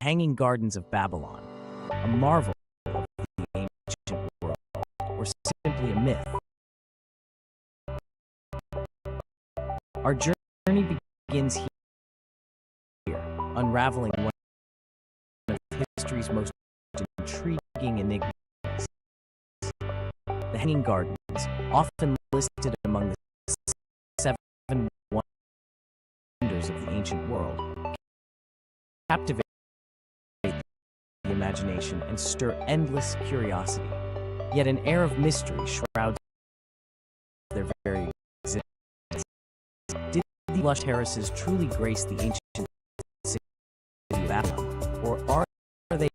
Hanging Gardens of Babylon, a marvel of the ancient world, or simply a myth. Our journey begins here, unraveling one of history's most intriguing enigmas. The Hanging Gardens, often listed among the 7 wonders of the ancient world, captivate the imagination and stir endless curiosity. Yet an air of mystery shrouds their very existence. Did the lush terraces truly grace the ancient city of Babylon, or are they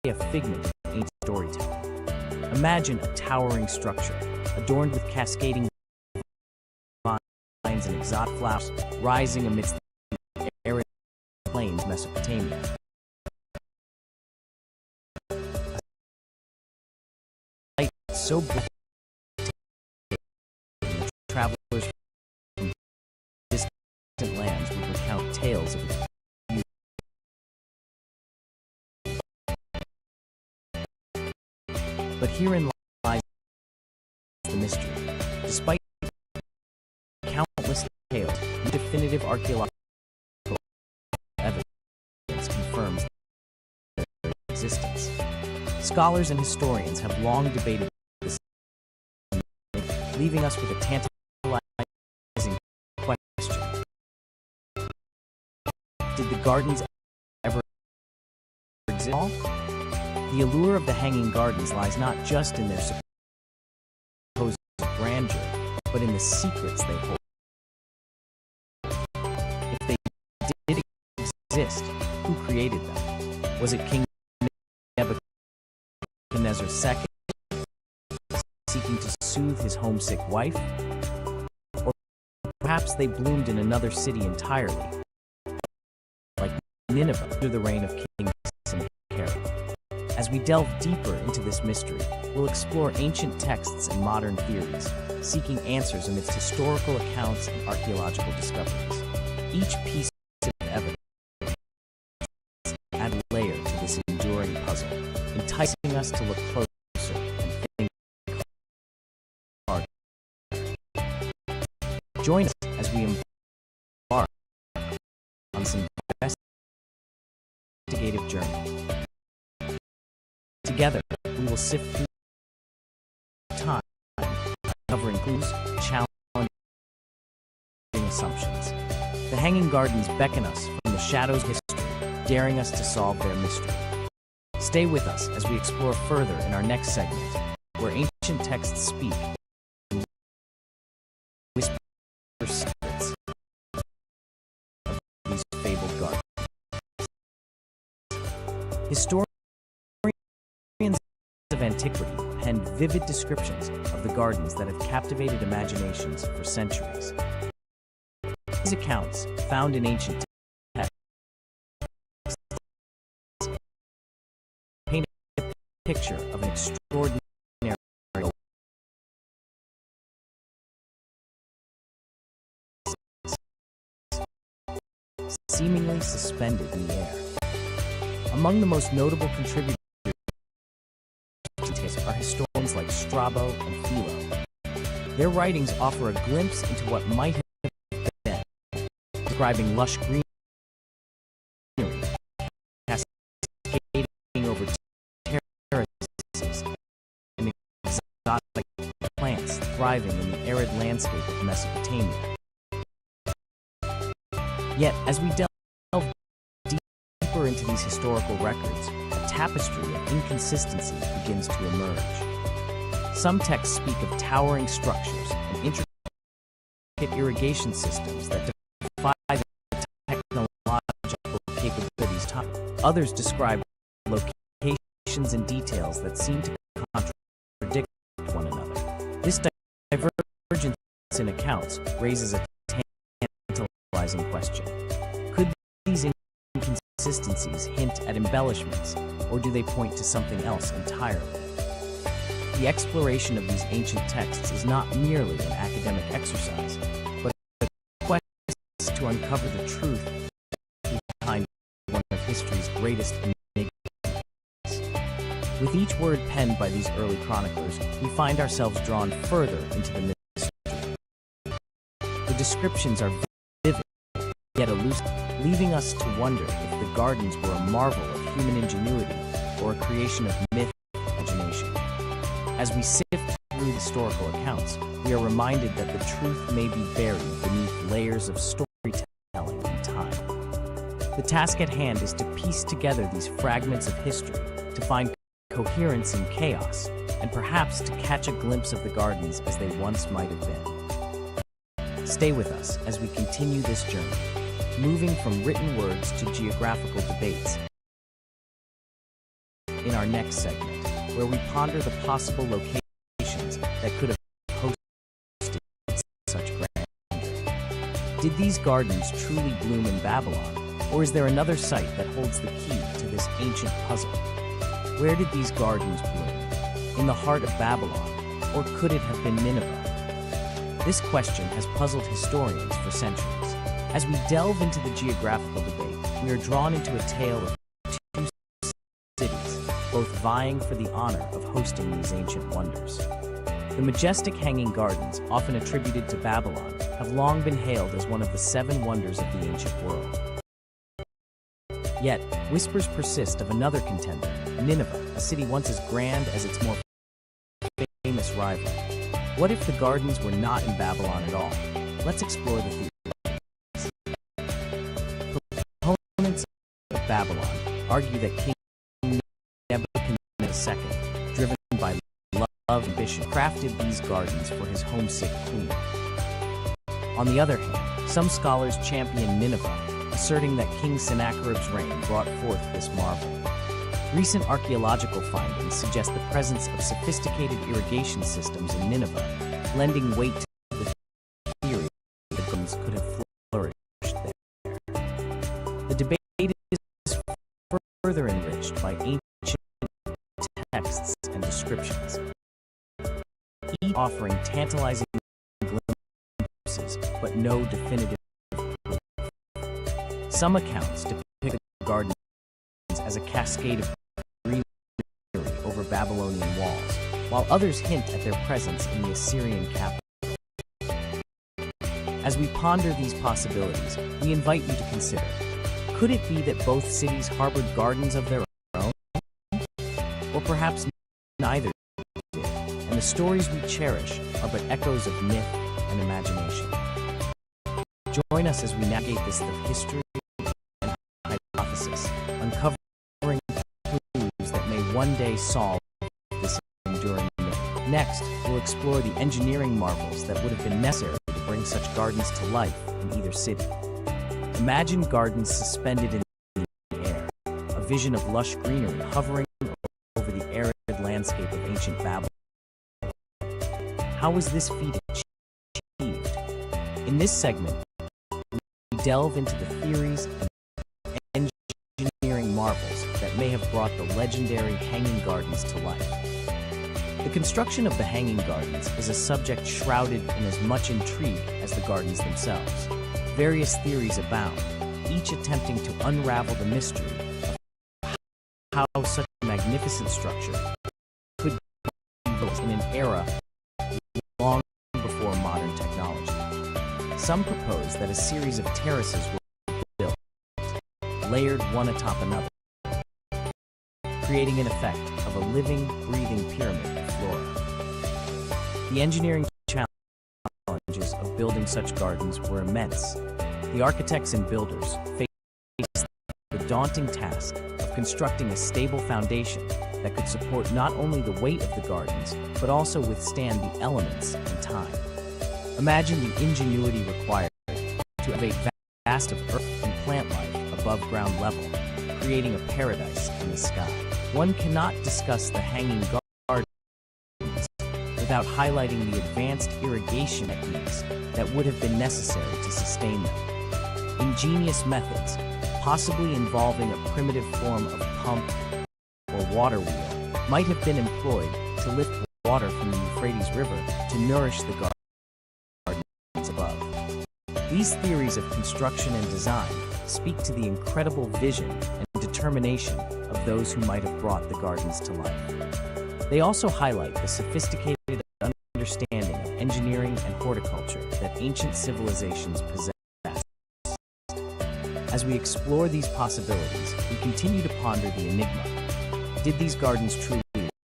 a figment of ancient storytelling? Imagine a towering structure, adorned with cascading vines and exotic flowers, rising amidst the arid plains of Mesopotamia. A sight so breathtaking that travelers from distant lands would recount tales of its beauty. But herein lies the mystery. Despite countless tales, definitive archaeological evidence confirms their existence. Scholars and historians have long debated this, leaving us with a tantalizing question. Did the gardens ever exist at all? The allure of the Hanging Gardens lies not just in their supposed grandeur, but in the secrets they hold. If they did exist, who created them? Was it King Nebuchadnezzar II seeking to soothe his homesick wife? Or perhaps they bloomed in another city entirely, like Nineveh under the reign of King Sennacherib. As we delve deeper into this mystery, we'll explore ancient texts and modern theories, seeking answers amidst historical accounts and archaeological discoveries. Each piece of evidence adds a layer to this enduring puzzle, enticing us to look closer and think harder. Join us as we embark on this investigative journey. Together, we will sift through time, uncovering clues, challenging assumptions. The Hanging Gardens beckon us from the shadows of history, daring us to solve their mystery. Stay with us as we explore further in our next segment, where ancient texts speak and whisper secrets of these fabled gardens. Historians of antiquity penned vivid descriptions of the gardens that have captivated imaginations for centuries. These accounts, found in ancient texts, paint a picture of an extraordinary seemingly suspended in the air. Among the most notable contributors are historians like Strabo and Philo. Their writings offer a glimpse into what might have been, describing lush greenery, cascading over terraces, and exotic plants thriving in the arid landscape of Mesopotamia. Yet, as we delve deeper into these historical records, a tapestry of inconsistencies begins to emerge. Some texts speak of towering structures and intricate irrigation systems that defy the technological capabilities of time. Others describe locations and details that seem to contradict one another. This divergence in accounts raises a tantalizing question. Could these inconsistencies hint at embellishments, or do they point to something else entirely? The exploration of these ancient texts is not merely an academic exercise, but a quest to uncover the truth behind one of history's greatest enigmas. With each word penned by these early chroniclers, we find ourselves drawn further into the mystery. The descriptions are vivid, yet elusive, leaving us to wonder if the gardens were a marvel of human ingenuity or a creation of myth and imagination. As we sift through historical accounts, we are reminded that the truth may be buried beneath layers of storytelling and time. The task at hand is to piece together these fragments of history, to find coherence in chaos, and perhaps to catch a glimpse of the gardens as they once might have been. Stay with us as we continue this journey, moving from written words to geographical debates. In our next segment, where we ponder the possible locations that could have hosted such grandeur. Did these gardens truly bloom in Babylon, or is there another site that holds the key to this ancient puzzle? Where did these gardens bloom? In the heart of Babylon, or could it have been Nineveh? This question has puzzled historians for centuries. As we delve into the geographical debate, we are drawn into a tale of two cities, both vying for the honor of hosting these ancient wonders. The majestic Hanging Gardens, often attributed to Babylon, have long been hailed as one of the 7 wonders of the ancient world. Yet, whispers persist of another contender, Nineveh, a city once as grand as its more famous rival. What if the gardens were not in Babylon at all? Let's explore the theory. Proponents of Babylon argue that King Nebuchadnezzar II, driven by love and ambition, crafted these gardens for his homesick queen. On the other hand, some scholars champion Nineveh, asserting that King Sennacherib's reign brought forth this marvel. Recent archaeological findings suggest the presence of sophisticated irrigation systems in Nineveh, lending weight to the theory that the gardens could have flourished there. The debate is further enriched by ancient texts and descriptions, each offering tantalizing glimpses, but no definitive proof. Some accounts depict the gardens as a cascade of greenery over Babylonian walls, while others hint at their presence in the Assyrian capital. As we ponder these possibilities, we invite you to consider, could it be that both cities harbored gardens of their own? Or perhaps neither did, and the stories we cherish are but echoes of myth and imagination. Join us as we navigate this thread of history and hypothesis, uncovering clues that may one day solve this enduring myth. Next, we'll explore the engineering marvels that would have been necessary to bring such gardens to life in either city. Imagine gardens suspended in the air, a vision of lush greenery hovering over the arid landscape of ancient Babylon. How was this feat achieved? In this segment, we delve into the theories and engineering marvels that may have brought the legendary Hanging Gardens to life. The construction of the Hanging Gardens is a subject shrouded in as much intrigue as the gardens themselves. Various theories abound, each attempting to unravel the mystery of how such a magnificent structure could be built in an era long before modern technology. Some propose that a series of terraces were built, layered one atop another, creating an effect of a living, breathing pyramid of flora. The engineering challenges of building such gardens were immense. The architects and builders faced the daunting task of constructing a stable foundation that could support not only the weight of the gardens, but also withstand the elements and time. Imagine the ingenuity required to elevate vast of earth and plant life above ground level, creating a paradise in the sky. One cannot discuss the Hanging Gardens without highlighting the advanced irrigation techniques that would have been necessary to sustain them. Ingenious methods, possibly involving a primitive form of pump or water wheel, might have been employed to lift water from the Euphrates River to nourish the gardens above. These theories of construction and design speak to the incredible vision and determination of those who might have brought the gardens to life. They also highlight the sophisticated understanding of engineering and horticulture that ancient civilizations possessed. As we explore these possibilities, we continue to ponder the enigma. Did these gardens truly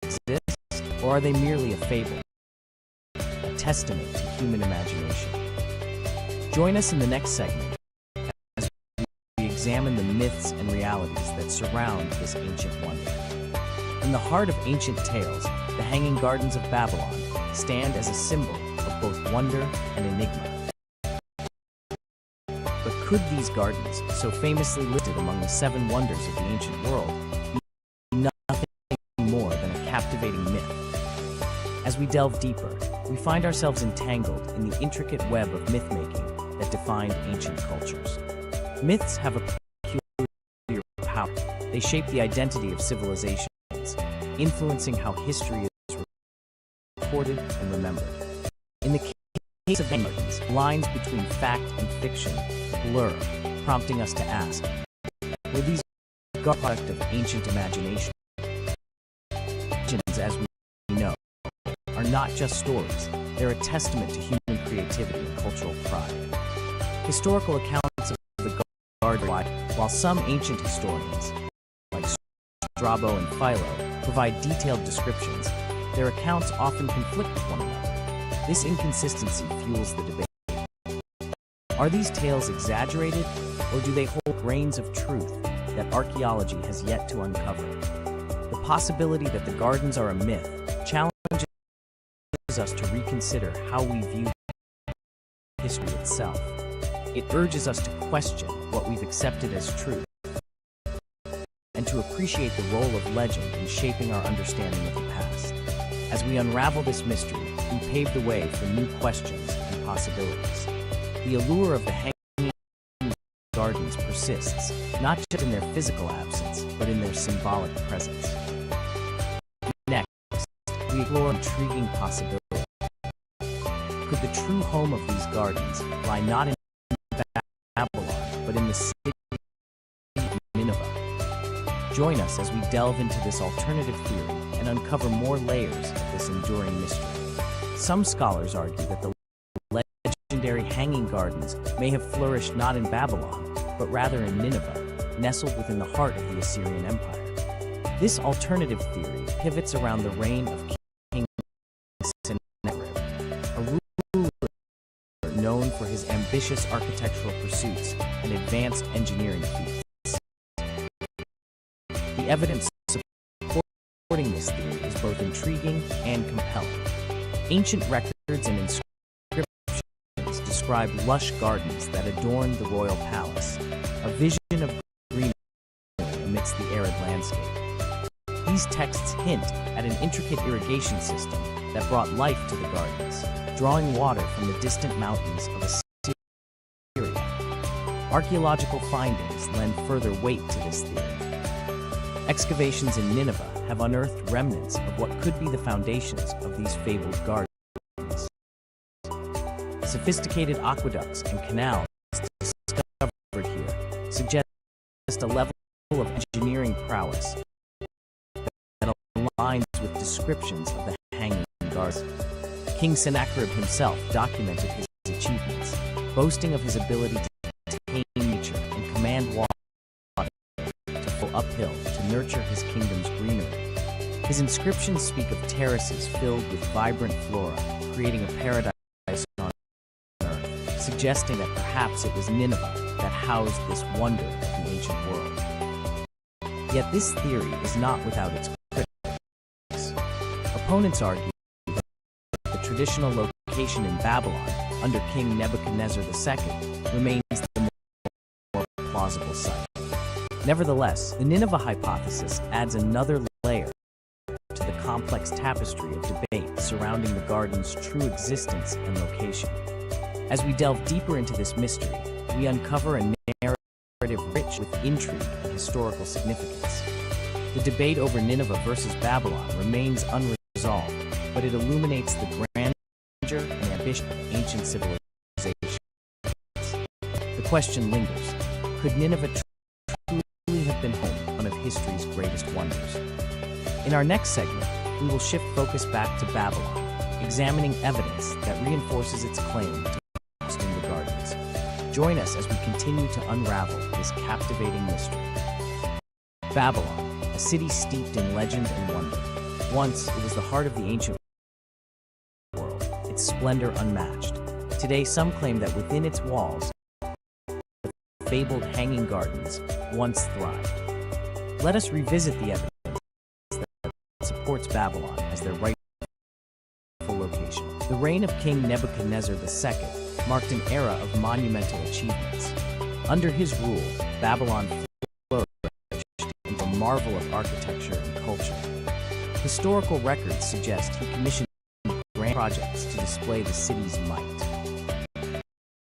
exist, or are they merely a fable? A testament to human imagination. Join us in the next segment as we examine the myths and realities that surround this ancient wonder. In the heart of ancient tales, the Hanging Gardens of Babylon stand as a symbol of both wonder and enigma. But could these gardens, so famously listed among the 7 wonders of the ancient world, be nothing more than a captivating myth? As we delve deeper, we find ourselves entangled in the intricate web of myth-making that defined ancient cultures. Myths have a peculiar power. They shape the identity of civilizations, influencing how history is recorded and remembered. In the case of gardens, lines between fact and fiction blur, prompting us to ask, were these a product of ancient imagination? Legends, as we know, are not just stories. They're a testament to human creativity and cultural pride. Historical accounts of the garden, while some ancient historians, like Strabo and Philo, provide detailed descriptions, their accounts often conflict with one another. This inconsistency fuels the debate. Are these tales exaggerated, or do they hold grains of truth that archaeology has yet to uncover? The possibility that the gardens are a myth challenges us to reconsider how we view history itself. It urges us to question what we've accepted as truth and to appreciate the role of legend in shaping our understanding of the past. As we unravel this mystery, we pave the way for new questions and possibilities. The allure of the Hanging Gardens persists, not just in their physical absence, but in their symbolic presence. Next, we explore an intriguing possibility. Could the true home of these gardens lie not in Babylon, but in the city of Nineveh? Join us as we delve into this alternative theory and uncover more layers of this enduring mystery. Some scholars argue that the legendary Hanging Gardens may have flourished not in Babylon, but rather in Nineveh, nestled within the heart of the Assyrian Empire. This alternative theory pivots around the reign of King Sennacherib, a ruler known for his ambitious architectural pursuits and advanced engineering feats. The evidence supporting this theory is both intriguing and compelling. Ancient records and inscriptions describe lush gardens that adorned the royal palace, a vision of greenery amidst the arid landscape. These texts hint at an intricate irrigation system that brought life to the gardens, drawing water from the distant mountains of Assyria. Archaeological findings lend further weight to this theory. Excavations in Nineveh have unearthed remnants of what could be the foundations of these fabled gardens. Sophisticated aqueducts and canals discovered here suggest a level of engineering prowess that aligns with descriptions of the Hanging Gardens. King Sennacherib himself documented his achievements, boasting of his ability to tame nature and command water to flow uphill to nurture his kingdom's greenery. His inscriptions speak of terraces filled with vibrant flora, creating a paradise on earth, suggesting that perhaps it was Nineveh that housed this wonder of the ancient world. Yet this theory is not without its critics. Opponents argue that the traditional location in Babylon under King Nebuchadnezzar II remains the more plausible site. Nevertheless, the Nineveh hypothesis adds another layer to the complex tapestry of debate surrounding the garden's true existence and location. As we delve deeper into this mystery, we uncover a narrative rich with intrigue and historical significance. The debate over Nineveh versus Babylon remains unresolved, but it illuminates the grandeur and ambition of ancient civilizations. The question lingers: could Nineveh truly have been home history's greatest wonders. In our next segment, we will shift focus back to Babylon, examining evidence that reinforces its claim to hosting the gardens. Join us as we continue to unravel this captivating mystery. Babylon, a city steeped in legend and wonder. Once, it was the heart of the ancient world, its splendor unmatched. Today, some claim that within its walls, the fabled Hanging Gardens once thrived. Let us revisit the evidence that supports Babylon as their rightful location. The reign of King Nebuchadnezzar II marked an era of monumental achievements. Under his rule, Babylon flourished into a marvel of architecture and culture. Historical records suggest he commissioned grand projects to display the city's might.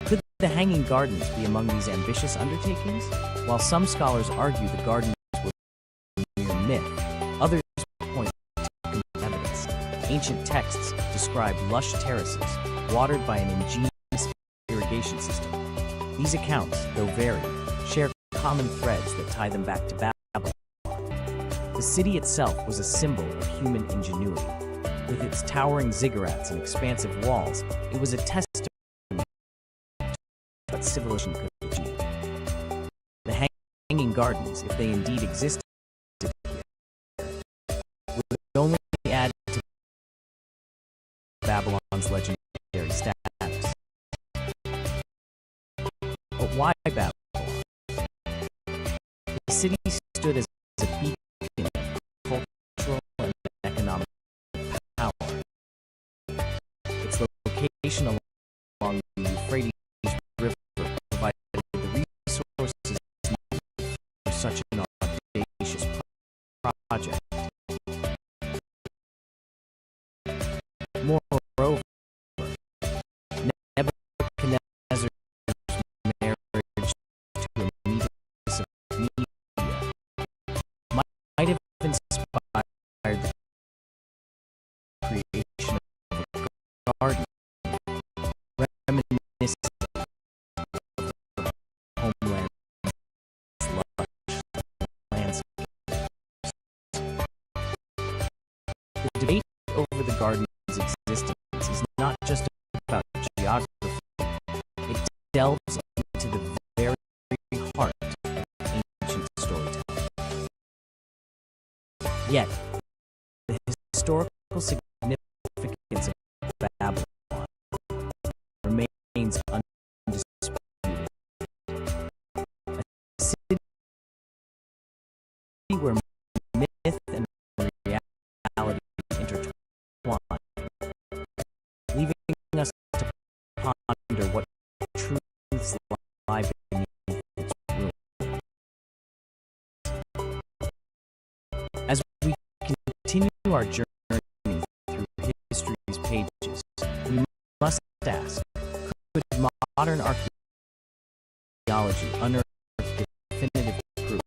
Could the Hanging Gardens be among these ambitious undertakings? While some scholars argue the gardens were mere myth, others point to evidence. Ancient texts describe lush terraces watered by an ingenious irrigation system. These accounts, though varied, share common threads that tie them back to Babylon. The city itself was a symbol of human ingenuity. With its towering ziggurats and expansive walls, it was a testament to what civilization could achieve. The Hanging Gardens, if they indeed existed here, would only add to Babylon's legendary status. But why Babylon? The city stood as a beacon of cultural and economic power. Its location along the Euphrates River provided the resources needed for such an audacious project. Moreover, Nebuchadnezzar's marriage to a needless of media might have inspired the creation of a garden reminiscent of her homeland's lush landscape. The debate over the garden's existence is not just about geography. It delves into the very heart of ancient storytelling. Yet, the historical significance of Babylon remains undisputed. A city where myth and reality intertwine, leaving us to ponder what truths lie beneath its ruin. As we continue our journey through history's pages, we must ask, could modern archaeology unearth definitive proof?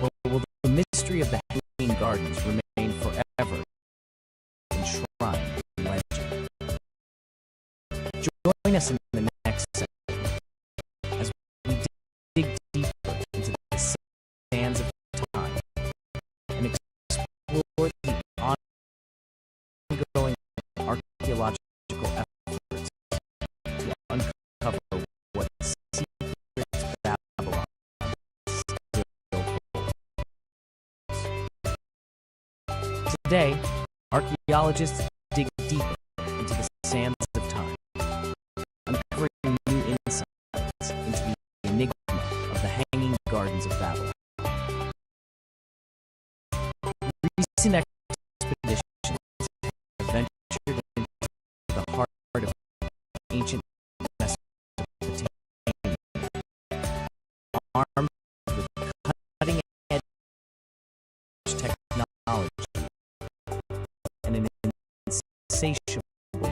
Or will the mystery of the Hanging Gardens remain forever enshrined in legend? Join us in the next segment as we dig deeper into the sands of time and explore the ongoing archaeological efforts to uncover what secrets Babylon still holds. Today, archaeologists dig deeper into the sands of time, uncovering new insights into the enigma of the Hanging Gardens of Babylon. Recent expeditions have ventured into the heart of ancient Mesopotamia, armed with cutting-edge technology and an insatiable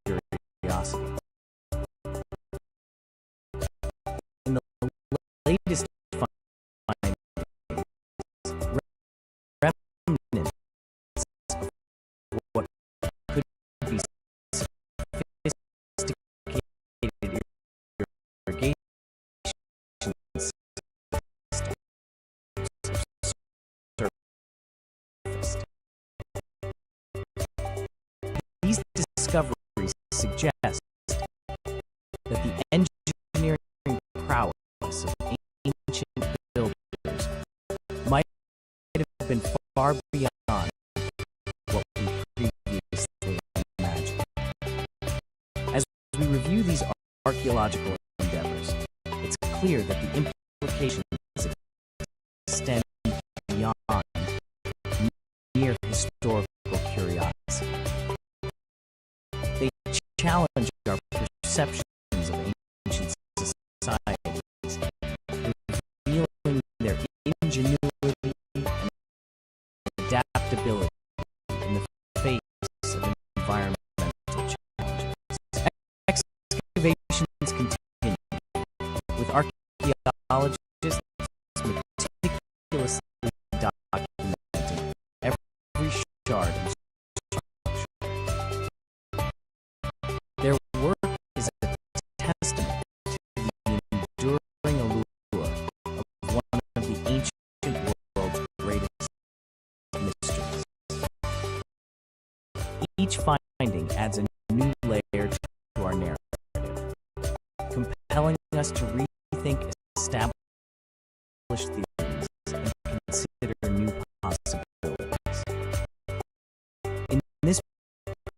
curiosity. In the latest findings, remnants of what could be sophisticated irrigation discoveries suggest that the engineering prowess of ancient builders might have been far beyond what we previously imagined. As we review these archaeological endeavors, it's clear that the implications extend beyond mere historical curiosity. They challenge our perceptions of ancient societies, revealing their ingenuity and adaptability in the face of environmental challenges. Excavations continue, with archaeologists meticulously documenting every shard and structure. Their work is a testament to the enduring allure of one of the ancient world's greatest mysteries. Each finding adds a new layer to our narrative, compelling us to rethink established theories and consider new possibilities. In this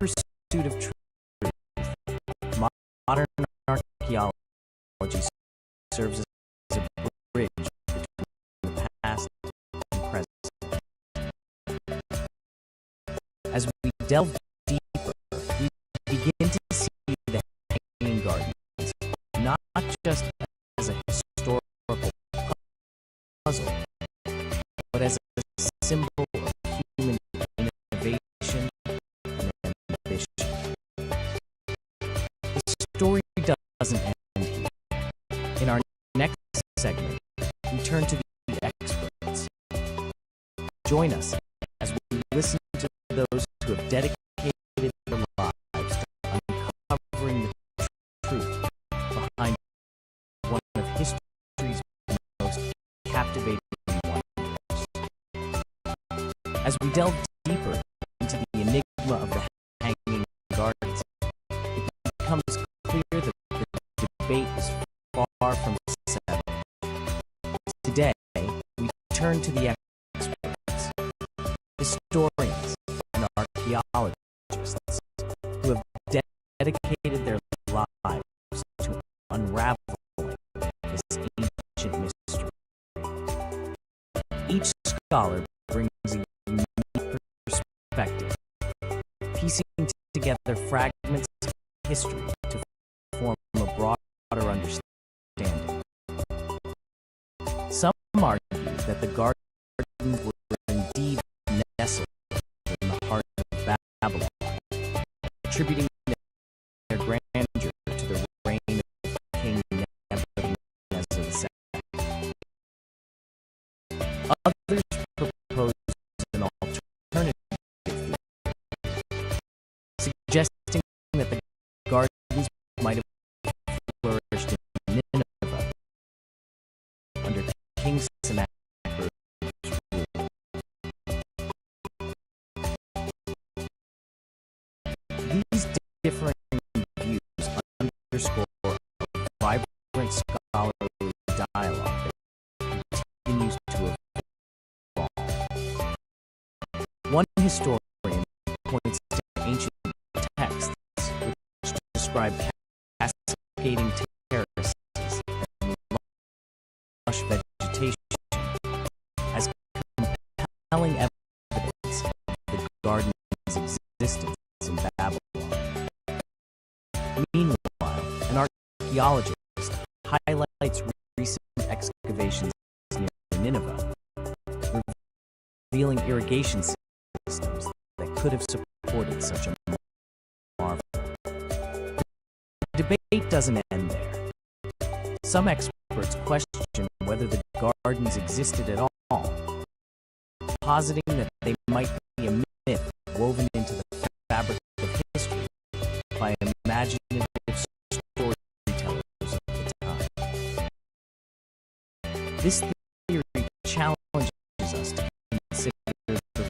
pursuit of truth, modern archaeology serves as a bridge between the past and present. As we delve deeper, we begin to see the Hanging Gardens not just as a historical puzzle, but as a symbol of human innovation and ambition. The story doesn't end here. In our next segment, we turn to the experts. Join us as we listen to those who have dedicated their lives to uncovering the truth behind one of history's most captivating wonders. As we delve deeper into the enigma of the Hanging Gardens, it becomes clear that the debate is far from settled. Today, we turn to the experts, historians and archaeologists who have dedicated their lives to unraveling this ancient mystery. Each scholar brings a unique perspective, piecing together fragments of history to form a broader understanding. Some argue that the gardens were indeed nestled in the heart of Babylon, attributing their grandeur to the reign of King Nebuchadnezzar II. Others propose an alternative theory, suggesting that the gardens might have flourished in Nineveh under King Sennacherib's rule. These differing views underscore a vibrant scholarly dialogue that continues to evolve. One historian points to ancient texts which describe cascading terraces and lush vegetation as compelling evidence of the garden's existence in Babylon. Meanwhile, an archaeologist highlights recent excavations near Nineveh, revealing irrigation systems that could have supported such a marvel. The debate doesn't end there. Some experts question whether the gardens existed at all, positing that they might be a myth woven into the fabric of history by imaginative storytellers of the time. This theory challenges us to consider the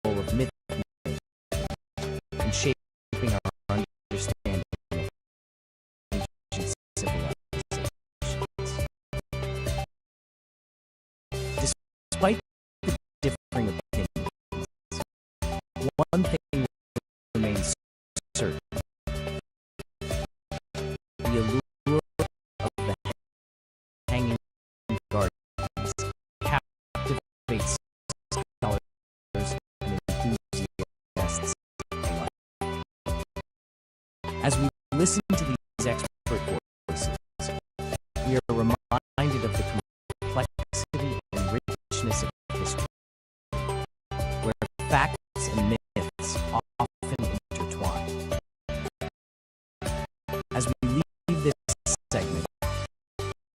role of myth in shaping our gardens captivates scholars and enthusiasts alike. As we listen to these expert voices, we are reminded of the complexity and richness of history, where facts and myths often intertwine. As we leave this segment,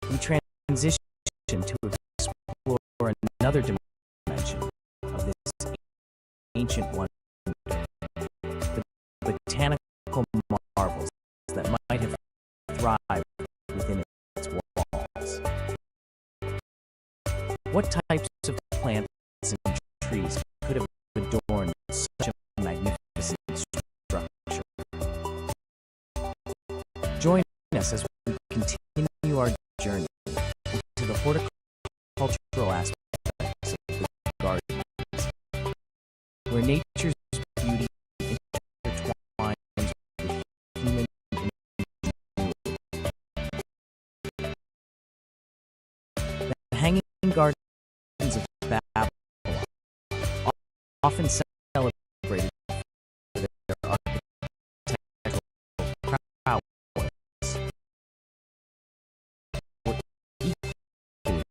we transition to explore another dimension of this ancient wonder, the botanical marvels that might have thrived within its walls. What types of plants and trees could have adorned such a magnificent structure? Join us as we continue our journey into the horticultural aspects of the gardens, where nature's beauty intertwines with human ingenuity. The hanging gardens of Babylon, often celebrated for their architectural prowess, were equally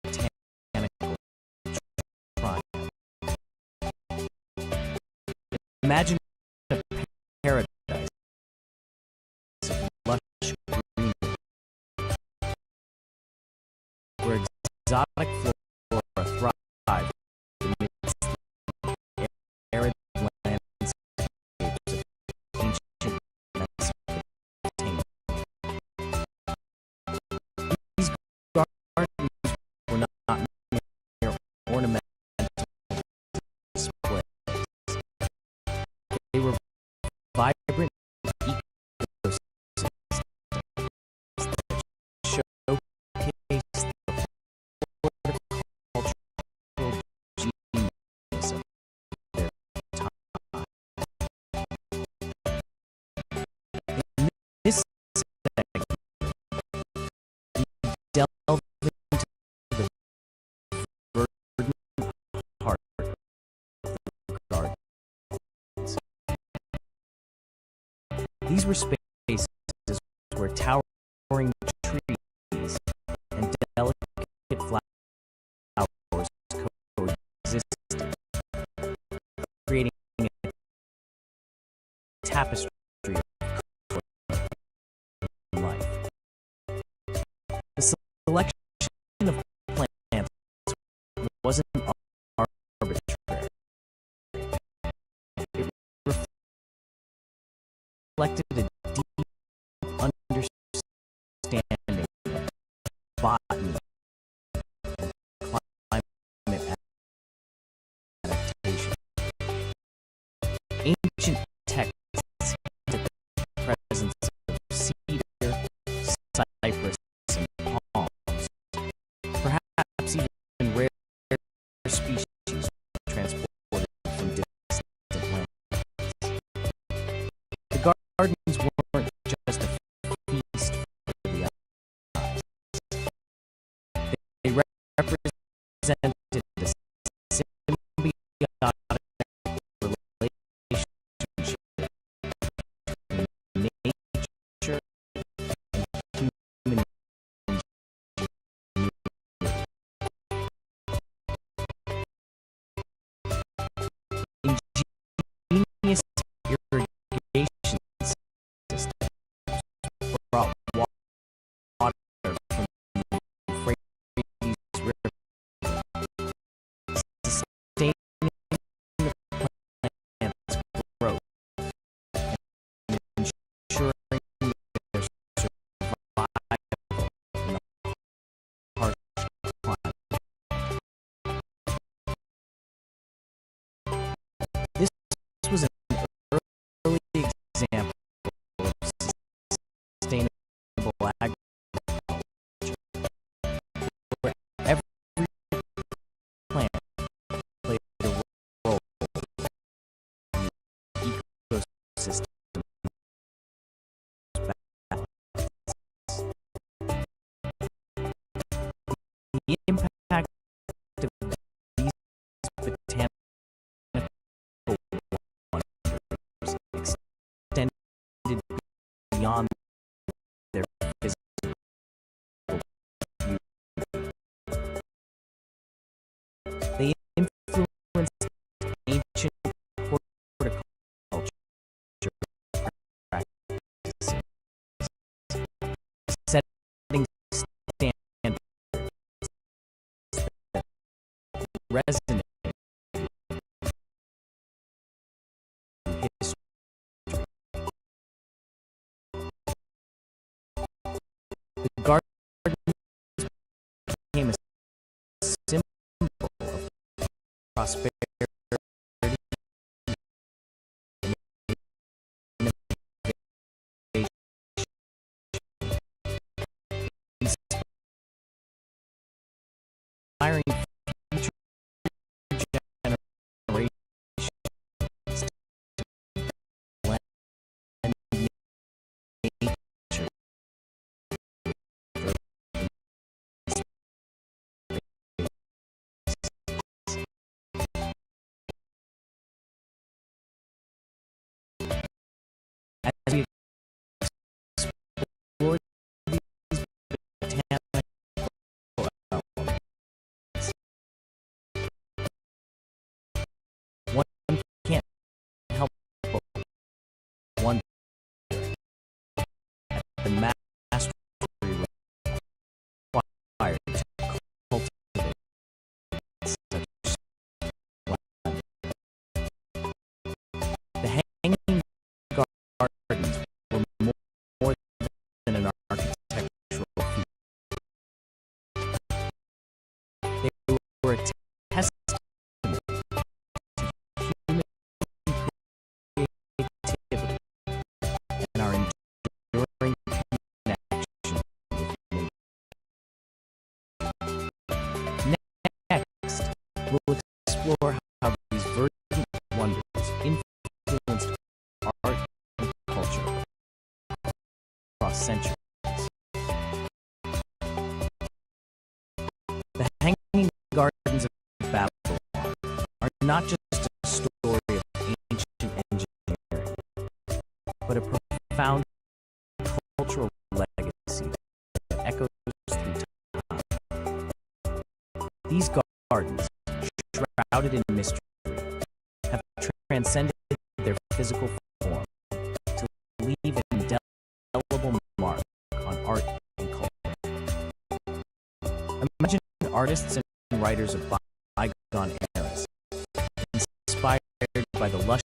botanical triumph. Imagine a paradise of lush greenery, where exotic flora thrive amidst the arid landscapes of ancient Mesopotamia. These gardens were not mere ornamental displays. They were vibrant ecosystems that showcased the horticultural genius of their time. In this segment, we delve into the verdant heart of the garden. These were spaces where towering trees and delicate flowers coexisted, creating a tapestry of life. The selection of plants wasn't arbitrary. It reflected a deep understanding of botany and climate adaptation. Ancient texts hint at the presence of cedar, cypress, and palms, perhaps even rare species transported from distant lands. The gardens weren't just a feast for the eyes. They represented a symbiotic relationship between nature and human ingenuity. Ingenious irrigation systems brought water from the Euphrates River The impact of these botanical wonders extended beyond their physical beauty. They influenced ancient horticulture practices, setting standards that resonate with history. The garden became a symbol of prosperity and innovation, inspiring future generations to blend nature with as we explore these botanical elements, one can't help but wonder at the mastery required to cultivate such land. The hanging gardens were more than an architectural feat. They were a testament to human creativity and our enduring connection with nature. Next, we'll explore how these verdant wonders influenced art and culture across centuries. The Hanging Gardens of Babylon are not just a story of ancient engineering, but a profound cultural legacy that echoes through time. These gardens, shrouded in mystery, have transcended their physical form to leave an indelible mark on art and culture. Imagine artists and writers of bygone eras, inspired by the lush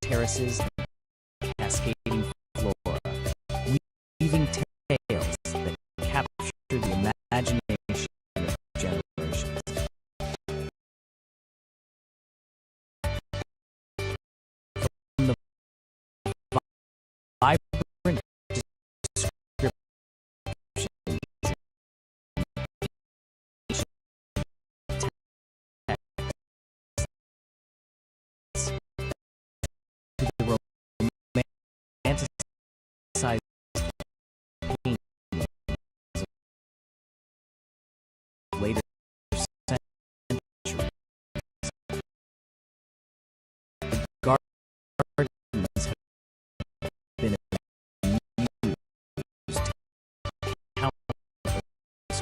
terraces and cascading flora, weaving tales that capture the imagination of generations. From the vibrant descriptions to the romanticized paintings of later centuries, gardens have been used to countless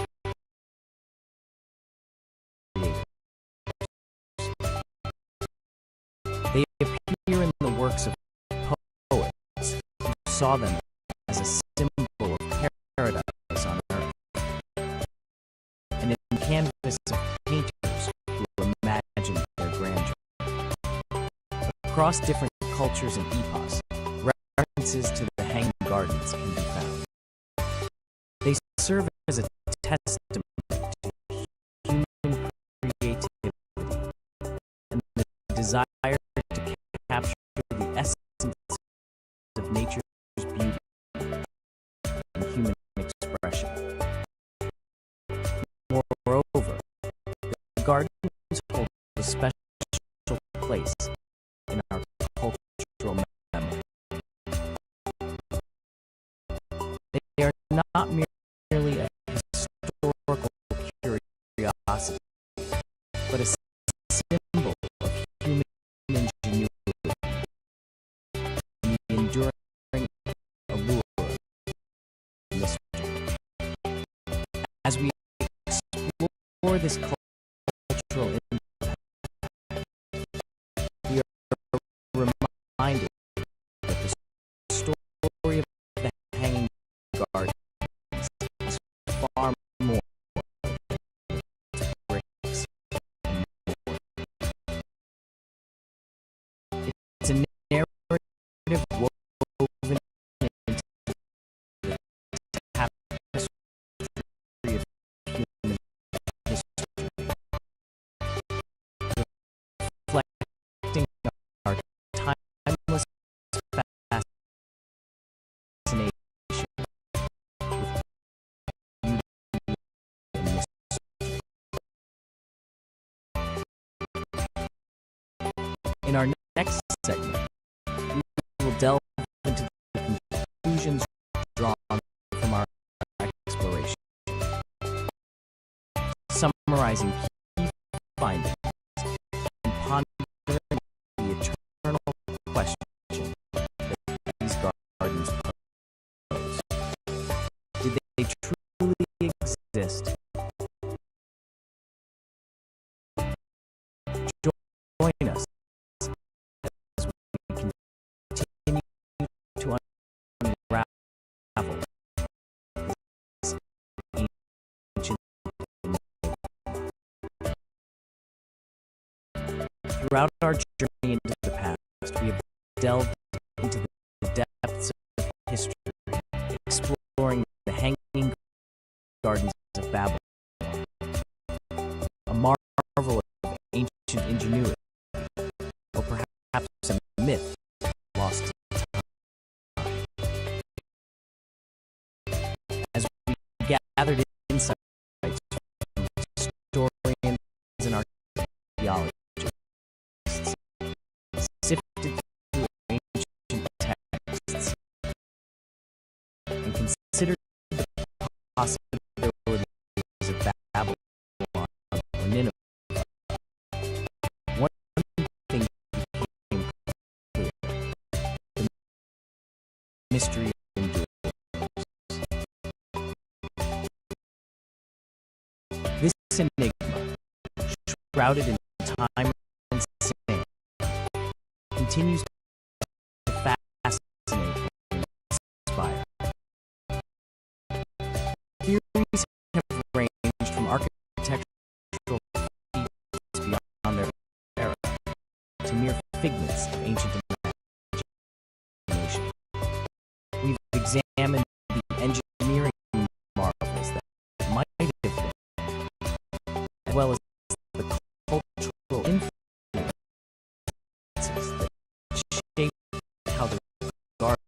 creators. They appear in the works of poets who saw them as a symbol of paradise on earth, and in canvas of painters who imagined their grandeur. Across different cultures and epochs, references to the Hanging Gardens can be found. They serve as a testament to human creativity and the desire to capture the essence of nature's beauty and human expression. Moreover, the gardens hold a special place in our cultural memory. They are not merely a historical curiosity, this cultural impact, we are reminded that the story of the Hanging Gardens is far more than bricks and mortar. It's a narrative woven into the tapestry of human history, reflecting our timeless fascination with beauty and mystery. In our next segment, we will delve into the conclusions drawn from our exploration, summarizing key findings and pondering the eternal question that these gardens pose. Did they truly exist? Join us as we continue to unravel this ancient enigma. Throughout our journey into the past, we have delved into the depths of history, exploring the Hanging Gardens of Babylon, a marvel of ancient ingenuity, or perhaps a myth lost to time. As we gathered insights from historians and archaeologists, sifted through ancient texts, and considered the possibilities of Babylon or Nineveh, one thing became clear: the mystery endures. This enigma, shrouded in time and sand, continues to fascinate and inspire. Theories have ranged from architectural feats beyond their era to mere figments of ancient imagination. We've examined the engineering marvels that might have been, as well as the cultural influences that shape how the gardens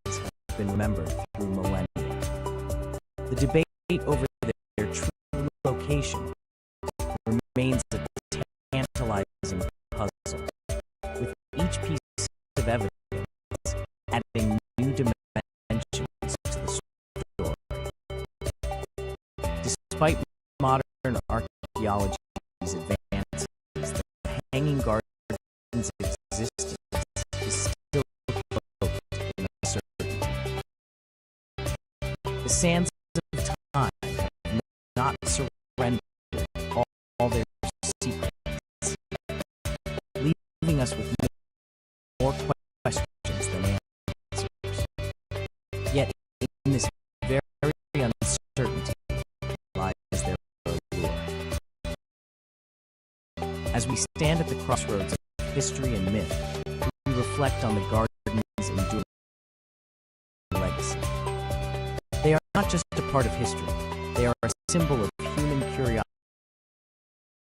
have been remembered through millennia. The debate over their true location remains a tantalizing puzzle, with each piece of evidence adding new dimensions to the story. Despite modern archaeology's advances, the Hanging Gardens' existence is still cloaked in uncertainty. The sands of time have not surrendered all their secrets, leaving us with more questions than answers. Yet, in this very uncertainty lies their allure. As we stand at the crossroads of history and myth, we reflect on the garden's enduring legacy. They are not just a part of history, they are a symbol of human curiosity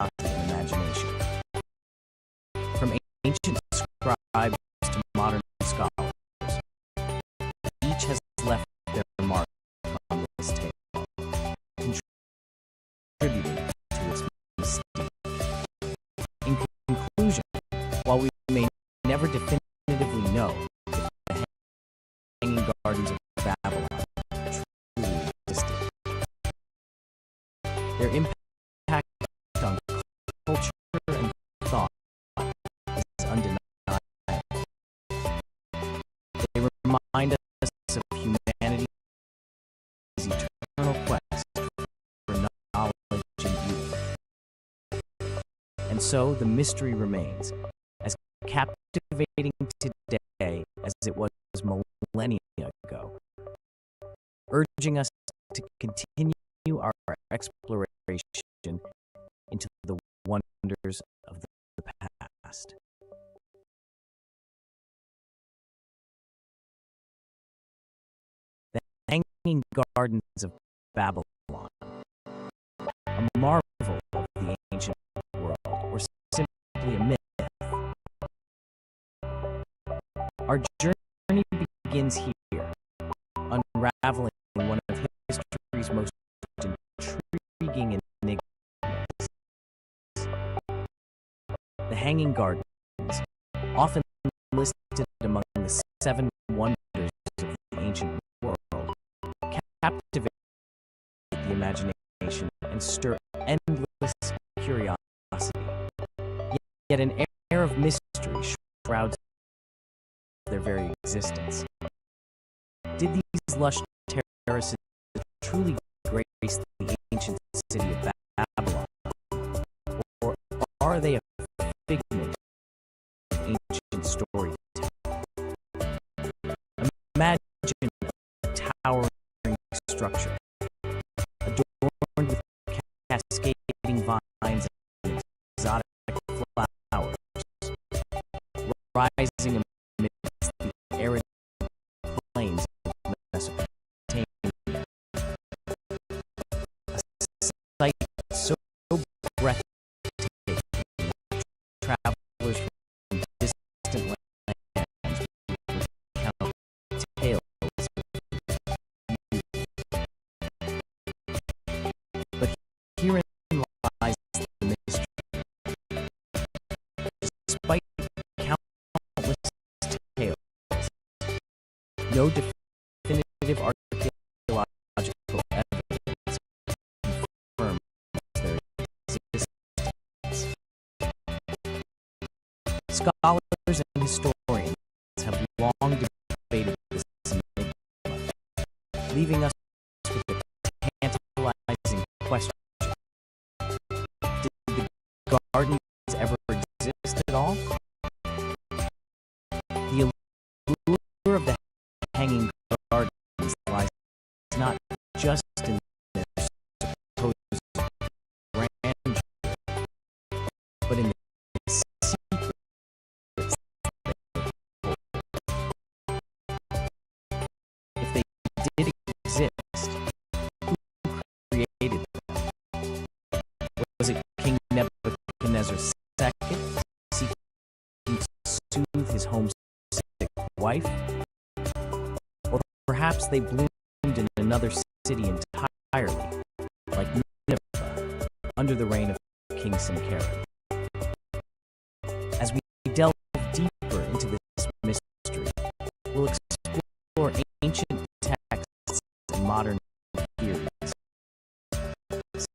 and imagination. From ancient scribes to modern scholars, each has left their mark on this tale, contributing to its mystique. In conclusion, while we may never definitively know if the Hanging Gardens of Babylon truly existed, And so the mystery remains, as captivating today as it was millennia ago, urging us to continue our exploration into the wonders of the past. The Hanging Gardens of Babylon, a marvel of the ancient world, or simply a myth. Our journey begins here, unraveling one of history's most intriguing enigmas. The Hanging Gardens, often listed among the 7 wonders of the ancient world, captivate the imagination and stir endless curiosity. Yet an air of mystery shrouds their very existence. Did these lush terraces truly grace the ancient city of Babylon, or are they a figment of ancient storytelling? Imagine a towering structure, adorned with cascading vines and exotic flowers, rising amidst the arid plains of Mesopotamia. A sight so breathtaking that travelers from distant lands would recount tales of beauty. But herein lies the mystery. Despite countless tales, no definitive archaeological evidence confirms their existence. Scholars and historians have long debated this enigma, leaving us with the tantalizing question: did the gardens ever exist at all? The allure of the Hanging Gardens lies not just in their supposed grandeur, but in the secrets they hold. If they did exist, who created them? Was it King Nebuchadnezzar II seeking to soothe his homesick wife? Or perhaps they bloomed in another city entirely, like Nineveh, under the reign of King Sennacherib. As we delve deeper into this mystery, we'll explore ancient texts and modern theories,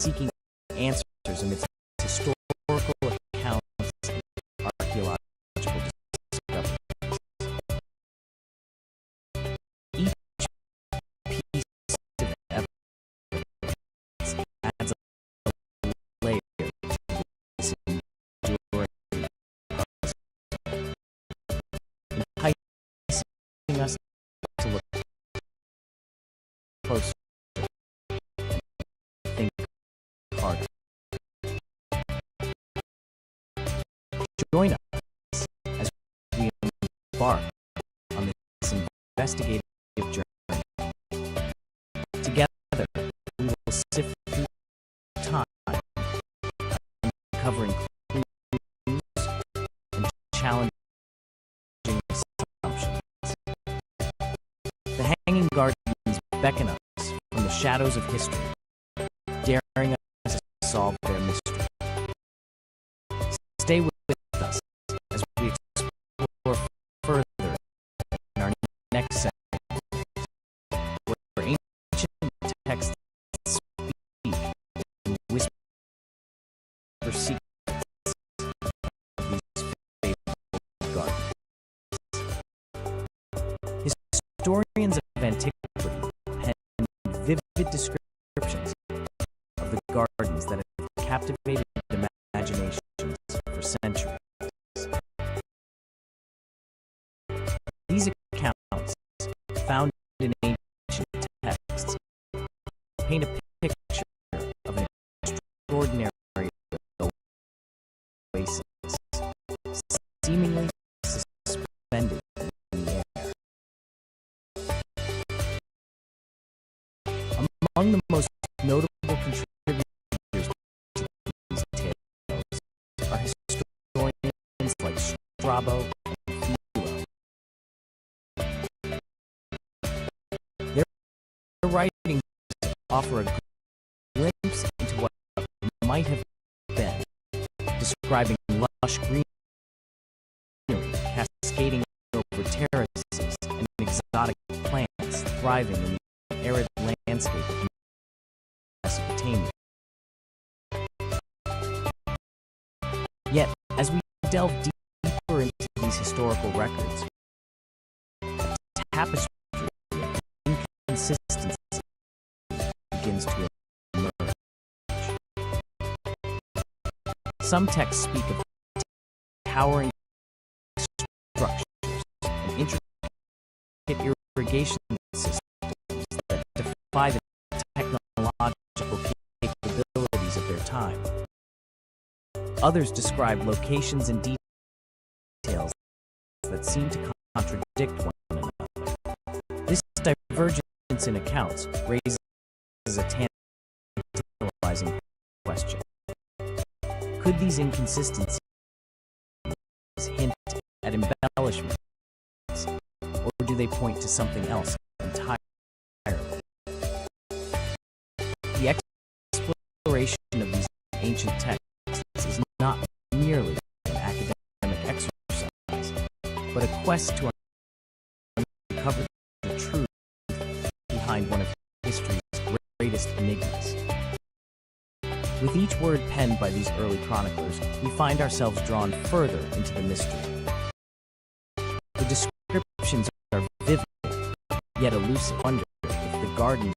seeking answers amidst historical accounts and archaeological discoveries. Each piece of evidence adds a layer to this enduring puzzle, enticing us to look closer and think harder. Join us as we embark on this investigative journey. Together, we will sift through time, uncovering clues and challenging assumptions. The Hanging Gardens beckon us from the shadows of history, daring us to solve their mystery. Stay with us as we explore further in our next segment, where ancient texts speak and whisper secrets of these fabled gardens. Historians of antiquity pen vivid descriptions of the gardens that have captivated imaginations oasis, seemingly suspended in the air. Among the most notable contributors to these tales are historians like Strabo and Philo. Their writings offer a glimpse into what might have been, describing lush greenery cascading over terraces and exotic plants thriving in the arid landscape of Mesopotamia. Yet, as we delve deeper into these historical records, a tapestry of inconsistency begins to emerge. Some texts speak of towering structures and intricate irrigation systems that defy the technological capabilities of their time. Others describe locations and details that seem to contradict one another. This divergence in accounts raises a tantalizing question. Could these inconsistencies hint at embellishments, or do they point to something else entirely? The exploration of these ancient texts is not merely an academic exercise, but a quest to uncover the truth behind one of history's greatest enigmas. With each word penned by these early chroniclers, we find ourselves drawn further into the mystery. The descriptions are vivid, yet elusive. Wonder if the gardens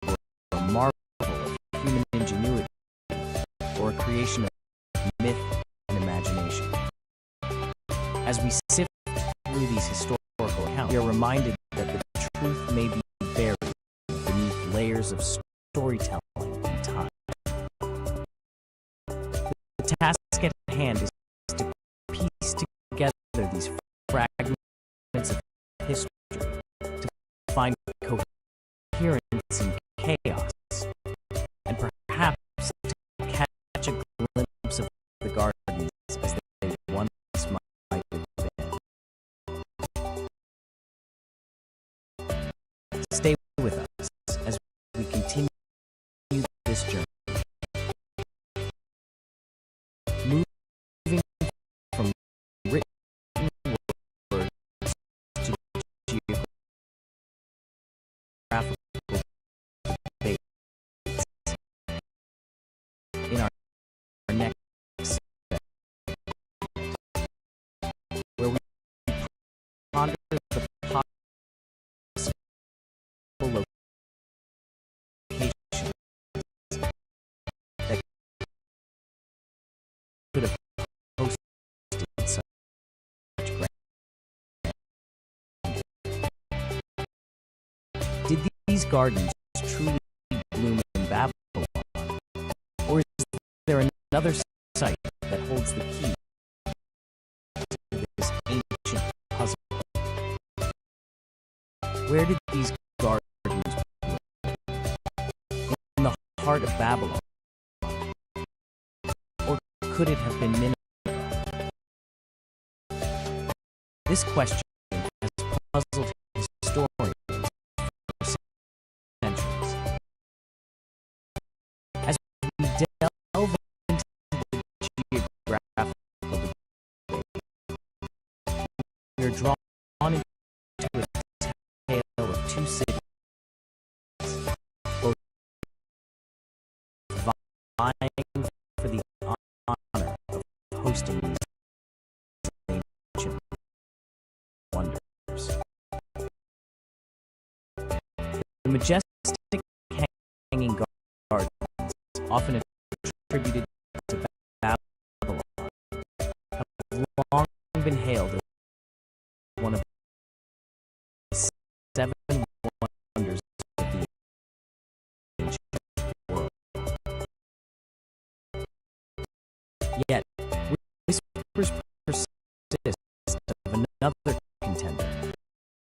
were a marvel of human ingenuity or a creation of myth and imagination. As we sift through these historical accounts, we are reminded that the truth may be buried beneath layers of storytelling and time. The task at hand is to piece together these fragments of history, to find coherence in chaos, and perhaps to catch a glimpse of the gardens as they once might have been. Stay with us as we continue this journey. Moving from written words to geographical debates in our next segment, where we ponder the possible locations that could have hosted such grand. Did these gardens truly bloom in Babylon, or is there another site that holds the key to this ancient puzzle? Where did these gardens bloom? In the heart of Babylon? Or could it have been Nineveh? This question has puzzled historians for centuries. As we delve into the geographical debate, we are drawn into a tale of two cities, both vying for the honor of hosting these ancient wonders. The majestic hanging gardens, often attributed to Babylon, have long been hailed as one of the seven wonders of the ancient world. Yet, rumors persist of another contender,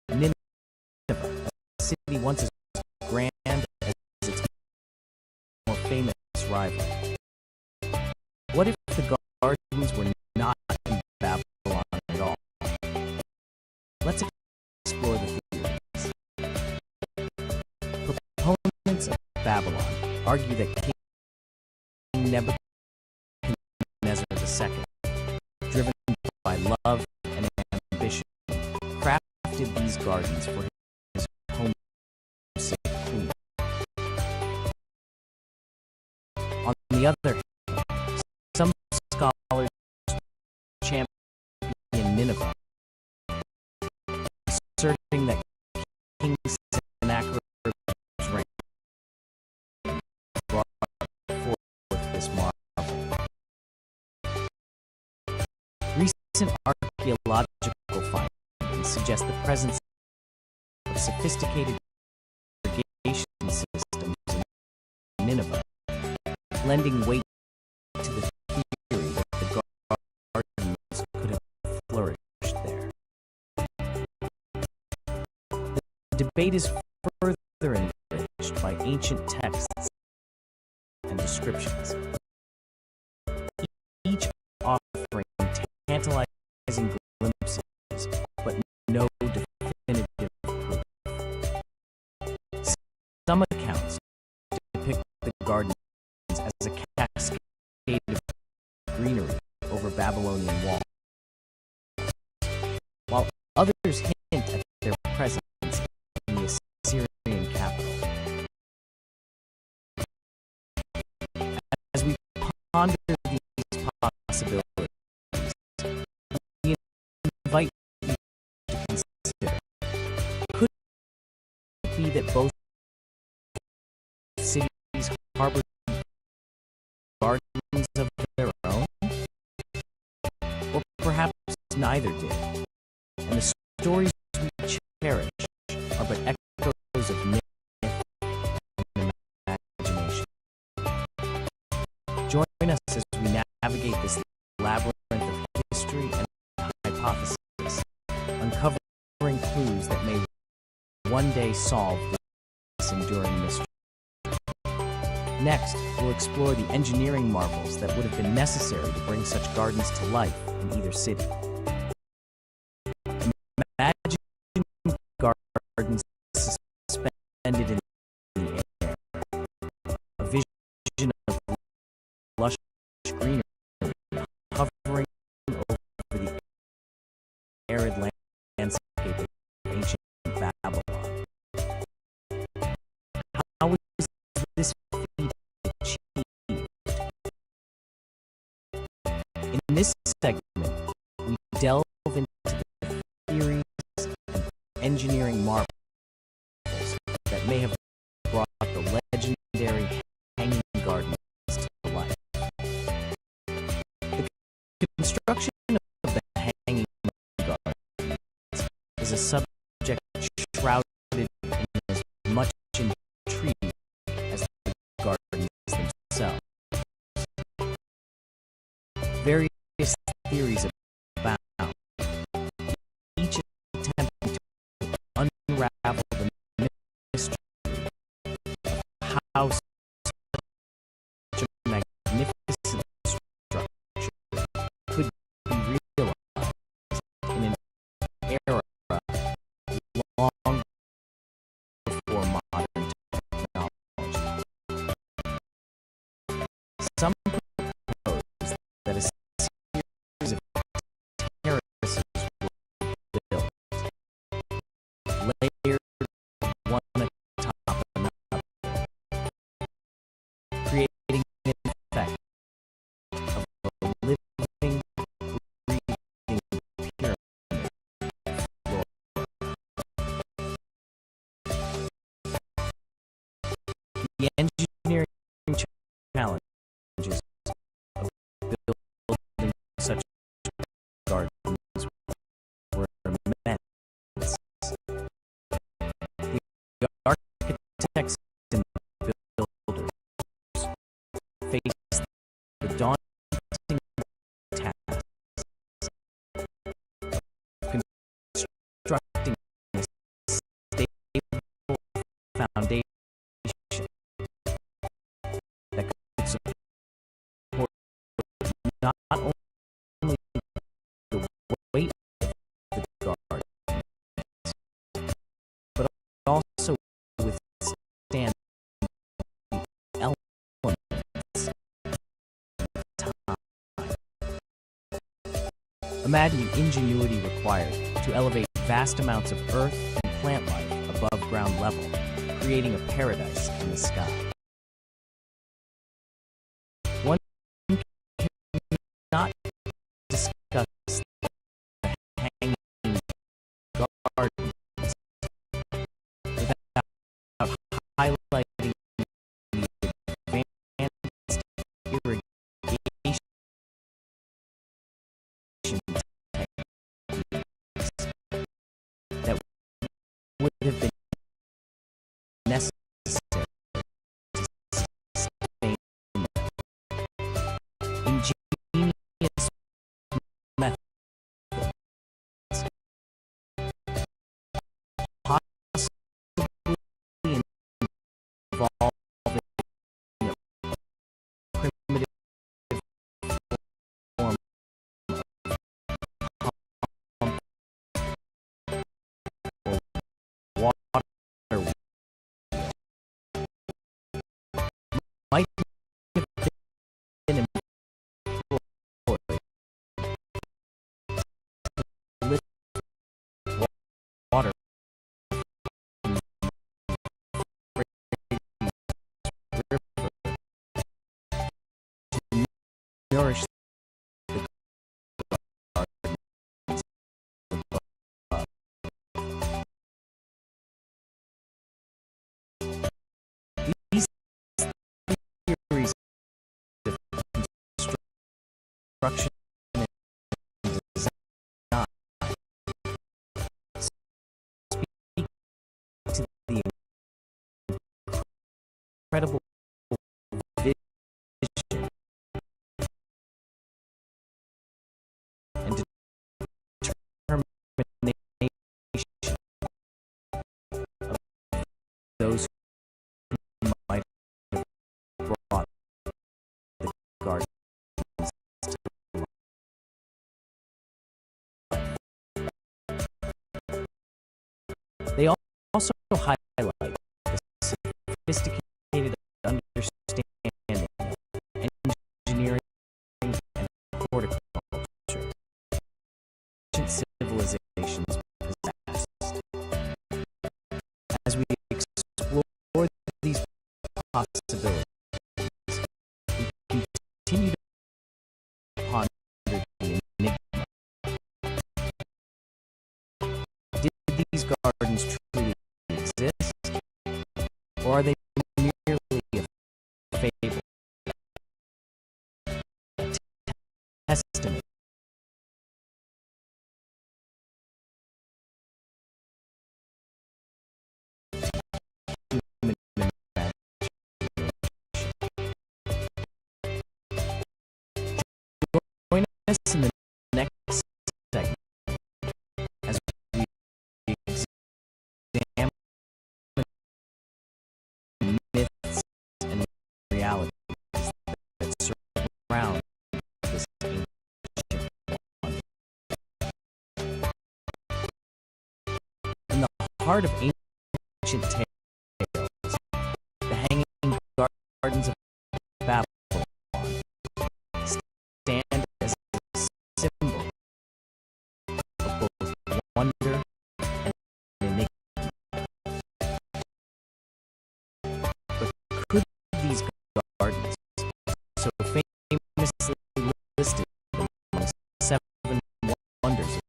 Nineveh, a city once as grand as its more famous rival. What if the gardens were not in Babylon at all? Let's explore the theories. Proponents of Babylon argue that King Nebuchadnezzar II, driven by love and ambition, crafted these gardens for his homesick queen. On the other hand, some scholars champion Nineveh, asserting that King Sennacherib's reign brought forth this marvel. Recent archaeological findings suggest the presence of sophisticated irrigation systems in Nineveh, lending weight to the theory that the gardens could have flourished there. The debate is further enriched by ancient texts and descriptions, each offering tantalizing glimpses, but no definitive proof. Some accounts depict the gardens as a cascade of greenery over Babylonian walls, while others hint at their presence in the Assyrian capital. As we ponder these possibilities, we invite you to consider, could it be that both cities harbored gardens of their own? Or perhaps neither did, and the stories we cherish are but echoes of myth and imagination. Join us as we navigate this labyrinth of history and hypothesis, uncovering clues that may one day solve this enduring mystery. Next, we'll explore the engineering marvels that would have been necessary to bring such gardens to life in either city. Imagine gardens suspended in the air, a vision of lush greenery hovering over the arid landscape of ancient Babylon. How was this feat achieved? In this segment, we delve into the theories and engineering marvels that may have brought the legendary hanging gardens to life. The construction of the hanging gardens is a subject shrouded in as much intrigue as the gardens themselves. Various theories abound, each attempting to unravel the mystery of how such a magnificent structure could be realized in an era long before modern technology. Some propose that a series of terraces were built, layered one atop another, creating an effect of a living, breathing pyramid floor. The engineering challenges of building such gardens were immense. The architects and builders faced the daunting task only the weight of the garden, but also withstand the elements of time. Imagine the ingenuity required to elevate vast amounts of earth and plant life above ground level, creating a paradise in the sky. One cannot discuss the hanging gardens without highlighting the advanced irrigation techniques that would have been necessary to sustain ingenious methods, possibly involving a primitive form of pump or water wheel, might have been employed to lift water from the river to nourish the gardens above. These theories of construction and design speak to the incredible vision and determination of those who might have brought the gardens to life. They also highlight the sophisticated understanding of engineering and horticulture ancient civilizations possessed. As we explore these possibilities, we continue to ponder the enigma. Did these gardens truly exist, or are they merely a fable, a testament to human imagination? Join us in the next segment as we examine myths and realities that surround this ancient wonder. In the heart of ancient tales, the hanging gardens of Babylon stand as a symbol of both wonder and enigma. But could these gardens, so famously listed among the seven wonders of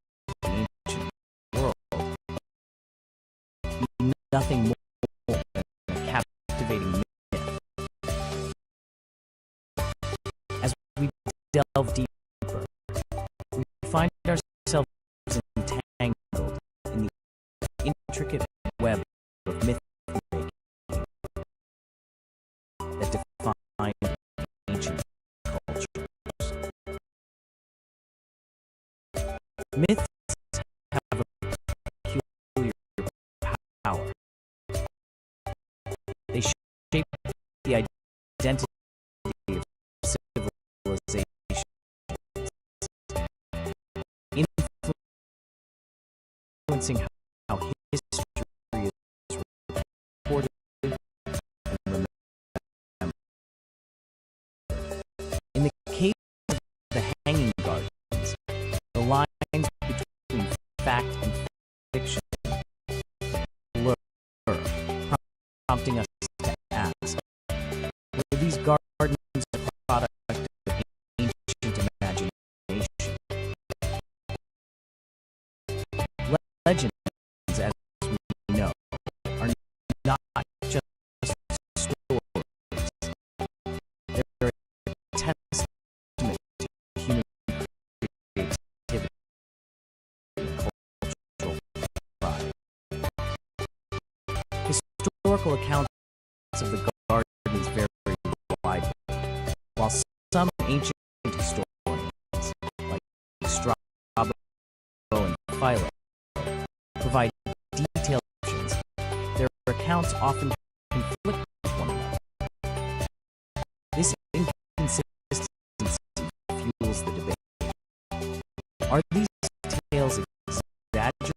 the ancient world, be nothing more than a captivating myth? As we delve deeper, we find ourselves entangled in the intricate web of myth-making that defined ancient cultures. Myths have a peculiar power. They shape the identity of civilization evidencing how history is reported and remembered. In the case of the Hanging Gardens, the lines between fact and fiction blur, prompting us to ask, were these gardens a product of ancient imagination? Legends, as we know, are not just stories. They're a testament to human creativity and cultural pride. Historical accounts of the gardens vary widely, while some ancient historians, like Strabo and Philo, provide detailed descriptions. Their accounts often conflict with one another. This inconsistency fuels the debate. Are these tales exaggerated,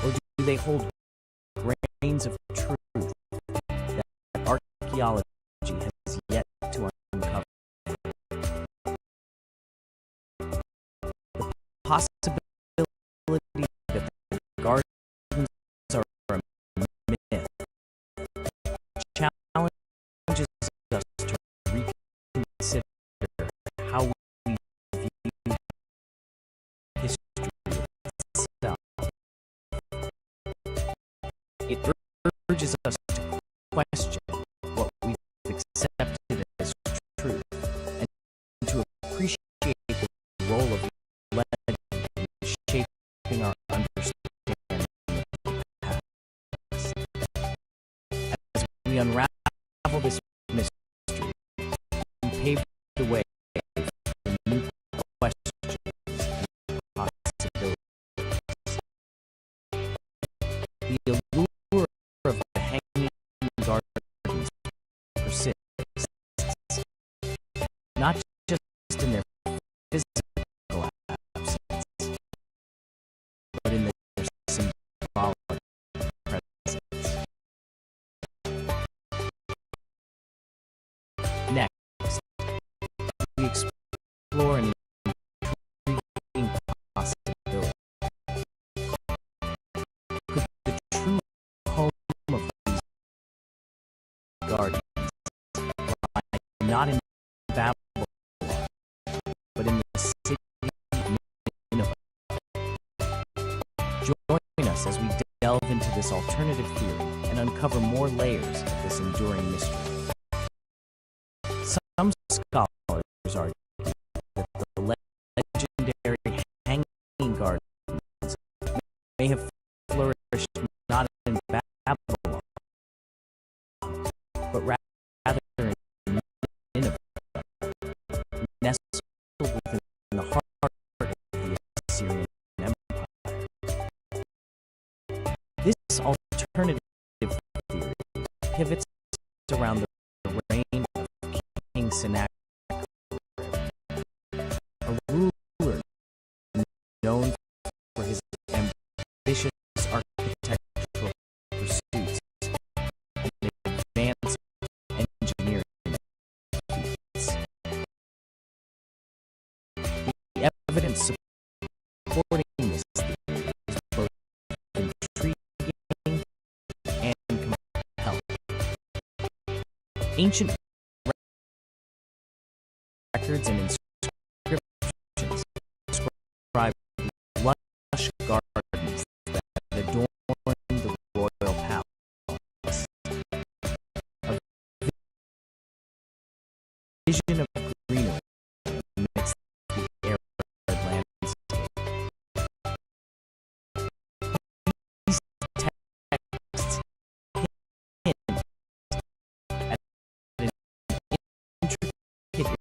or do they hold grains of truth that archaeology has yet to uncover? The possibility that the gardens are a myth challenges us to reconsider how we view history itself. It urges us to question what we've accepted as truth and to appreciate the role of legend in shaping our understanding of the past. As we unravel this mystery, we pave the way for new questions and possibilities. The allure of the Hanging Gardens persists, not just in their physical absence, but in their symbolic presence. Next, we explore an intriguing possibility. Could the true home of these gardens lie not in Babylon, but in the city of Nineveh? Join us as we delve into this alternative theory and uncover more layers of this enduring mystery. Some scholars argue that the legendary Hanging Gardens may have flourished not in Babylon, but rather in Nineveh, nestled within the heart of the Assyrian Empire. This alternative theory pivots around the reign of King Sennacherib, a ruler known for his ambitious architectural pursuits and advanced engineering feats. The evidence supporting this theory is both intriguing and compelling. Ancient records and inscriptions describe lush gardens that adorn the royal palace. A vision of greenery amidst the arid landscape. These texts hint at an intricate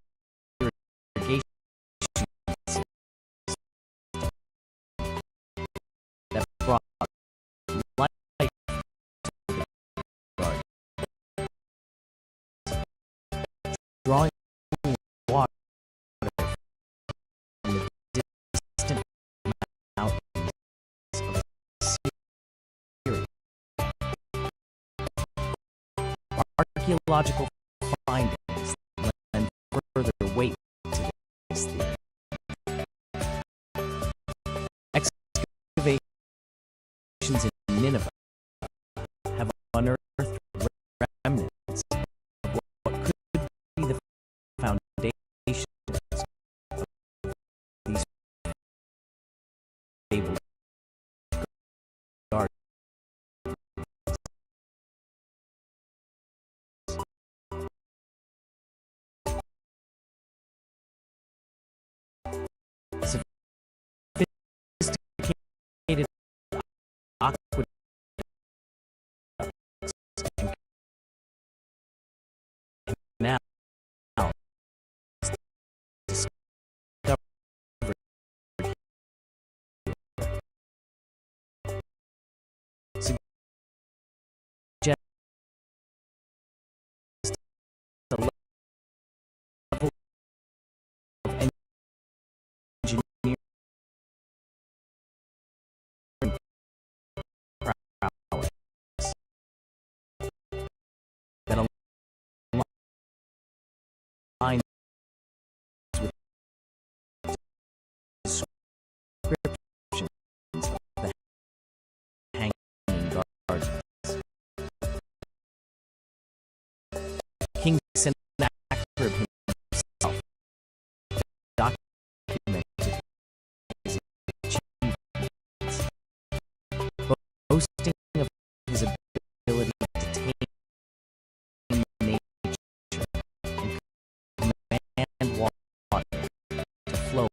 archaeological findings lend further weight to this theory. Excavations in Nineveh have unearthed remnants of what could be the foundations of these fabled gardens. Sophisticated aqueducts and canals discovered suggest the level of engineering prowess that aligns with descriptions of the hanging gardens. King Sennacherib himself documented his achievements, boasting of his ability to tame nature and command water to flow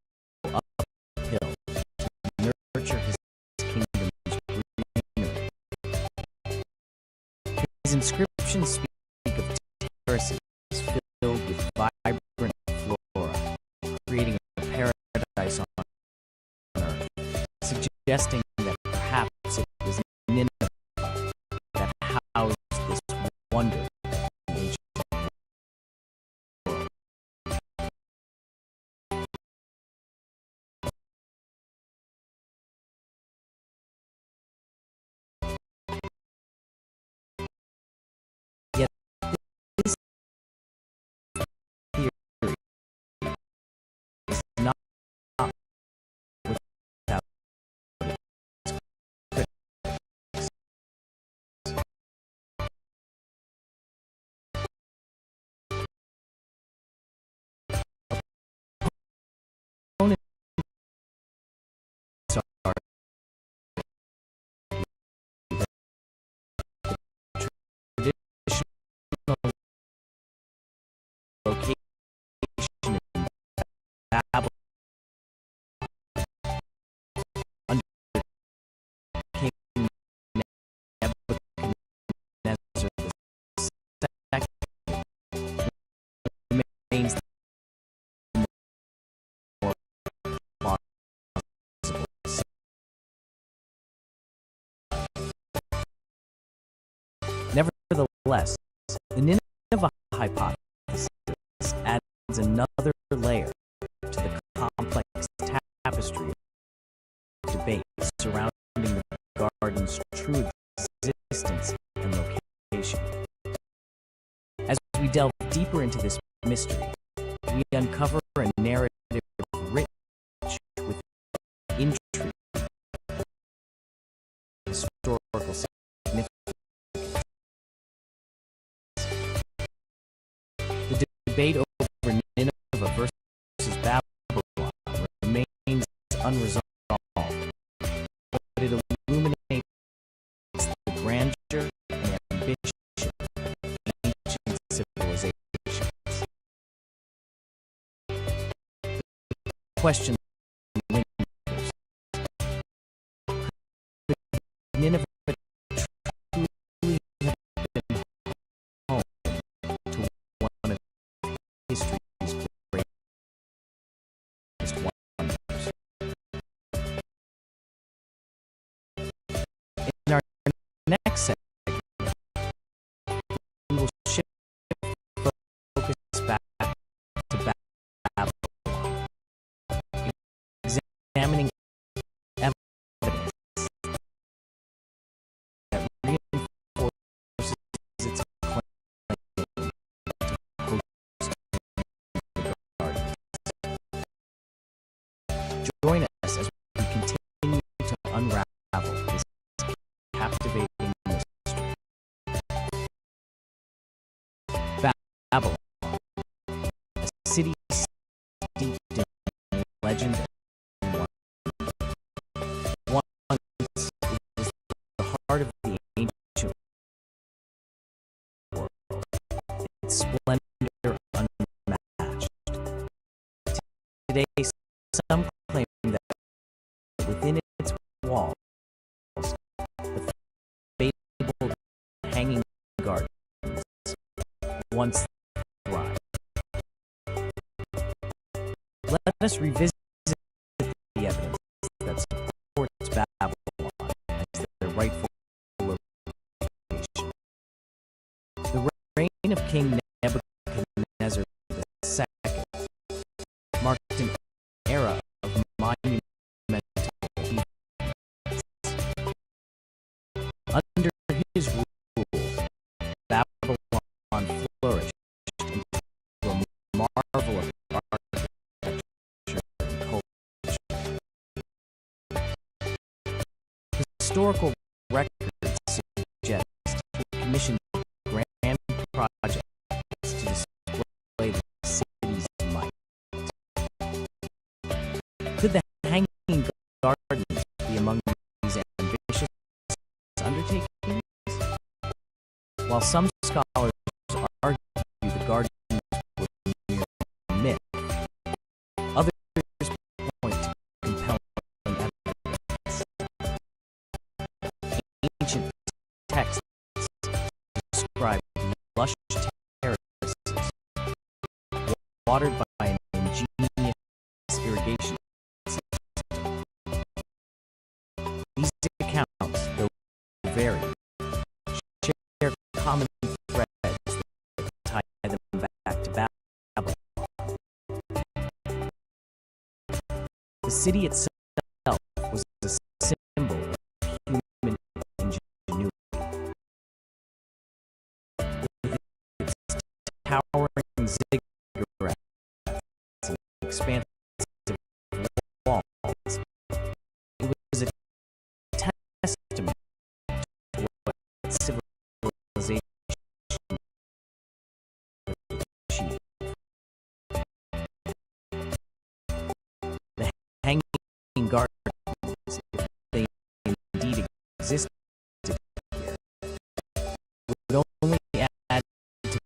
uphill to nurture his kingdom's greenery. His inscriptions speak of terraces filled with vibrant flora, creating a paradise on earth, suggesting that perhaps it was Nineveh that housed this wonder in the ancient world. Yet this theory is not without its critics. Opponents argue that the traditional location in Babylon under King Nebuchadnezzar II remains the more plausible. Nevertheless, the Nineveh hypothesis adds another layer to the complex tapestry of debate surrounding the garden's true existence and location. As we delve deeper into this mystery, we uncover a narrative rich with intrigue, historical significance. The debate over Nineveh versus Babylon remains unresolved, but it illuminates the grandeur and ambition of ancient civilizations. The question lingers: could Nineveh truly have been home to one of history's greatest wonders? In our next segment, we will shift focus back to Babylon, examining evidence that reinforces its claim is captivating mystery. Babylon, a city steeped in legend and wonder. Once it was the heart of the ancient world, its splendor unmatched. Today, some claim that within its walls, the fabled hanging gardens once thrived. Let us revisit the evidence that supports Babylon as their rightful location. The reign of King Nebuchadnezzar II marked an era of monumental achievements. Under his rule, Babylon flourished into a marvel of architecture and culture. Historical records suggest he commissioned grand projects to display the city's might. Could the hanging gardens be among these ambitious undertakings? While some scholars argue the gardens were mere myth, others point to compelling evidence. Ancient texts describe lush terraces watered by an ingenious irrigation system. These accounts, though vary, share common threads that tie them back to Babylon. The city itself was a symbol of human ingenuity. With its towering ziggurats and expansive walls, it was a testament to what civilization achieved. The hanging gardens, if they indeed existed here, would only add to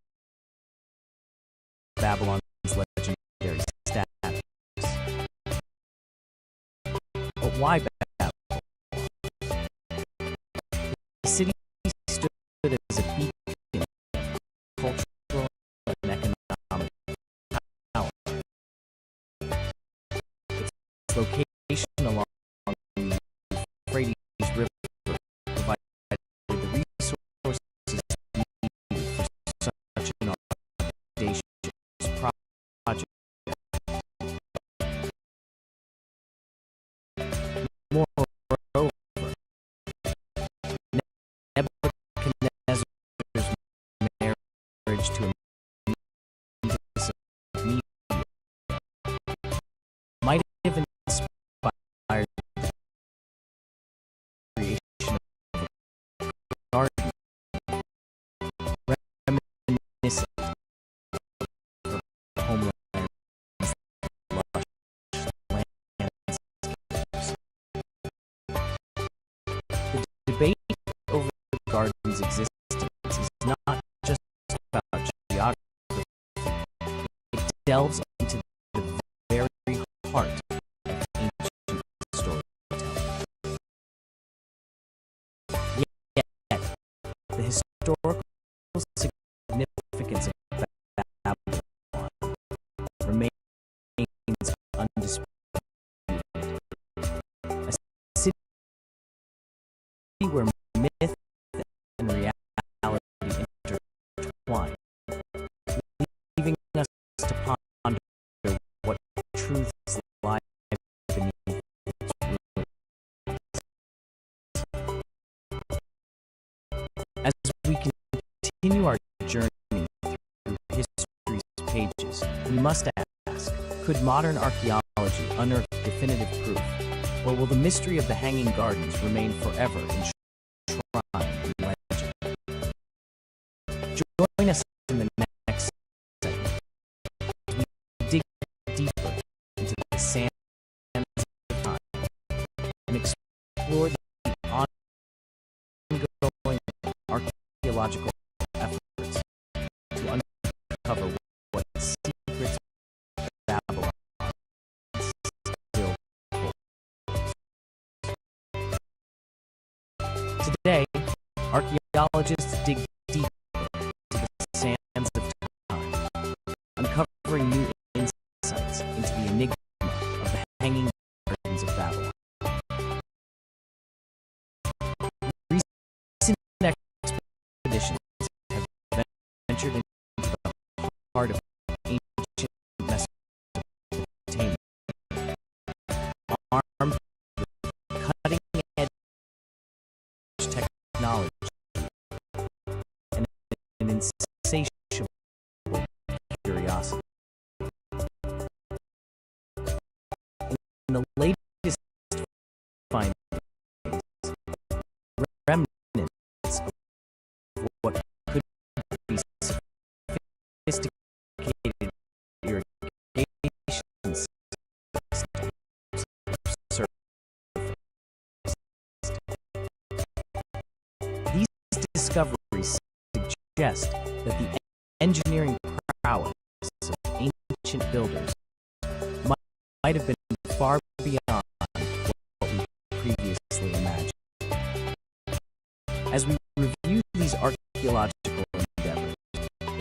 Babylon's legendary status. But why Babylon? The city stood as a beacon of cultural and economic power. Its location along the Euphrates River provided the resources needed for such an audacious project. Moreover, Nebuchadnezzar's marriage to a niece of Media might have inspired the creation of a garden reminiscent of the homeland's lush landscapes. The debate over the garden's existence is not just about geography. It delves into the very heart of ancient storytelling. Yet, the historical significance of Babylon remains undisputed. A city where myth and reality intertwine, leaving us to ponder what truths lie beneath its ruins. As we continue our journey through history's pages, we must ask, could modern archaeology unearth definitive proof Or will the mystery of the Hanging Gardens remain forever enshrined in legend? Join us in the next segment as we dig deeper into the sands of time and explore the ongoing archaeological efforts to uncover what secrets of Babylon still hold. Today, archaeologists dig deeper into the sands of time, uncovering new insights into the enigma of the Hanging Gardens of Babylon. Recent expeditions have ventured into the heart of ancient Mesopotamia, armed with cutting-edge technology and an insatiable curiosity. In the latest findings, remnants of what could be sophisticated irrigation systems surfaced. These discoveries suggest that the engineering prowess of ancient builders might have been far beyond what we previously imagined. As we review these archaeological endeavors,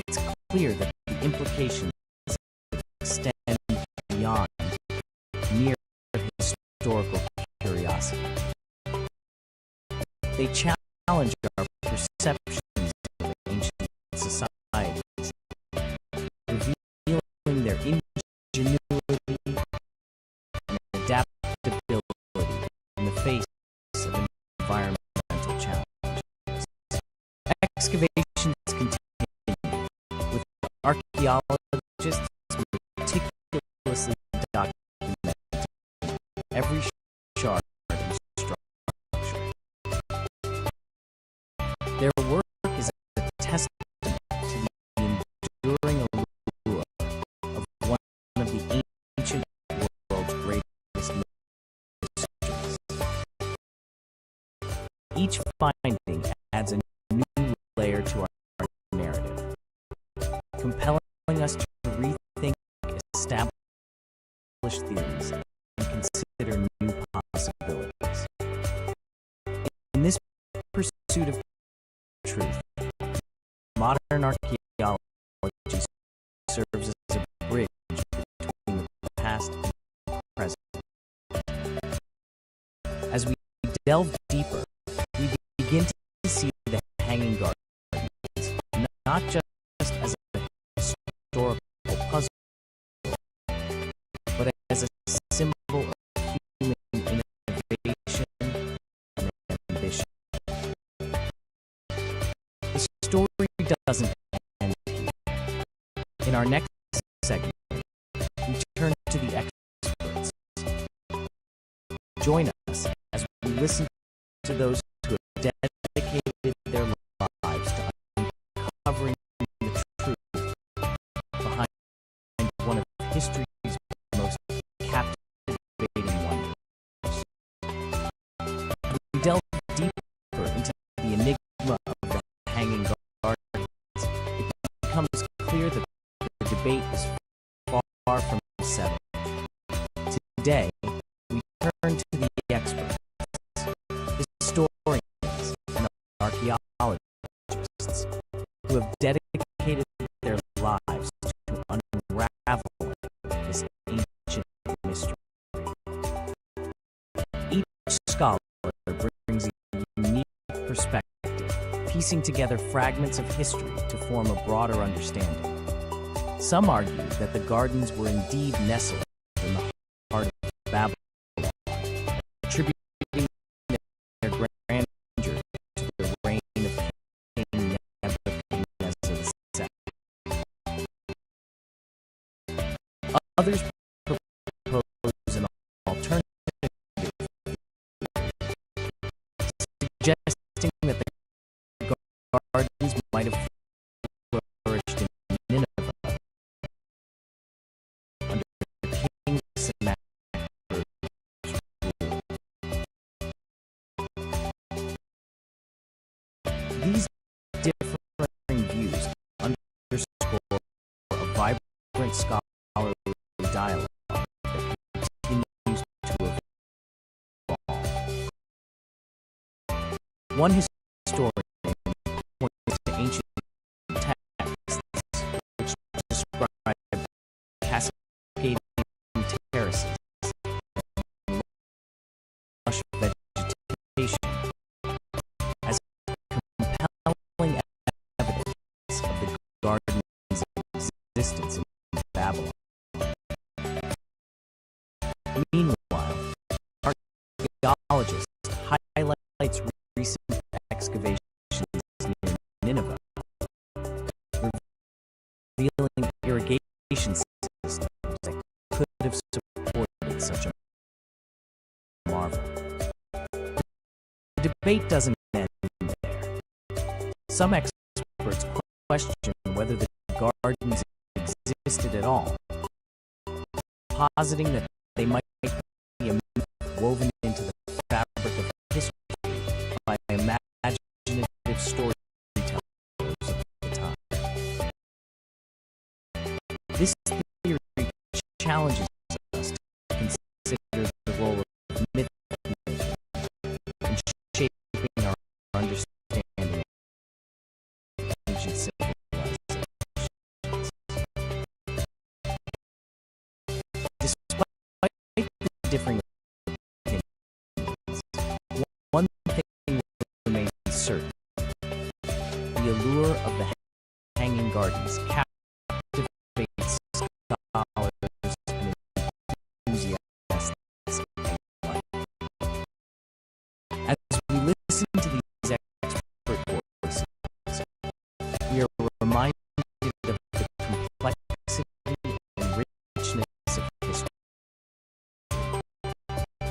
it's clear that the implications extend beyond mere historical curiosity. They challenge our perceptions of ancient societies, revealing their ingenuity and adaptability in the face of environmental challenges. Excavations continue, with archaeologists meticulously documenting every shard and structure. Their work is a testament to the enduring allure of one of the ancient world's greatest mysteries. Each finding adds a new layer to our narrative, compelling us to rethink established theories and consider new possibilities. In this pursuit of truth, modern archaeology serves as a bridge between the past and the present. As we delve deeper, we begin to see the Hanging Gardens not just as a historical puzzle, but as a symbol of human innovation and ambition. The story doesn't end here. In our next segment, we turn to the experts. Join us as we listen to those who have dedicated their lives to uncovering the truth behind one of history's most captivating wonders. We delve deeper into the enigma of the Hanging Gardens. It becomes clear that the debate is far from settled. Today, we turn to the experts, historians, and archaeologists who have dedicated their lives to unraveling this ancient mystery. Each scholar brings a unique perspective, piecing together fragments of history to form a broader understanding. Some argue that the gardens were indeed nestled in the heart of Babylon, attributing their grandeur to the reign of King Nebuchadnezzar II. Others propose an alternative One historian points to ancient texts which describe cascading terraces and lush vegetation as compelling evidence of the garden's existence in Babylon. Meanwhile, archaeologists highlights recent excavations near Nineveh, revealing irrigation systems that could have supported such a marvel. The debate doesn't end there. Some experts question whether the gardens existed at all, positing that they might be a myth woven into the fabric of history by imaginative storytellers of the time. This theory challenges us to consider the role of myth-making in shaping our understanding of ancient civilizations. Despite the differing opinions, one thing remains certain: the allure of the hanging gardens captivates scholars and enthusiasts alike. As we listen to these expert voices, we are reminded of the complexity and richness of history,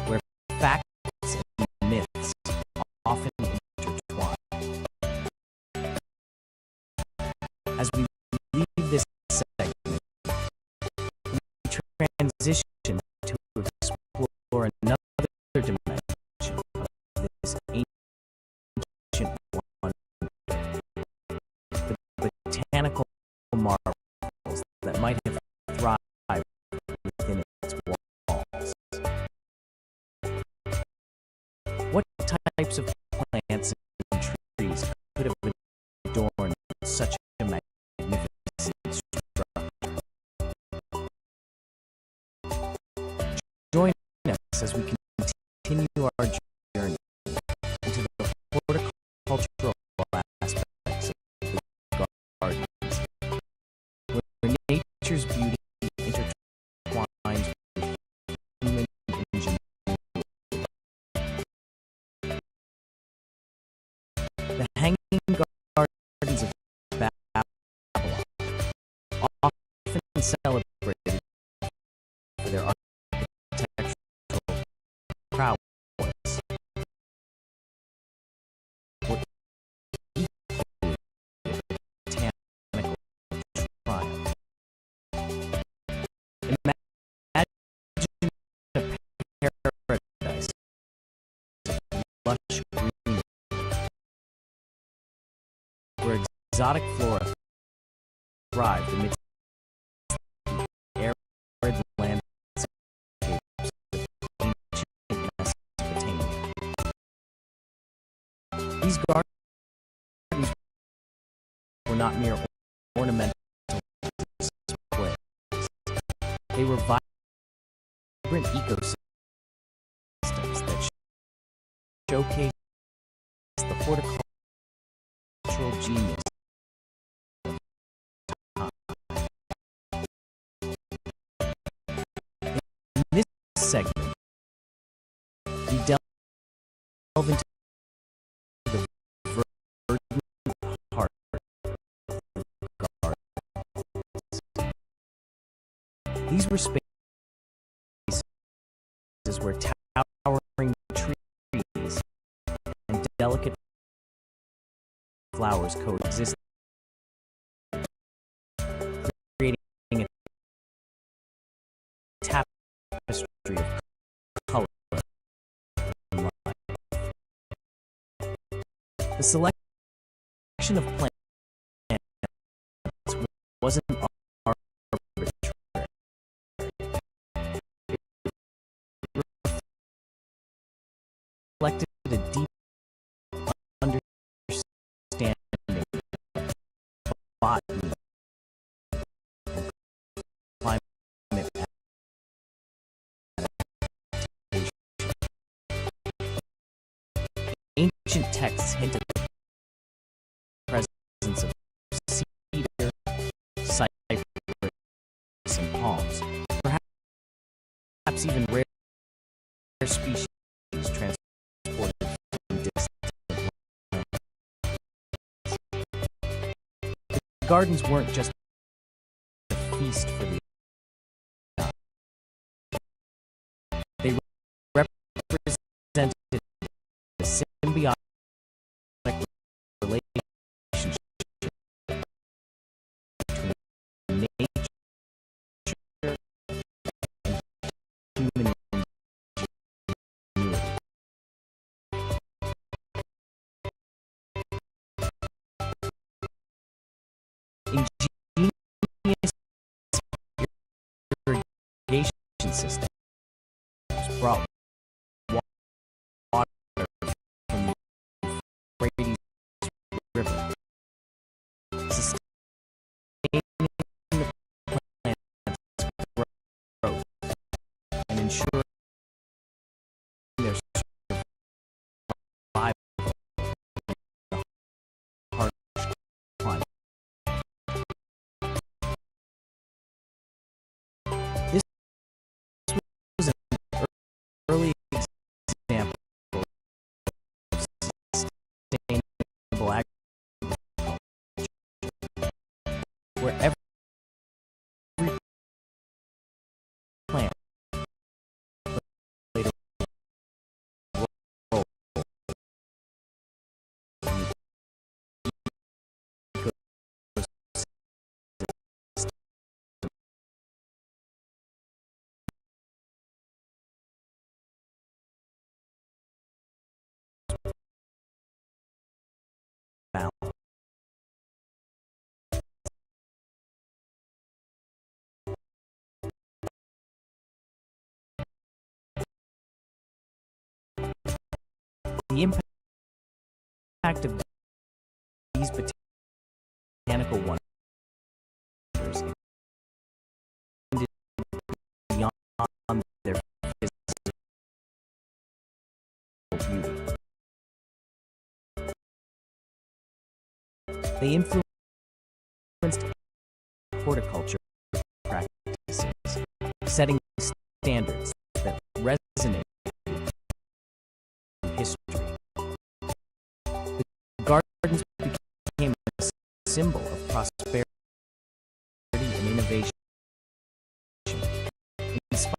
where facts and myths often intertwine. As we leave this segment, we transition to explore another dimension of this ancient wonder, the botanical marvels that might have thrived within its walls. What types of plants and trees could have adorned such a magnificent structure? Join us as we continue our journey into the horticultural aspects of the gardens, where nature's beauty intertwines with human ingenuity. The hanging gardens of Babylon, often celebrated for their architectural prowess, were equally a botanical triumph. Imagine a paradise of lush greenery, where exotic flora thrived amidst the arid landscapes of ancient Mesopotamia. These gardens were not mere ornamental displays. They were vibrant ecosystems that showcased the horticultural genius of time. In this segment, we delve into the verdant heart of the gardens. These were spaces where towering trees and delicate flowers coexist, creating a tapestry of color and life. The selection of plants wasn't arbitrary. It reflected a deep Ancient texts hint at the presence of cedar, cypress, and palms, perhaps even rare species transported from distant lands. The gardens weren't just a feast for the eye. They represented a symbiotic relationship between nature and human ingenuity. Ingenious irrigation systems brought water from the Euphrates River, sustaining the plant's growth and ensuring their survival in the harsh climate. This was an early example of sustainable agriculture, where every plant played a role in the ecosystem. Balance. The impact of these botanical wonders extended beyond their physical beauty. They influenced horticulture practices, setting standards that resonate with history. The gardens became a symbol of prosperity and innovation, inspiring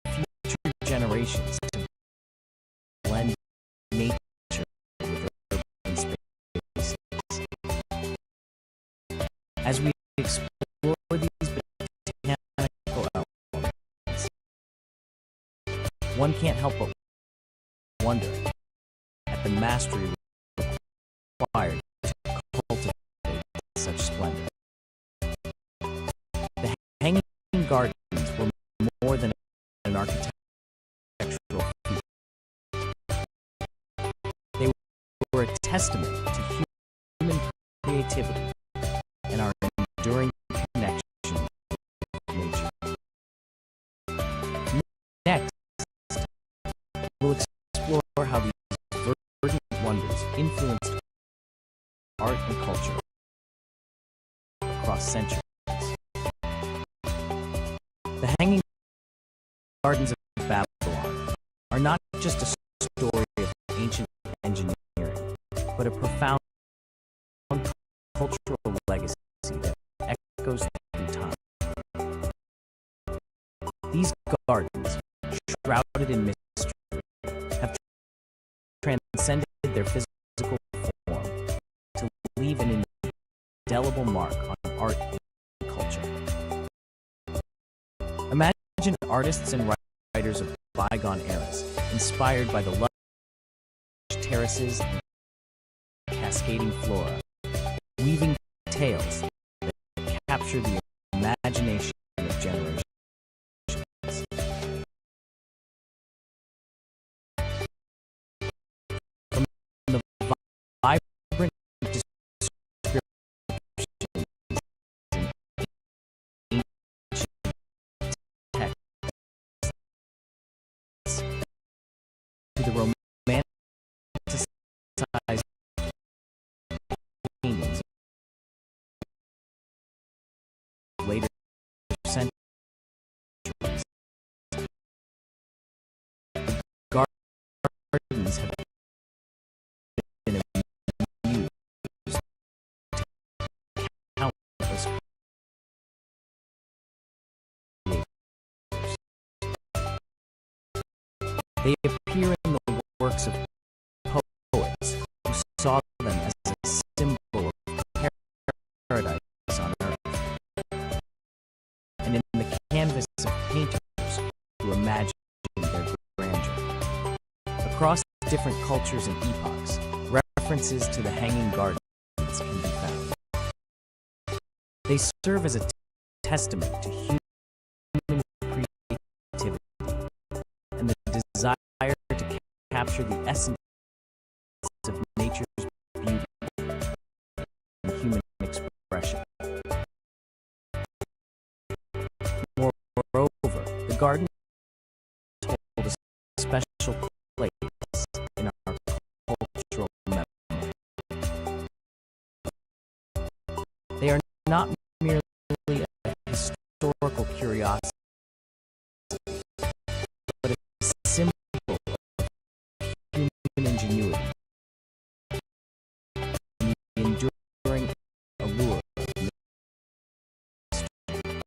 future generations to blend nature with urban spaces. As we explore these botanical elements, one can't help but wonder at the mastery required to cultivate such splendor. The hanging gardens were more than an architectural feat. They were a testament to human creativity and our enduring connection with nature. Next, we'll explore how these verdant wonders influenced art and culture across centuries. The Hanging Gardens of Babylon are not just a story of ancient engineering, but a profound cultural legacy that echoes through time. These gardens, shrouded in mystery, have transcended their physical form to leave an indelible mark on art and culture. Imagine artists and writers of bygone eras, inspired by the lush terraces and cascading flora, weaving tales that capture the imagination of generations. From the vibrant descriptions in ancient texts to the romantic They appear in the works of poets who saw them as a symbol of paradise on earth, and in the canvas of painters who imagined their grandeur. Across different cultures and epochs, references to the hanging gardens can be found. They serve as a testament to human creativity and the desire to capture the essence of nature's beauty and human expression. Moreover, the garden hold a special place in our cultural memory. They are not merely a historical curiosity, but a symbol of human ingenuity and the enduring allure of mystery.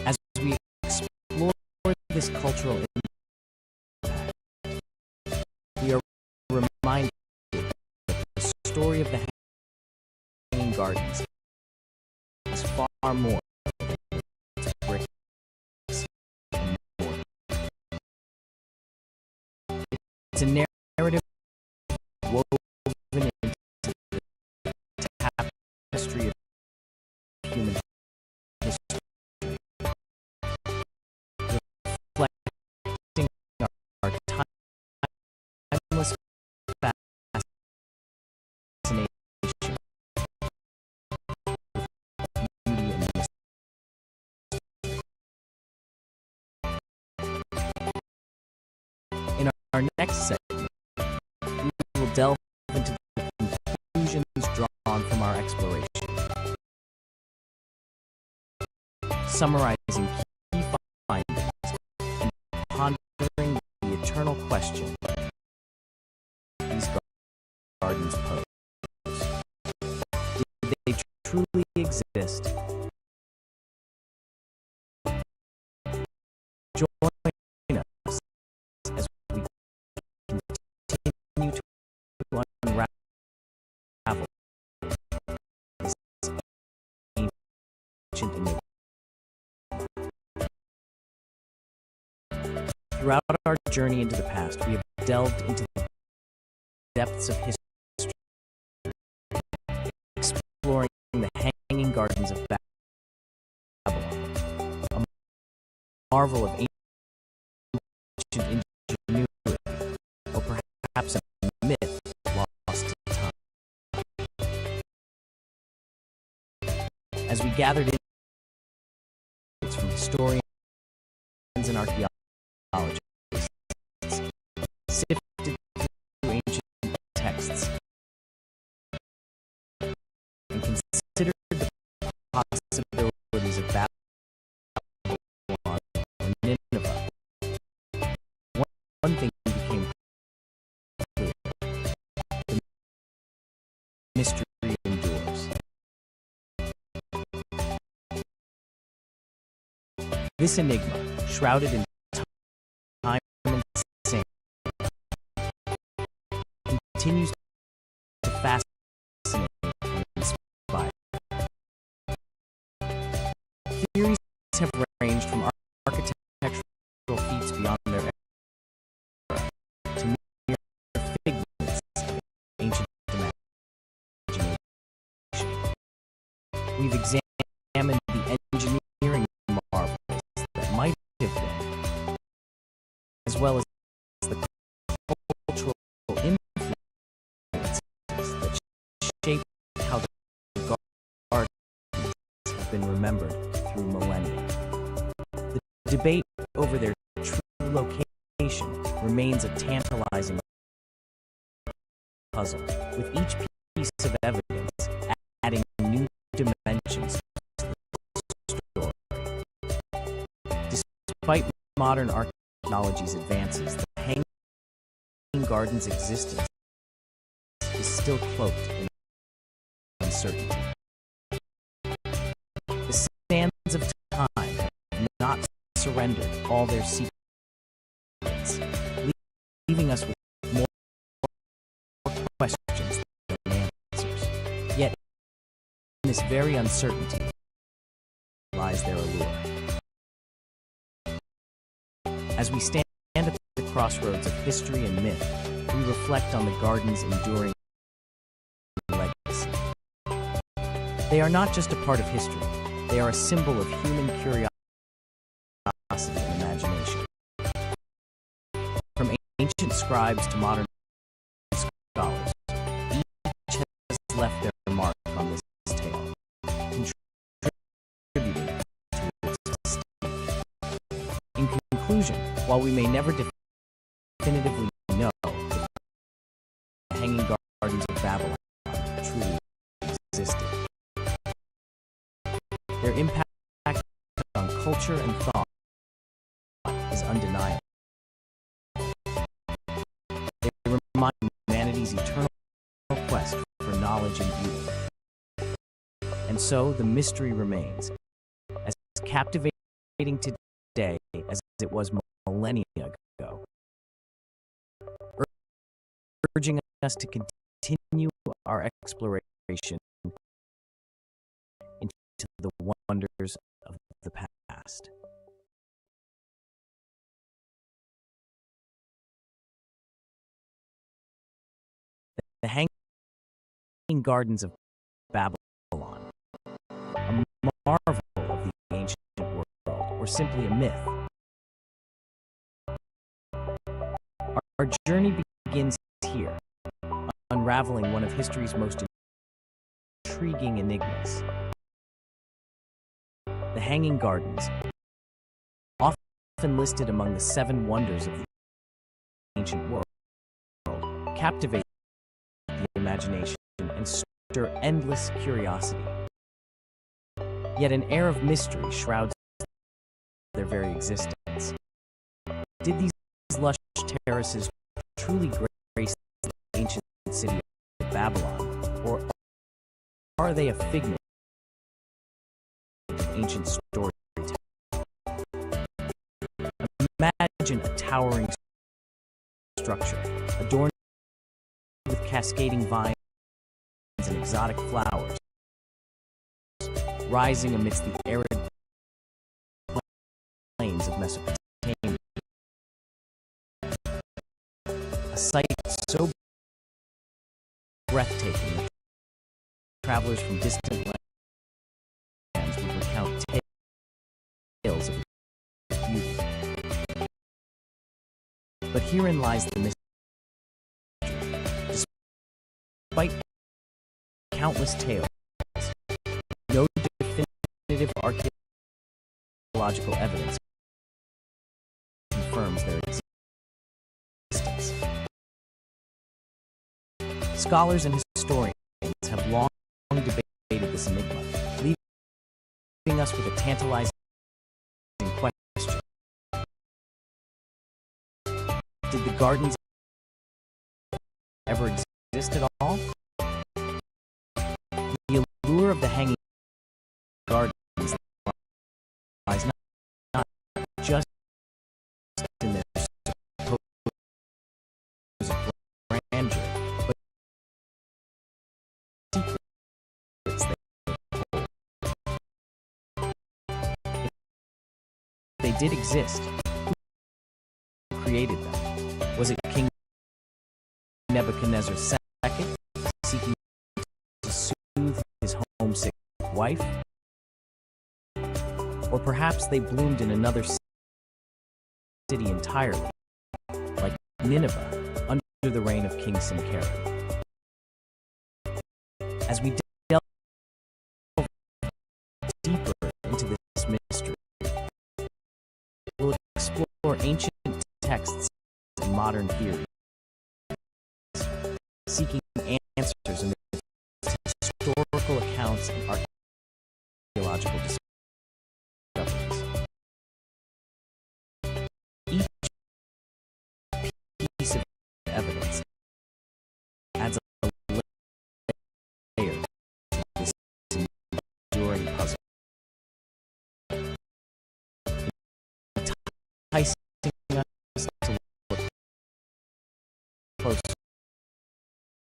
As we explore this cultural impact, we are reminded that the story of the hanging gardens is far more than its bricks and mortar. It's a narrative woven into the tapestry of human history, reflecting our timeless fascination with beauty and mystery. In our next segment, we will delve into the conclusions drawn from our exploration, summarizing key findings and pondering the eternal question these gardens pose. Did they truly exist? Join us as we continue to unravel this ancient enigma. Throughout our journey into the past, we have delved into the depths of history, exploring the hanging gardens of Babylon, a marvel of ancient ingenuity, or perhaps a myth lost to time. As we gathered in from historians and archaeologists, sifted through ancient texts, and considered the possibilities of Babylon and Nineveh, one thing became clear: the mystery endures. This enigma, shrouded in time and sand, continues to fascinate and inspire. Theories have ranged from architectural feats beyond their era to mere figments of ancient imagination. We've examined the engineering marvels that might have been, as well as the cultural influences that shape how the gardens have been remembered through millennia. The debate over their true location remains a tantalizing puzzle, with each piece of evidence adding new dimensions to the story. Despite modern archaeology's advances, the hanging gardens' existence is still cloaked in uncertainty. The sands of time have not surrendered all their secrets, very uncertainty lies their allure. As we stand at the crossroads of history and myth, we reflect on the garden's enduring legacy. They are not just a part of history, they are a symbol of human curiosity and imagination. From ancient scribes to modern scholars, each has left their mark on this tale, contributing to its mystique. In conclusion, while we may never definitively know if the Hanging Gardens of Babylon truly existed, their impact on culture and thought is undeniable. They remind humanity's eternal quest for knowledge and beauty. And so the mystery remains, as captivating today as it was millennia ago, urging us to continue our exploration into the wonders of the past. The Hanging Gardens of Babylon, a marvel of the ancient world, or simply a myth. Our journey begins here, unraveling one of history's most intriguing enigmas. The Hanging Gardens, often listed among the 7 wonders of the ancient world, captivate the imagination and stir endless curiosity. Yet an air of mystery shrouds their very existence. Did these lush terraces truly grace the ancient city of Babylon, or are they a figment of ancient storytelling? Imagine a towering structure adorned with cascading vines and exotic flowers, rising amidst the arid plains of Mesopotamia. A sight so breathtaking that travelers from distant lands would recount tales of its beauty. But herein lies the mystery. Despite countless tales, no definitive archaeological evidence confirms their existence. Scholars and historians have long debated this enigma, leaving us with a tantalizing question. Did the gardens ever exist at all? The allure of the Hanging Gardens lies not just in their supposed grandeur, but secrets they hold. If they did exist, who created them? Was it King Nebuchadnezzar II, seeking to soothe his homesick wife? Or perhaps they bloomed in another city entirely, like Nineveh, under the reign of King Sennacherib. As we delve deeper into this mystery, we'll explore ancient texts and modern theories, seeking answers in historical accounts and archaeological discoveries. Each piece of evidence adds a layer to this enduring puzzle, enticing us to look closer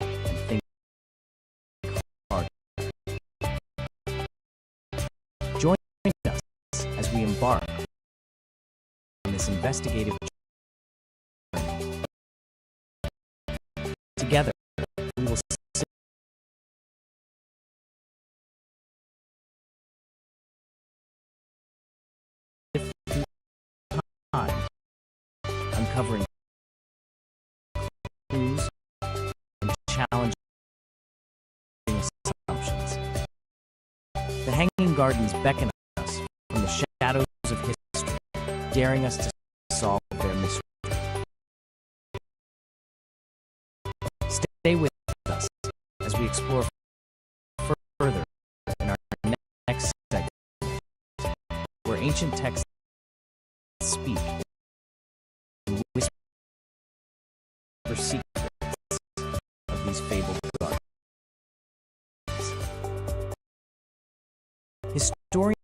and think hard. investigative journey. Together, we will sift through time, uncovering clues and challenging assumptions. The Hanging Gardens beckon us from the shadows of history, daring us to solve their mystery. Stay with us as we explore further in our next segment, where ancient texts speak and whisper secrets of these fabled gardens. Historians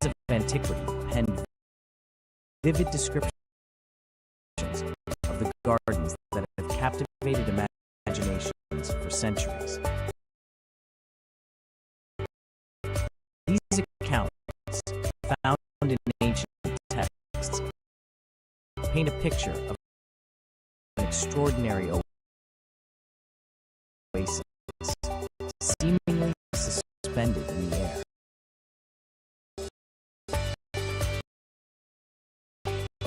of antiquity penned vivid descriptions of the gardens that have captivated imaginations for centuries. These accounts, found in ancient texts, paint a picture of an extraordinary oasis, seemingly suspended in the air.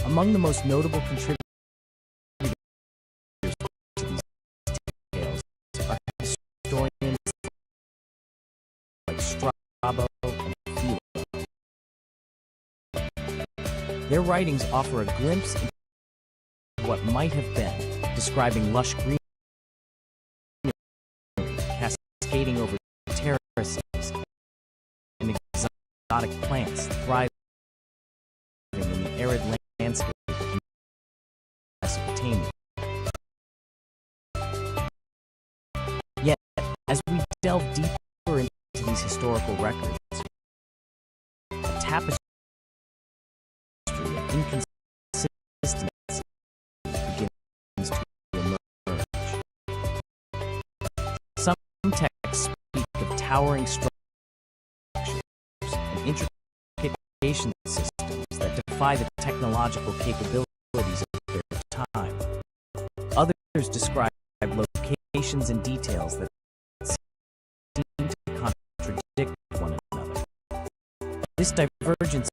Among the most notable contributors to these tales are historians like Strabo and Philo. Their writings offer a glimpse into what might have been, describing lush greenery cascading over terraces and exotic plants thriving in the arid landscape of Mesopotamia. Yet, as we delve deeper into these historical records, a tapestry of inconsistency begins to emerge. Some texts speak of towering structures and intricate navigation systems that defy the technological capabilities of their time. Others describe locations and details that seem to contradict one another. This divergence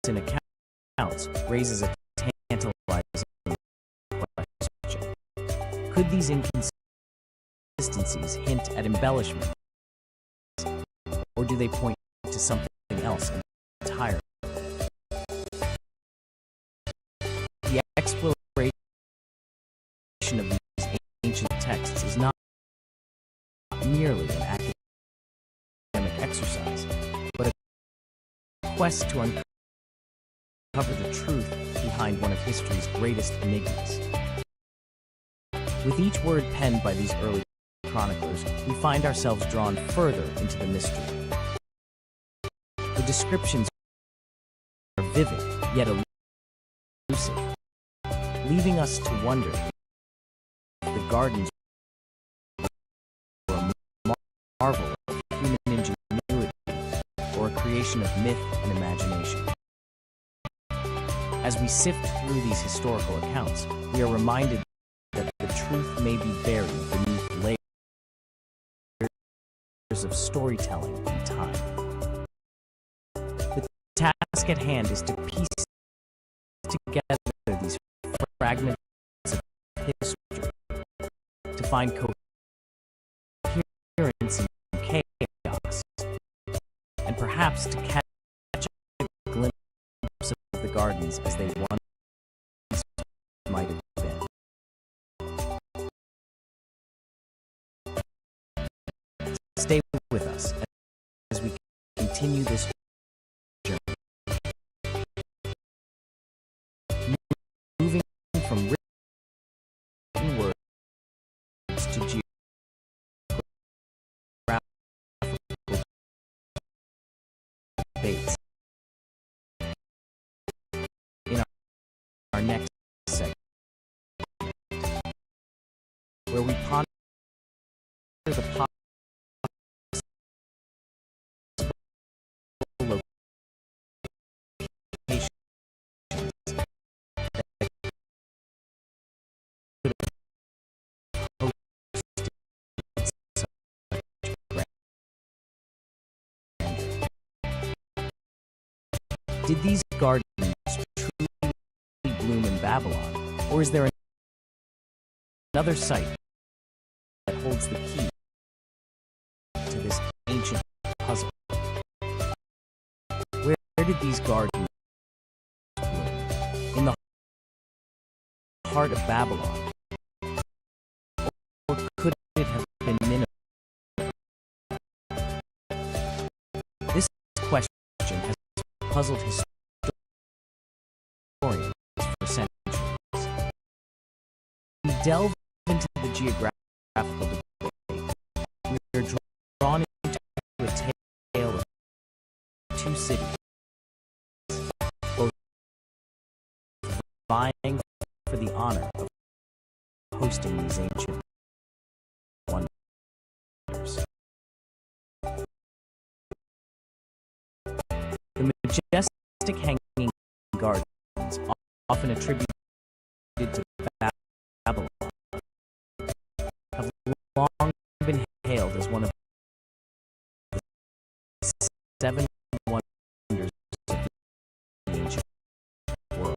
in accounts raises a tantalizing question. Could these inconsistencies hint at embellishment, or do they point to something else entirely? The exploration of these ancient texts is not merely an academic exercise, but a quest to uncover the truth behind one of history's greatest enigmas. With each word penned by these early chroniclers, we find ourselves drawn further into the mystery. The descriptions are vivid, yet elusive, leaving us to wonder if the gardens were a marvel of human ingenuity or a creation of myth and imagination. As we sift through these historical accounts, we are reminded that the truth may be buried beneath layers of storytelling and time. The task at hand is to piece together these fragments of history, to find coherence in chaos, and perhaps to catch a glimpse of the gardens as they once might have been. Stay with us as we continue this journey. Moving from written words to geographical debates. In our next segment, where we ponder the possible location Did these gardens truly bloom in Babylon, or is there another site that holds the key to this ancient puzzle? Where did these gardens bloom? In the heart of Babylon? Or could it have been Nineveh? This question has puzzled historians for centuries. We delve into the geographical debate. We are drawn into a tale of two cities, both vying for the honor of hosting these ancient wonders. The majestic hanging gardens, often attributed to Babylon, have long been hailed as one of the seven wonders of the ancient world.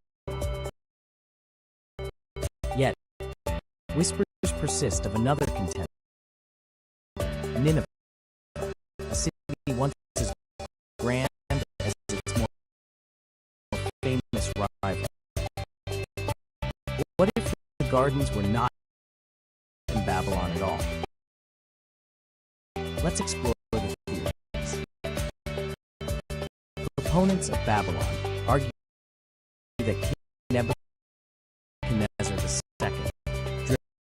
Yet, whispers persist of another contender, Nineveh, a city once as grand as its more famous rival. What if the gardens were not in Babylon at all? Let's explore the theories. Proponents of Babylon argue that King Nebuchadnezzar II,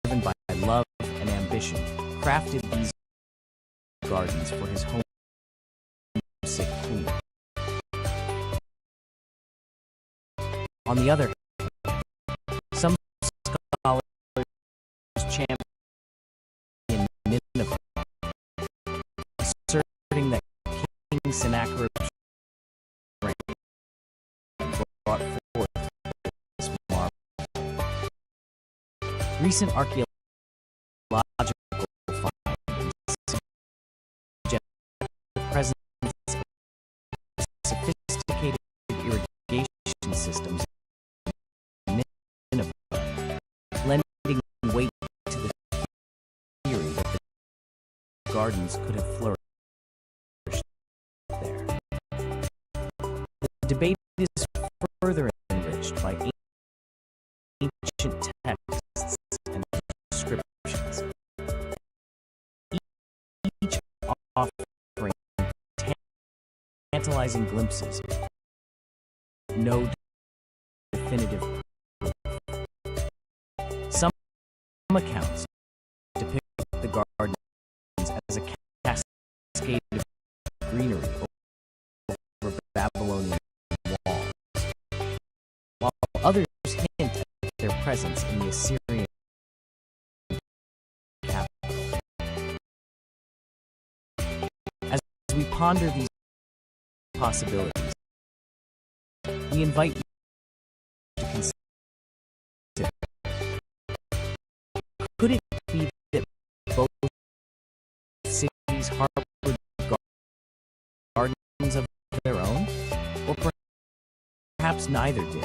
driven by love and ambition, crafted these gardens for his homesick queen. On the other hand, some scholars champion Nineveh, asserting that King Sennacherib's reign brought forth this marvel. Recent archaeological findings suggest the presence of sophisticated irrigation systems in Nineveh, lending weight to the theory that the gardens could have flourished there. The debate is further enriched by ancient texts and inscriptions, each offering tantalizing glimpses, no definitive proof. Some accounts depict the gardens as a cascade of greenery over Babylonian walls, while others hint at their presence in the Assyrian capital. As we ponder these possibilities, we invite you to consider: could it be that both cities harbored gardens of their own, or perhaps neither did?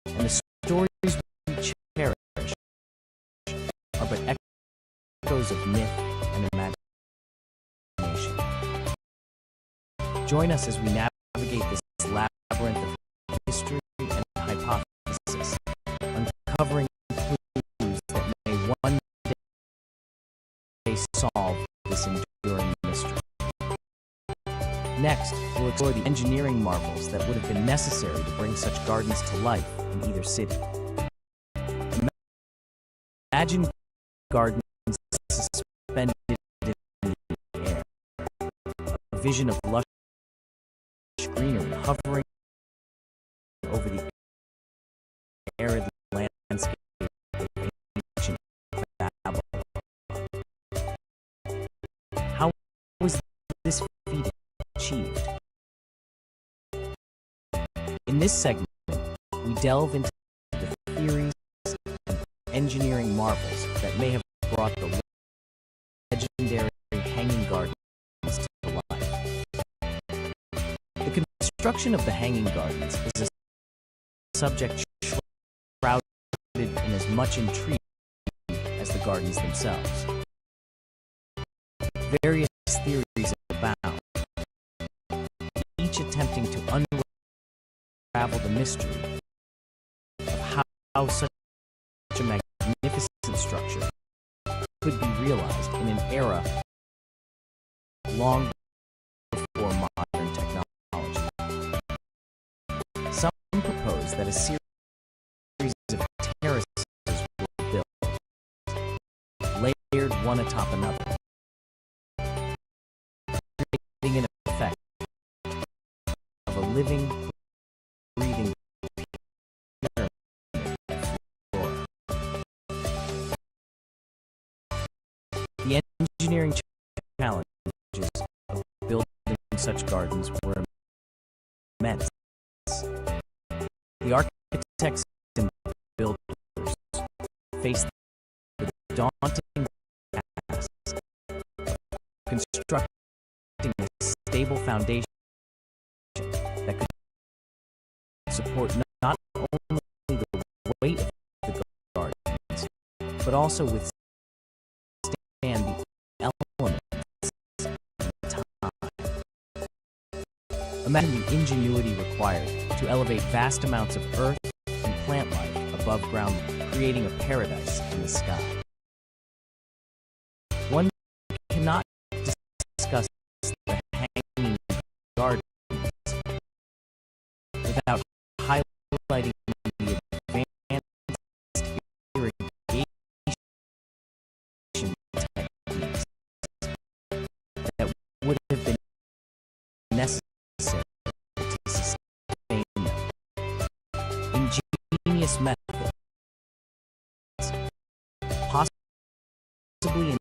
And the stories we cherish are but echoes of myth and imagination. Join us as we navigate this labyrinth of history and hypothesis, uncovering clues that may one day solve this enduring mystery. Next, we'll explore the engineering marvels that would have been necessary to bring such gardens to life in either city. Imagine gardens suspended in the air, a vision of lush greenery hovering over the arid landscape of ancient Babylon. How was this feat achieved? In this segment, we delve into the theories and engineering marvels that may have brought the legendary hanging gardens to life. The construction of the Hanging Gardens is a subject shrouded in as much intrigue as the gardens themselves. Various theories abound, each attempting to unravel the mystery of how such a magnificent structure could be realized in an era long before modern technology. Some propose that a series of terraces were built, layered one atop another, creating an effect of a living, breathing pyramid floor. The engineering challenges of building such gardens were immense. The architects and builders faced the daunting task of constructing a stable foundation that could support not only the weight of the gardens, but also withstand the elements of time. Imagine the ingenuity required to elevate vast amounts of earth and plant life above ground, creating a paradise in the sky. One cannot discuss the Hanging Gardens without highlighting the advanced irrigation techniques that would have been necessary to sustain them. Ingenious methods, possibly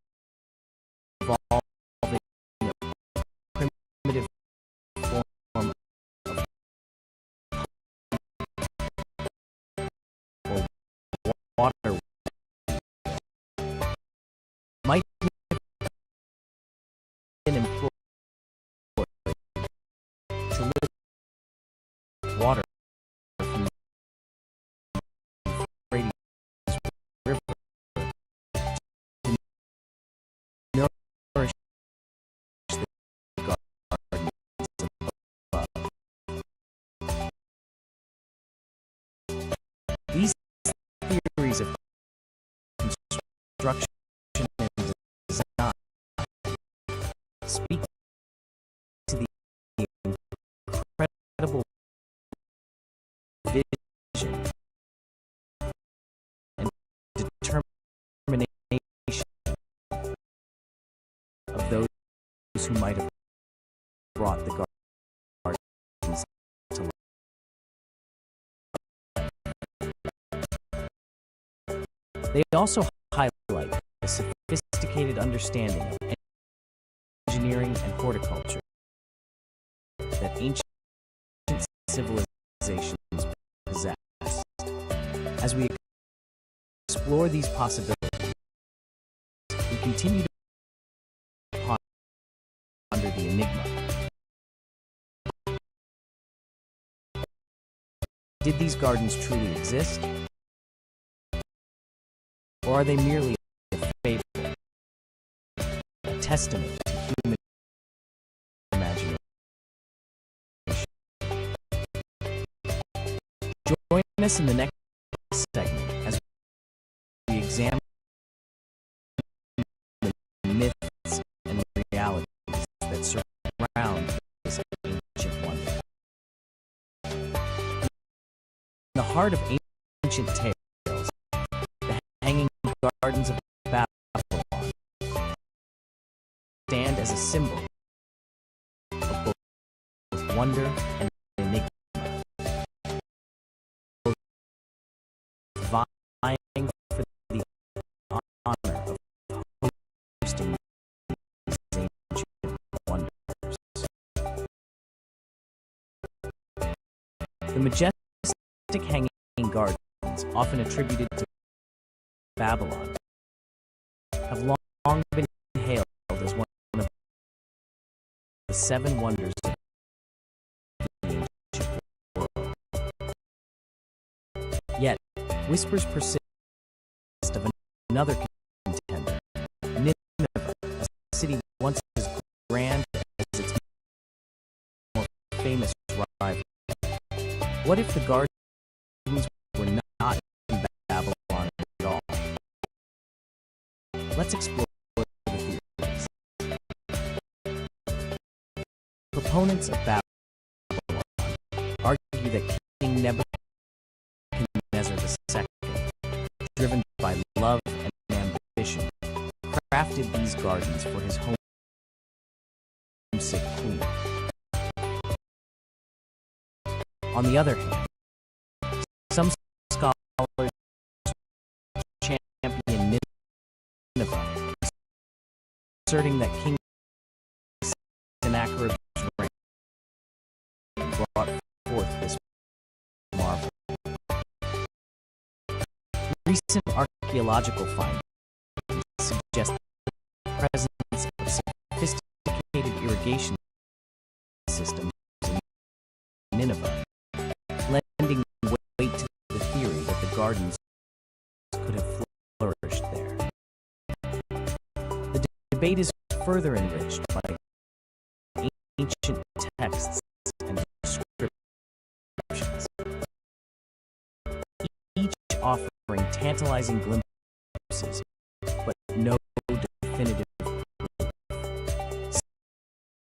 involving a primitive form of or water might have been employed to lift water from the Euphrates River to nourish the gardens above. These theories of construction and design speak to the incredible vision and determination of those who might have brought the gardens to life. They also highlight a sophisticated understanding of engineering and horticulture that ancient civilizations possessed. As we explore these possibilities, we continue to ponder the enigma. Did these gardens truly exist? Or are they merely a fable, a testament to human imagination? Join us in the next segment as we examine the myths and realities that surround this ancient wonder. In the heart of ancient tales, the Hanging Gardens of Babylon stand as a symbol of both wonder and enigma, both vying for the honor of hosting these ancient wonders. The majestic Hanging Gardens, often attributed to Babylon, have long been hailed as one of the seven wonders of the Whispers persist of another contender, Nineveh, a city once as grand as its more famous rival. What if the gardens were not in Babylon at all? Let's explore the theories. Proponents of Babylon argue that King Nebuchadnezzar II, driven by love and ambition, crafted these gardens for his homesick queen. On the other hand, some scholars champion Nineveh, asserting that King Sennacherib's reign brought forth this marvel. Recent archaeological findings suggest the presence of sophisticated irrigation systems in Nineveh, lending weight to the theory that the gardens could have flourished there. The debate is further enriched by ancient texts and inscriptions, each offering tantalizing glimpses, but no definitive proof.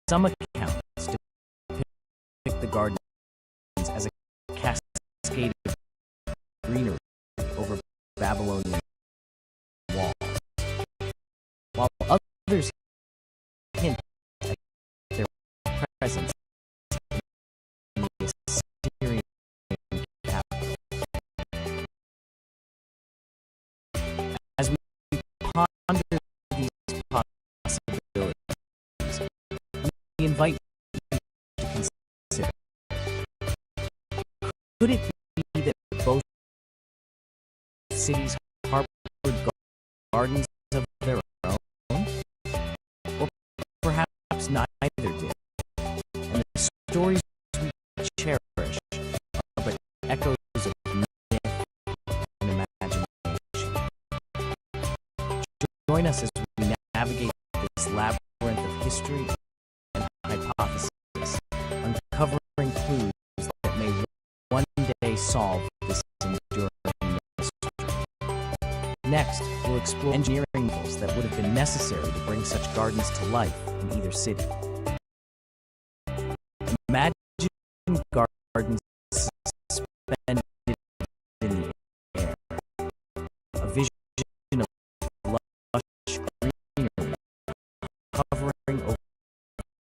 Some accounts depict the gardens as a cascade of greenery over Babylonian walls, while others hint at their presence in the Assyrian capital. As we ponder these possibilities, we invite you to consider: could it be that both cities harbored gardens of their own? Or perhaps neither did, and the stories we cherish are but echoes of myth and imagination. Join us as we navigate this labyrinth of history and hypothesis, uncovering clues that may one day solve this enduring mystery. Next, we'll explore engineering tools that would have been necessary to bring such gardens to life in either city. Imagine gardens suspended in the air, a vision of lush greenery hovering over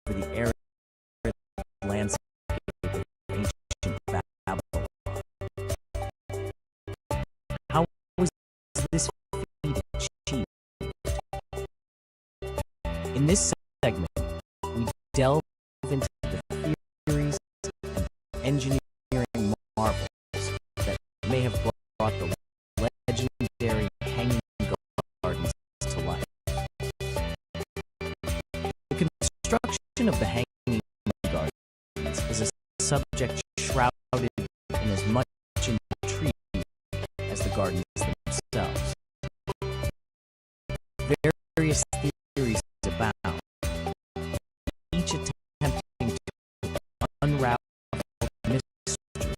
the arid landscape of ancient Babylon. How was this feat achieved? In this segment, we delve into the theories and engineering marvels that may have brought the legendary hanging gardens to life. The construction of the hanging gardens is a subject shrouded in as much intrigue as the gardens themselves. Various theories abound, each attempting to unravel the mystery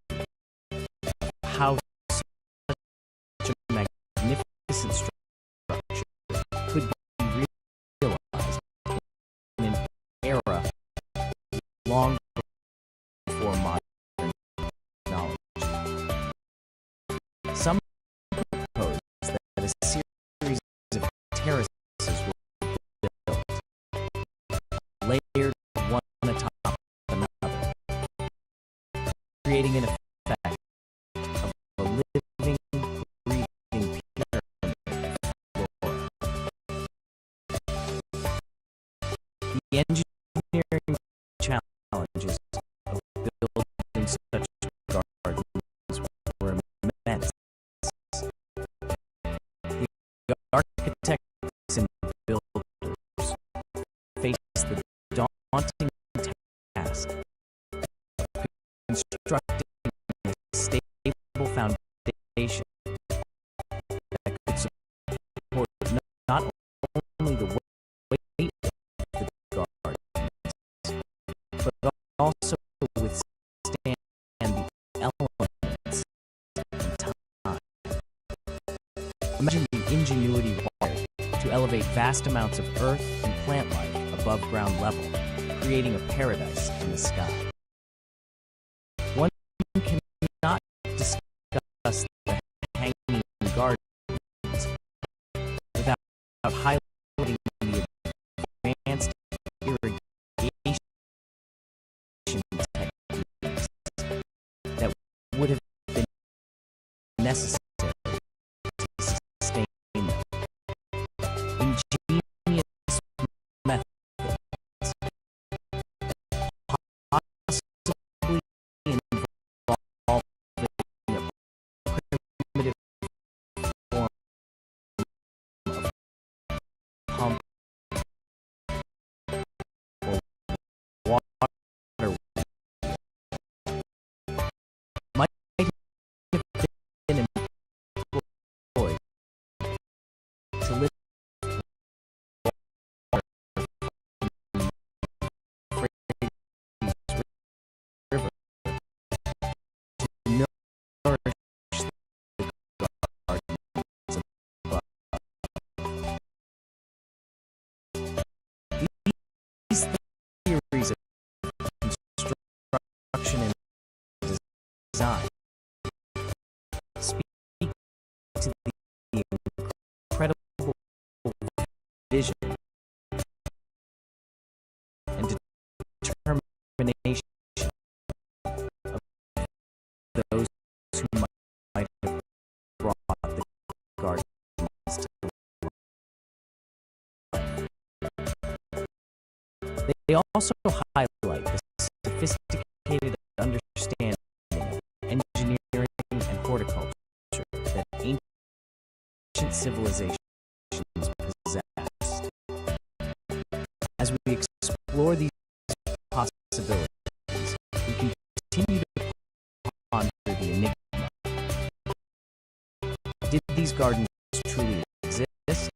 of how such a magnificent structure could be realized in an era long before modern knowledge. Some propose that a series of terraces were built, layered one atop another, creating an effect of a living, breathing pyramid floor. The engineering challenges of building such gardens were immense. The architects and builders faced the daunting task of constructing a stable foundation vast amounts of earth and plant life above ground level, creating a paradise in the sky. One cannot discuss the hanging gardens without highlighting the advanced irrigation techniques that would have been necessary to sustain them. Ingenious methods, possibly involving a primitive form of pump or water might have been employed to lift water from Euphrates River to nourish the gardens above. These theories of construction and design speak to the incredible vision and determination of those who might have brought the gardens to life. They also highlight the sophisticated understanding of engineering and horticulture that ancient civilizations possessed. As we explore these possibilities, we continue to ponder the enigma. Did these gardens truly exist,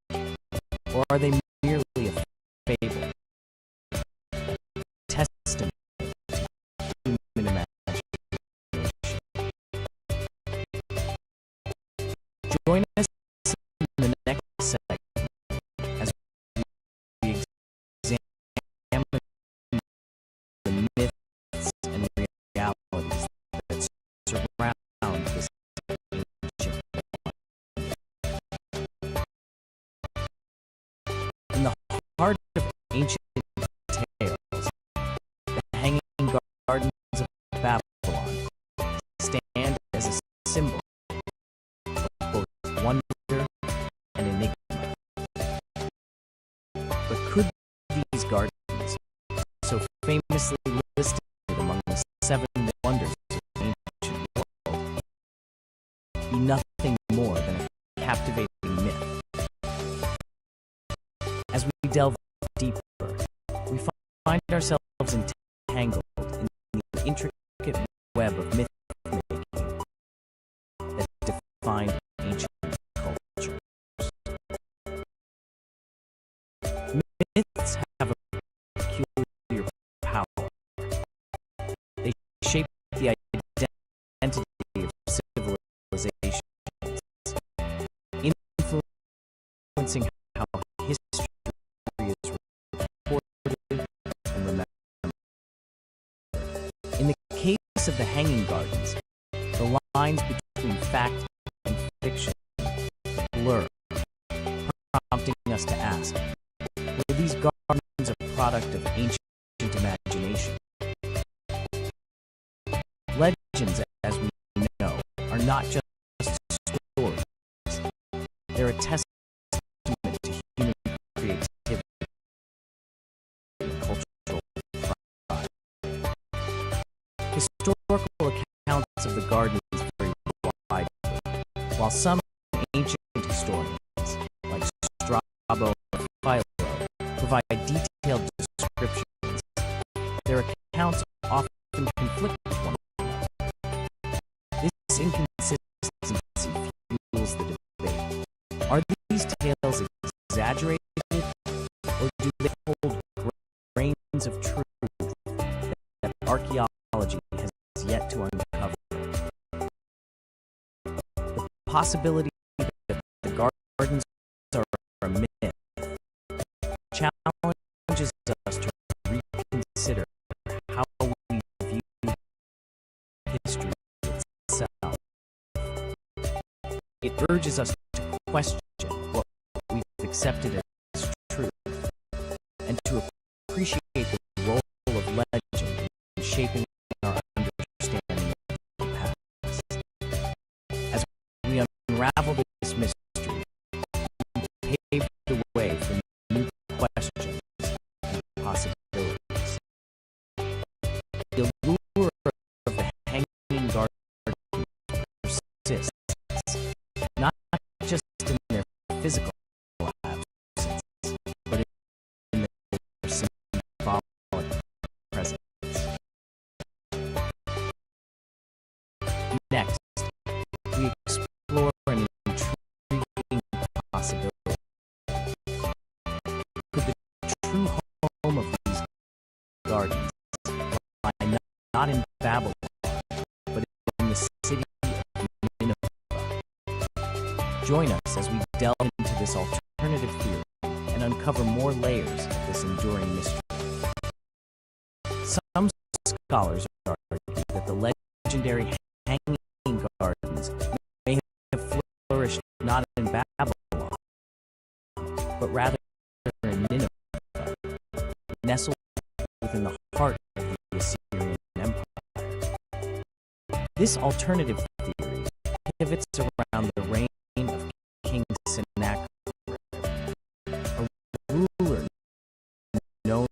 or are they merely a fable, a testament to human imagination? Join us in the next segment as we examine the myths and realities that surround this ancient wonder. In the heart of ancient tales, the hanging gardens of Babylon stand as a symbol of both wonder and enigma. But could these gardens, so famously listed among the 7 wonders of the ancient world, be nothing more than a captivating myth? As we delve deeper, we find ourselves entangled in the intricate web of myth-making that defined ancient cultures. Myths have a peculiar power. They shape the identity of civilizations, influencing how history is reported and remembered. In the case of the hanging gardens, the lines between fact and fiction blur, prompting us to ask, were these gardens a product of ancient imagination? Legends, as we know, are not just stories. They're a testament to human creativity and cultural pride. Historical accounts of the gardens vary widely, while some ancient historians, like Strabo or Philo, provide detailed descriptions. Their accounts often conflict with one another. This inconsistency fuels the debate. Are these tales exaggerated, or do they hold grains of truth that archaeology has yet to uncover? The possibility that the gardens are a myth urges us to question what we've accepted as truth and to appreciate the role of legend in shaping our understanding of the past. As we unravel this mystery, we pave the way for new questions and possibilities. The allure of the hanging garden persists, not just in their physical absence, but in their symbolic presence. Next, we explore an intriguing possibility. Could the true home of these gardens lie not in Babylon, but in the city of Nineveh? Join us as we delve into this alternative theory and uncover more layers of this enduring mystery. Some scholars argue that the legendary hanging gardens may have flourished not in Babylon, but rather in Nineveh, nestled within the heart of the Assyrian Empire. This alternative theory pivots around the reign of King Sennacherib, a ruler known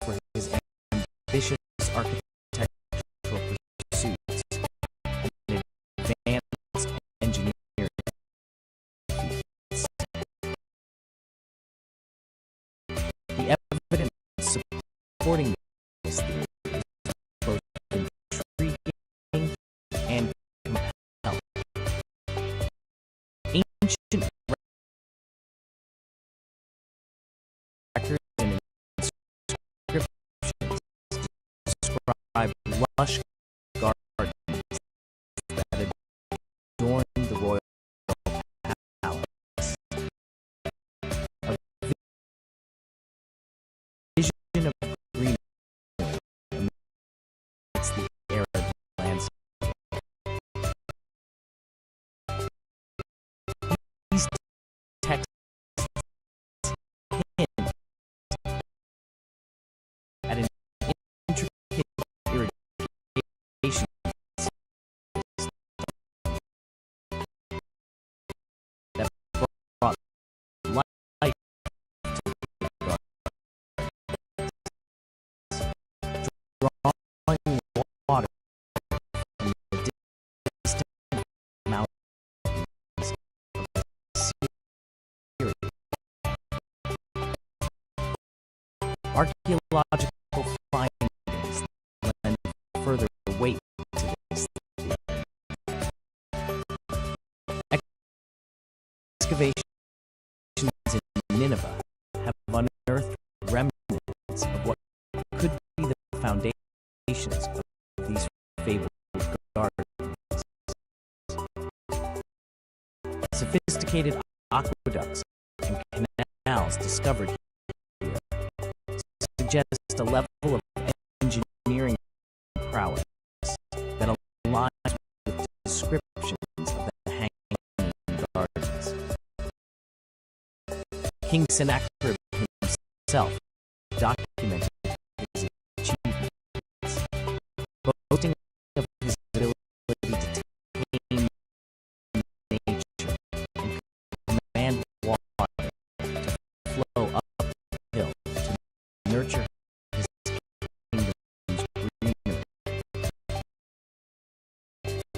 for his ambitious architectural pursuits and advanced engineering feats. The evidence supporting this theory is both intriguing and compelling. Ancient records and inscriptions describe lush gardens that adorn the royal palace. A vision of greenery amidst the arid landscape. These texts hint at an intricate irrigation system that brought life to the gardens, drawing water from the distant mountains of Syria. Archaeological findings lend further weight to this theory. Excavations in Nineveh have unearthed remnants of what could be the foundations of these fabled gardens. Sophisticated aqueducts and canals discovered here suggest a level of engineering prowess that aligns with descriptions of the hanging gardens. King Sennacherib himself documented his achievements, boasting of his ability to tame nature and command water to flow uphill to nurture his kingdom's greenery.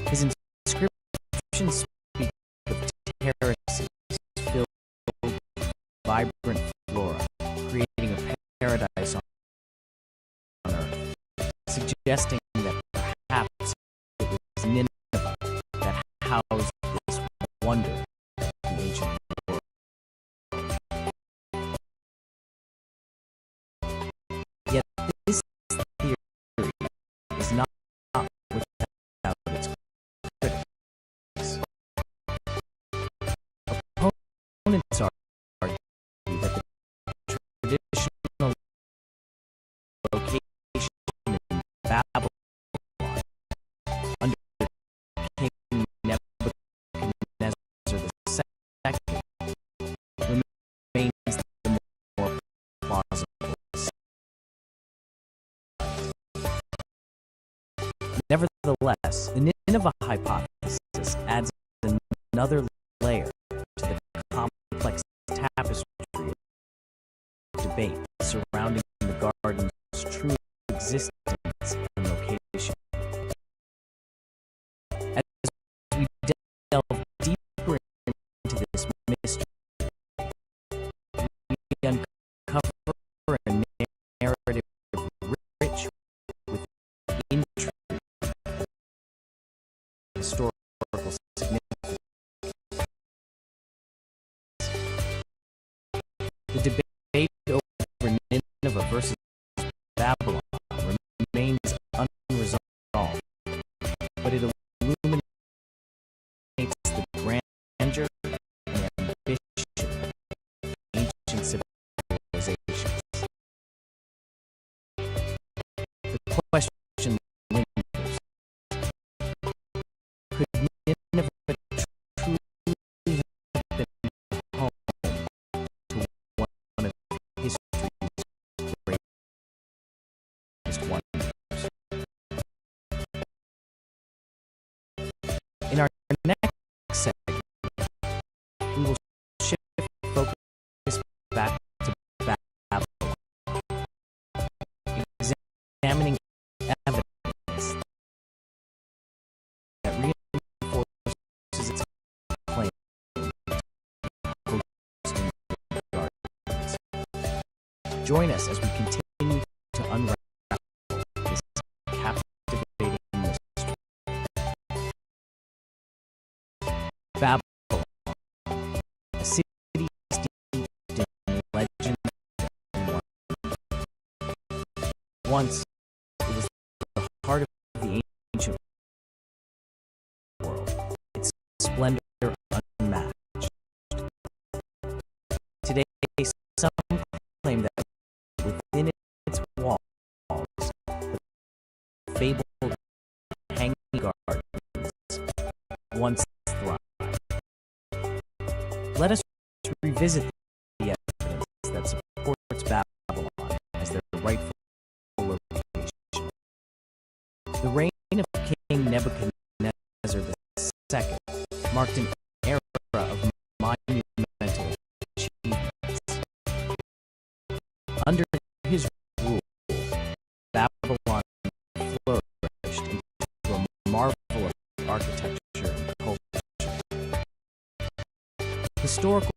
His inscriptions speak of terraces filled with vibrant flora, creating a paradise on earth, suggesting that perhaps it was Nineveh that housed this wonder of the ancient world. Yet this theory is not without its critics. Opponents argue that the traditional location in Babylon plausible. Nevertheless, the Nineveh hypothesis adds another layer to the complex tapestry of debate surrounding the garden's true existence and location. As we delve deeper into this mystery, we uncover a narrative rich with intrigue, historical significance. The debate over Nineveh versus Babylon remains unresolved, but it illuminates the grandeur and ambition of ancient civilizations. The question lingers: could Nineveh truly have been home to one of history's greatest wonders? In our next segment, we will shift focus back to Babylon, examining evidence that reinforces its claim to hosting gardens. Join us as we continue to unravel this captivating mystery. Babylon, a city steeped in legend and wonder. Once, it was the heart of the ancient world, its splendor unmatched. Today, some claim that within its walls, the fabled hanging gardens once thrived. Let us revisit the evidence that supports Babylon as their rightful location. The reign of King Nebuchadnezzar II marked an era of monumental achievements. Under his rule, Babylon flourished into a marvel of architecture and culture. Historical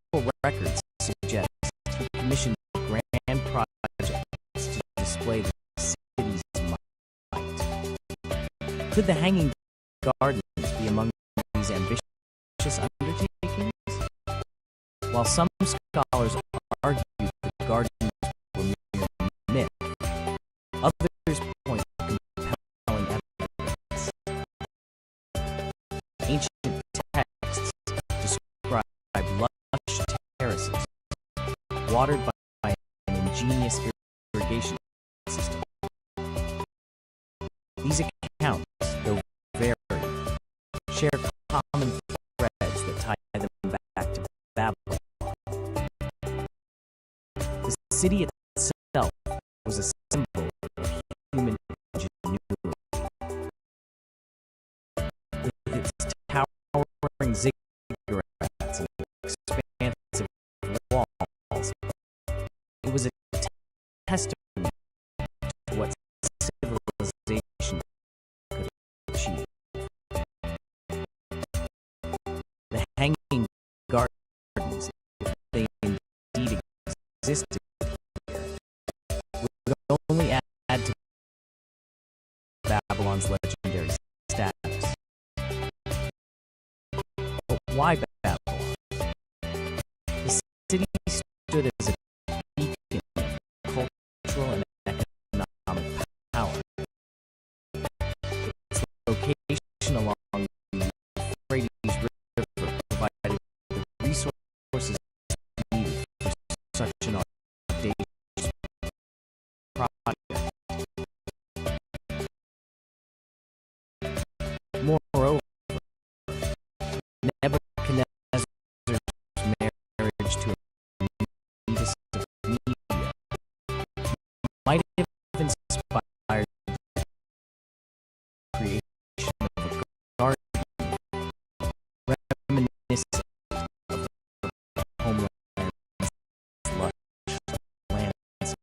records suggest he commissioned grand projects to display the city's might. Could the Hanging Gardens be among these ambitious undertakings? While some scholars argue the gardens were mere myth, others point to compelling evidence. Ancient texts describe lush terraces watered by an ingenious irrigation system. These accounts, though varied, share common threads that tie them back to Babylon. The city itself was a symbol of human ingenuity. With its towering ziggurats and expansive walls, it was a testament to what civilization could achieve. The Hanging Gardens, if they indeed existed here, would only add to Babylon's legendary status. But why Babylon? The city stood as a beacon of cultural and economic power. Its location along the Euphrates River provided the resources needed for such an audacious project. Moreover, Nebuchadnezzar's marriage to a niece of media might have inspired the creation of a garden reminiscent of the homeland's lush landscapes.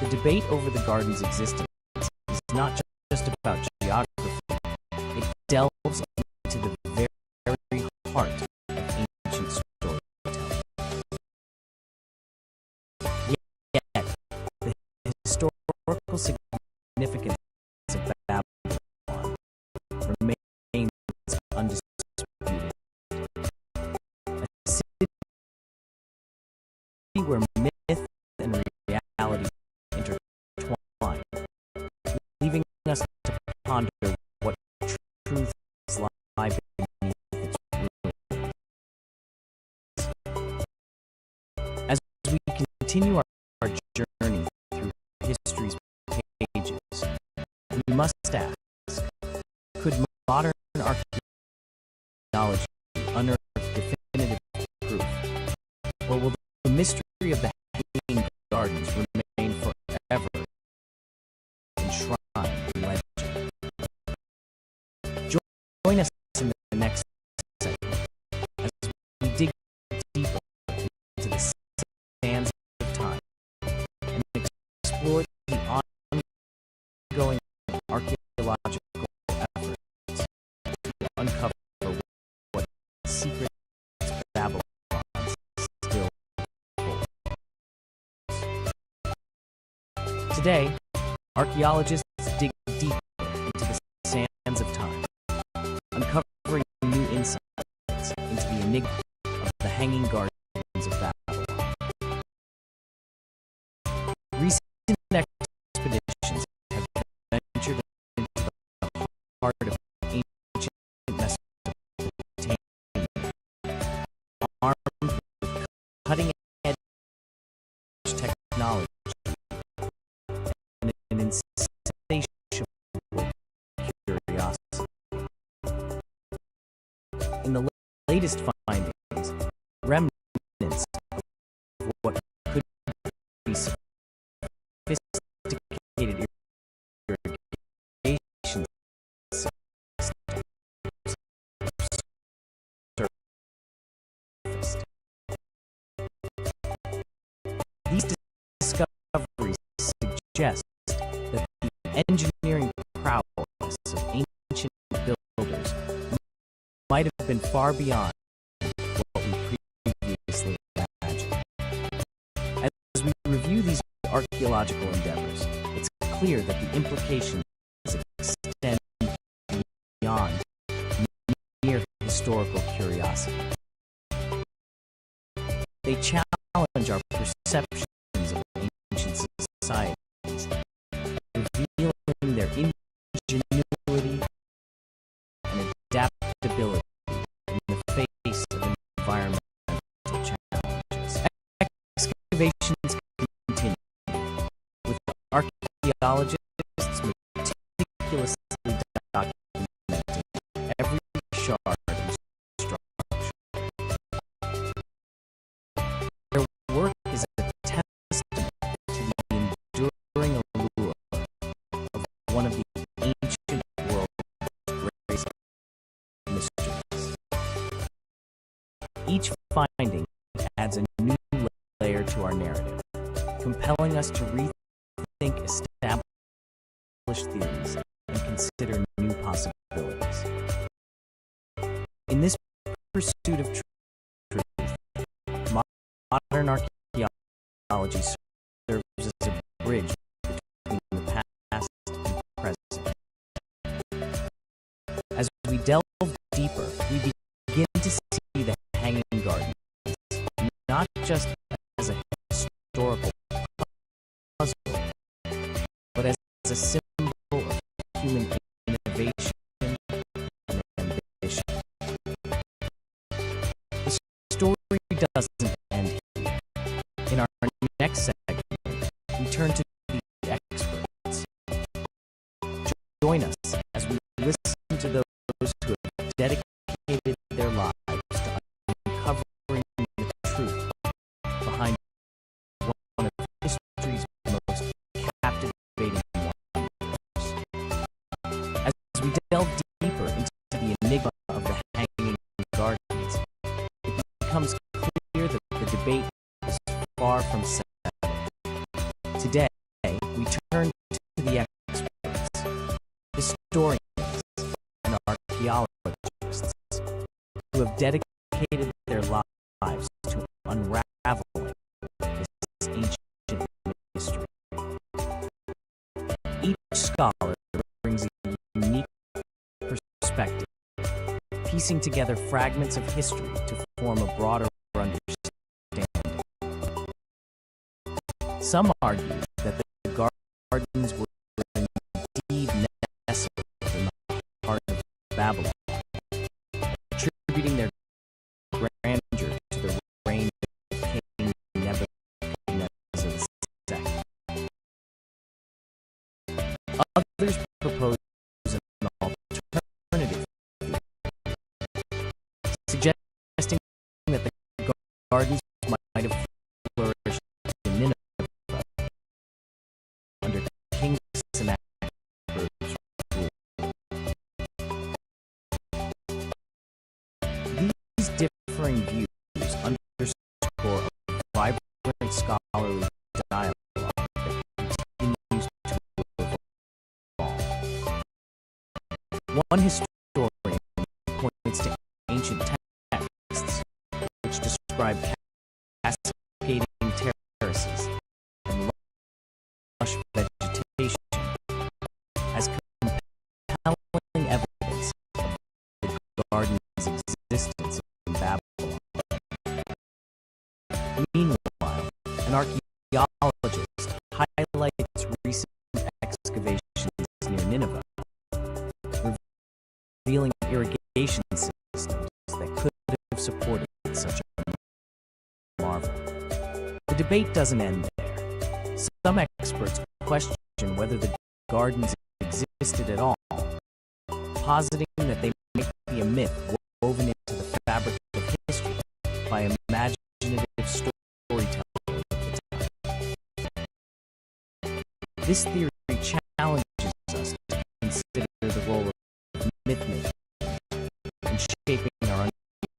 The debate over the garden's existence is not just about geography. It delves into the very heart of ancient storytelling. Yet, the historical significance of Babylon remains undisputed. A city where myth and reality intertwine, leaving us to ponder what truths lie beneath its ruins. As we continue our journey through history's pages, we must ask, could modern archaeology unearth definitive proof? Or will the mystery of the hanging gardens remain forever enshrined in legend? Join us in the next segment as we dig deeper into the sands of time and explore the ongoing archaeological efforts to uncover what secrets Babylon still holds. Today, archaeologists dig deeper into the sands of time, uncovering new insights into the enigma of the hanging gardens of Babylon. Recent expeditions have ventured into the heart of ancient Mesopotamia, armed with cutting-edge technology and an insatiable curiosity. In the latest findings, remnants of what could be sophisticated irrigation systems surfaced. These discoveries suggest that the engineering prowess of ancient builders might have been far beyond what we previously imagined. As we review these archaeological endeavors, it's clear that the implications extend beyond mere historical curiosity. They challenge our perceptions of ancient societies, revealing their ingenuity and adaptability in the face of environmental challenges. Excavations continue, with archaeologists meticulously documenting every shard and structure. Their work is a testament to the enduring allure of one of the ancient world's greatest mysteries. Each finding adds a new layer to our narrative, compelling us to rethink established theories and consider new possibilities. In this pursuit of truth, modern archaeology serves as a bridge between the past and present. As we delve deeper, we begin to see the hanging gardens not just as a historical puzzle, but as a symbol of human innovation and ambition. The story doesn't end here. In our next segment, we turn to the experts. Join us as we listen to those who have dedicated their lives to uncovering the truth historians and archaeologists who have dedicated their lives to unraveling this ancient history. Each scholar brings a unique perspective, piecing together fragments of history to form a broader understanding. Some argue that the gardens were indeed nestled in the heart of Babylon, attributing their grandeur to the reign of King Nebuchadnezzar II. Others propose an alternative theory, suggesting that the gardens might have flourished in Nineveh under King Sennacherib's rule. These differing views underscore a vibrant scholarly dialogue that continues to evolve. One historian points to ancient texts which describe cascading terraces and lush vegetation as compelling evidence of the garden's existence in Babylon. Meanwhile, an archaeologist highlights recent excavations near Nineveh, revealing irrigation systems that could have supported such a marvel. The debate doesn't end there. Some experts question whether the gardens existed at all, positing that they might be a myth woven into the fabric of history by imaginative storytellers of the time. This theory challenges us to consider the role of myth-making in shaping our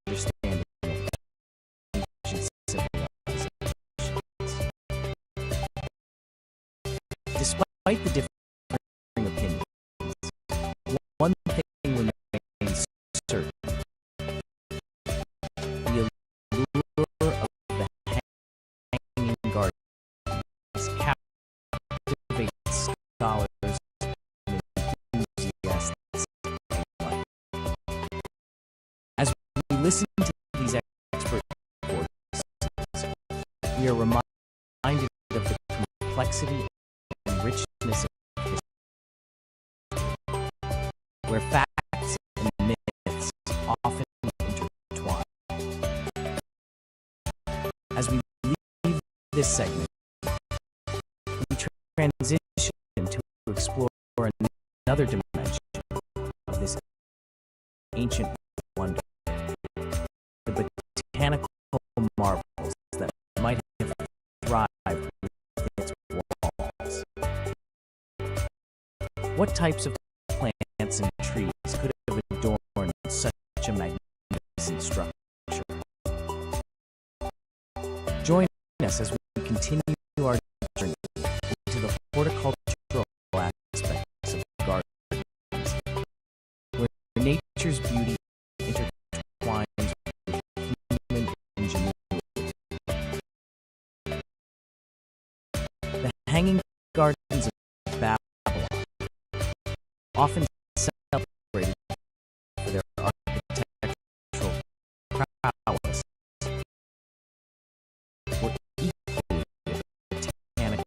understanding of ancient civilizations. Despite the differing opinions, one thing remains certain: the allure of the hanging gardens captivates scholars and enthusiasts alike. As we listen to these expert voices, we are reminded of the complexity and richness of history, where facts and myths often intertwine. As we leave this segment, we transition to explore another dimension of this ancient wonder, the botanical marvels that might have thrived within its walls. What types of plants and trees could have adorned such a magnificent structure? Join us as we continue our journey into the horticultural aspects of gardens, where nature's beauty intertwines with human ingenuity. The hanging gardens of Babylon, often celebrated for their architectural prowess, were equally a botanical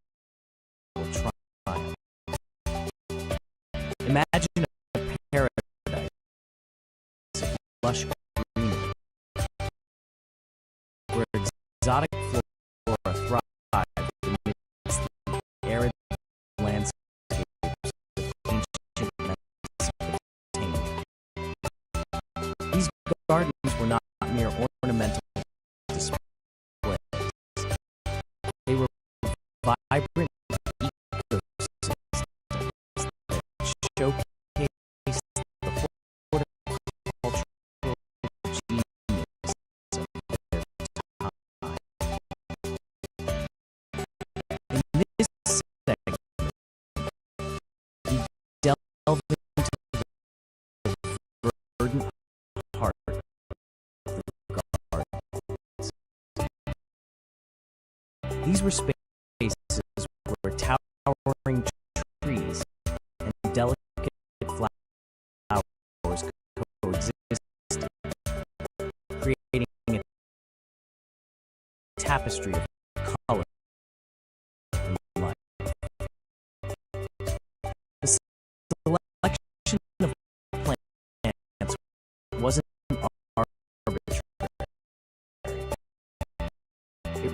triumph. Imagine a paradise of lush greenery, where exotic flora thrive amidst the arid landscapes of ancient Mesopotamia. These gardens were not mere ornamental displays. They were vibrant ecosystems that showcased the horticultural genius of their time. In this segment, we delve into were spaces where towering trees and delicate flowers coexisted, creating a tapestry of color and light. The selection of plants wasn't arbitrary. It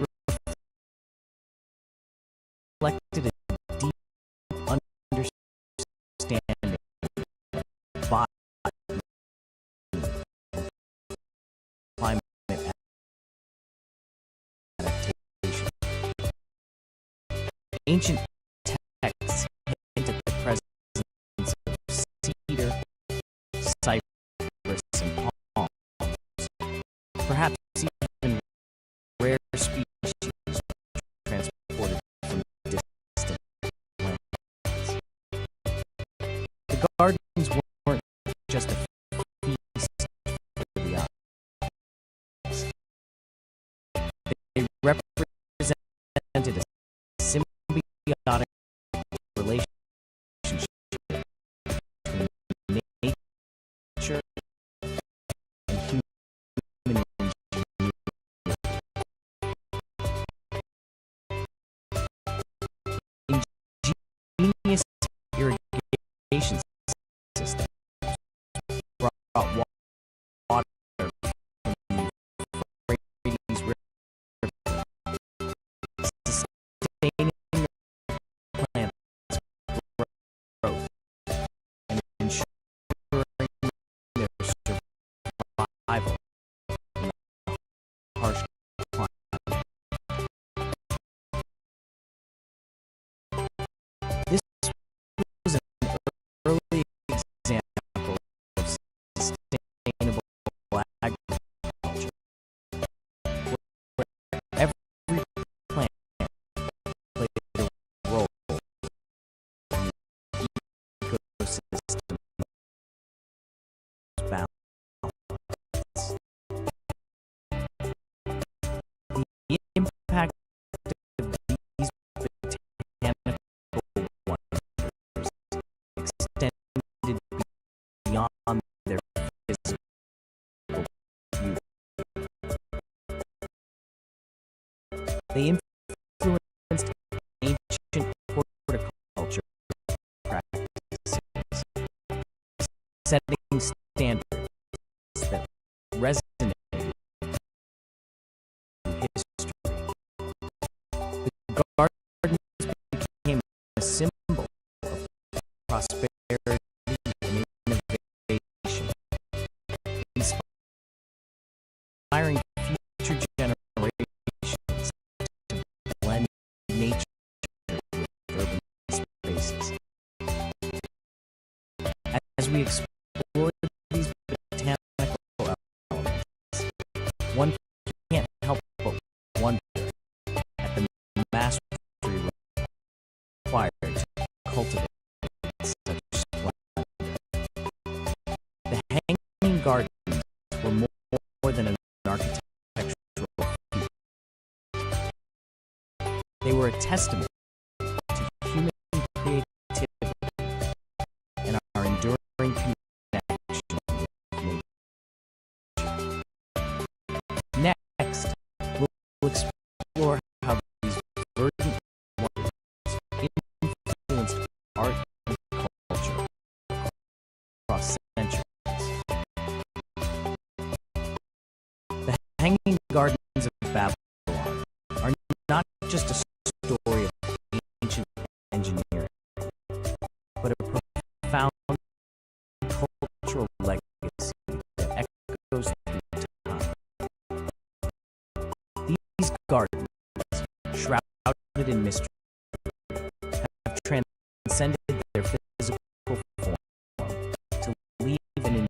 reflected a deep understanding of botany, climate adaptation. Ancient texts hint at the presence of cedar, cypress, and palms, perhaps even rare species transported from distant lands. The gardens weren't just a feast for the eyes. They represented a symbiotic relationship between nature and human ingenuity. Ingenious irrigation systems brought water from the Euphrates River, sustaining plants' growth and ensuring their survival in a harsh climate. This was an early example of sustainable agriculture, where every plant played a role in the ecosystem's balance. The impact of these botanical wonders extended beyond their physical beauty. They influenced ancient horticulture practices, setting standards that resonated through history. The gardens became a symbol of prosperity and innovation, inspiring future generations to blend nature with urban spaces. As we explore these botanical elements, one can't help but wonder at the mastery required to cultivate such splendor. The hanging gardens were more than an architectural feat. They were a testament to human creativity and our enduring connection with nature. Next, we'll explore how these verdant wonders influenced art and culture across centuries. The Hanging Gardens of Babylon are not just a story of ancient engineering, but a profound cultural legacy that echoes through time. These gardens, shrouded in mystery, have transcended their physical form to leave an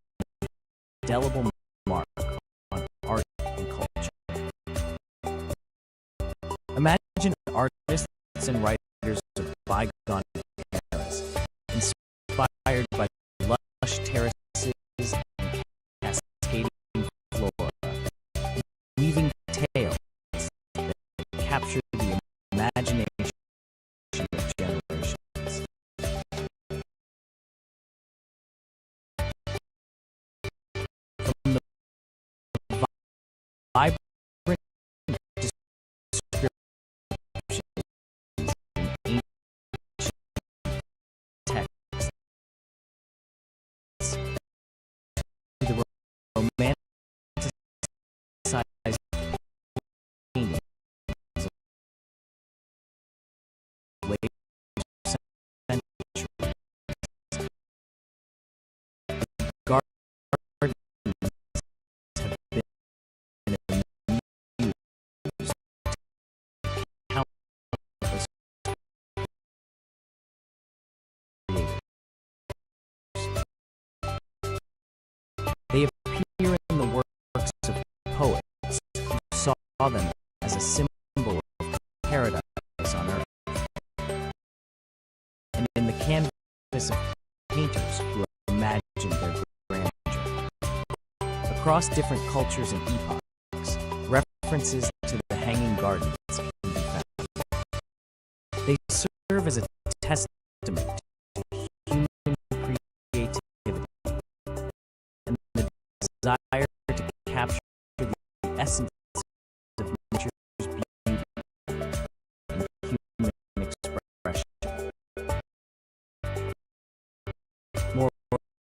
indelible mark on art and culture. Imagine artists and writers of bygone eras, inspired by lush terraces and cascading flora, weaving tales that capture the romanticized paintings of later centuries, gardens have been amused countless creators. They appear in the works of poets who saw them as a symbol of paradise on earth, and in the canvas of painters who imagined their grandeur. Across different cultures and epochs, references to the hanging gardens can be found. They serve as a testament to human creativity and the desire to capture the essence of nature's beauty and human expression.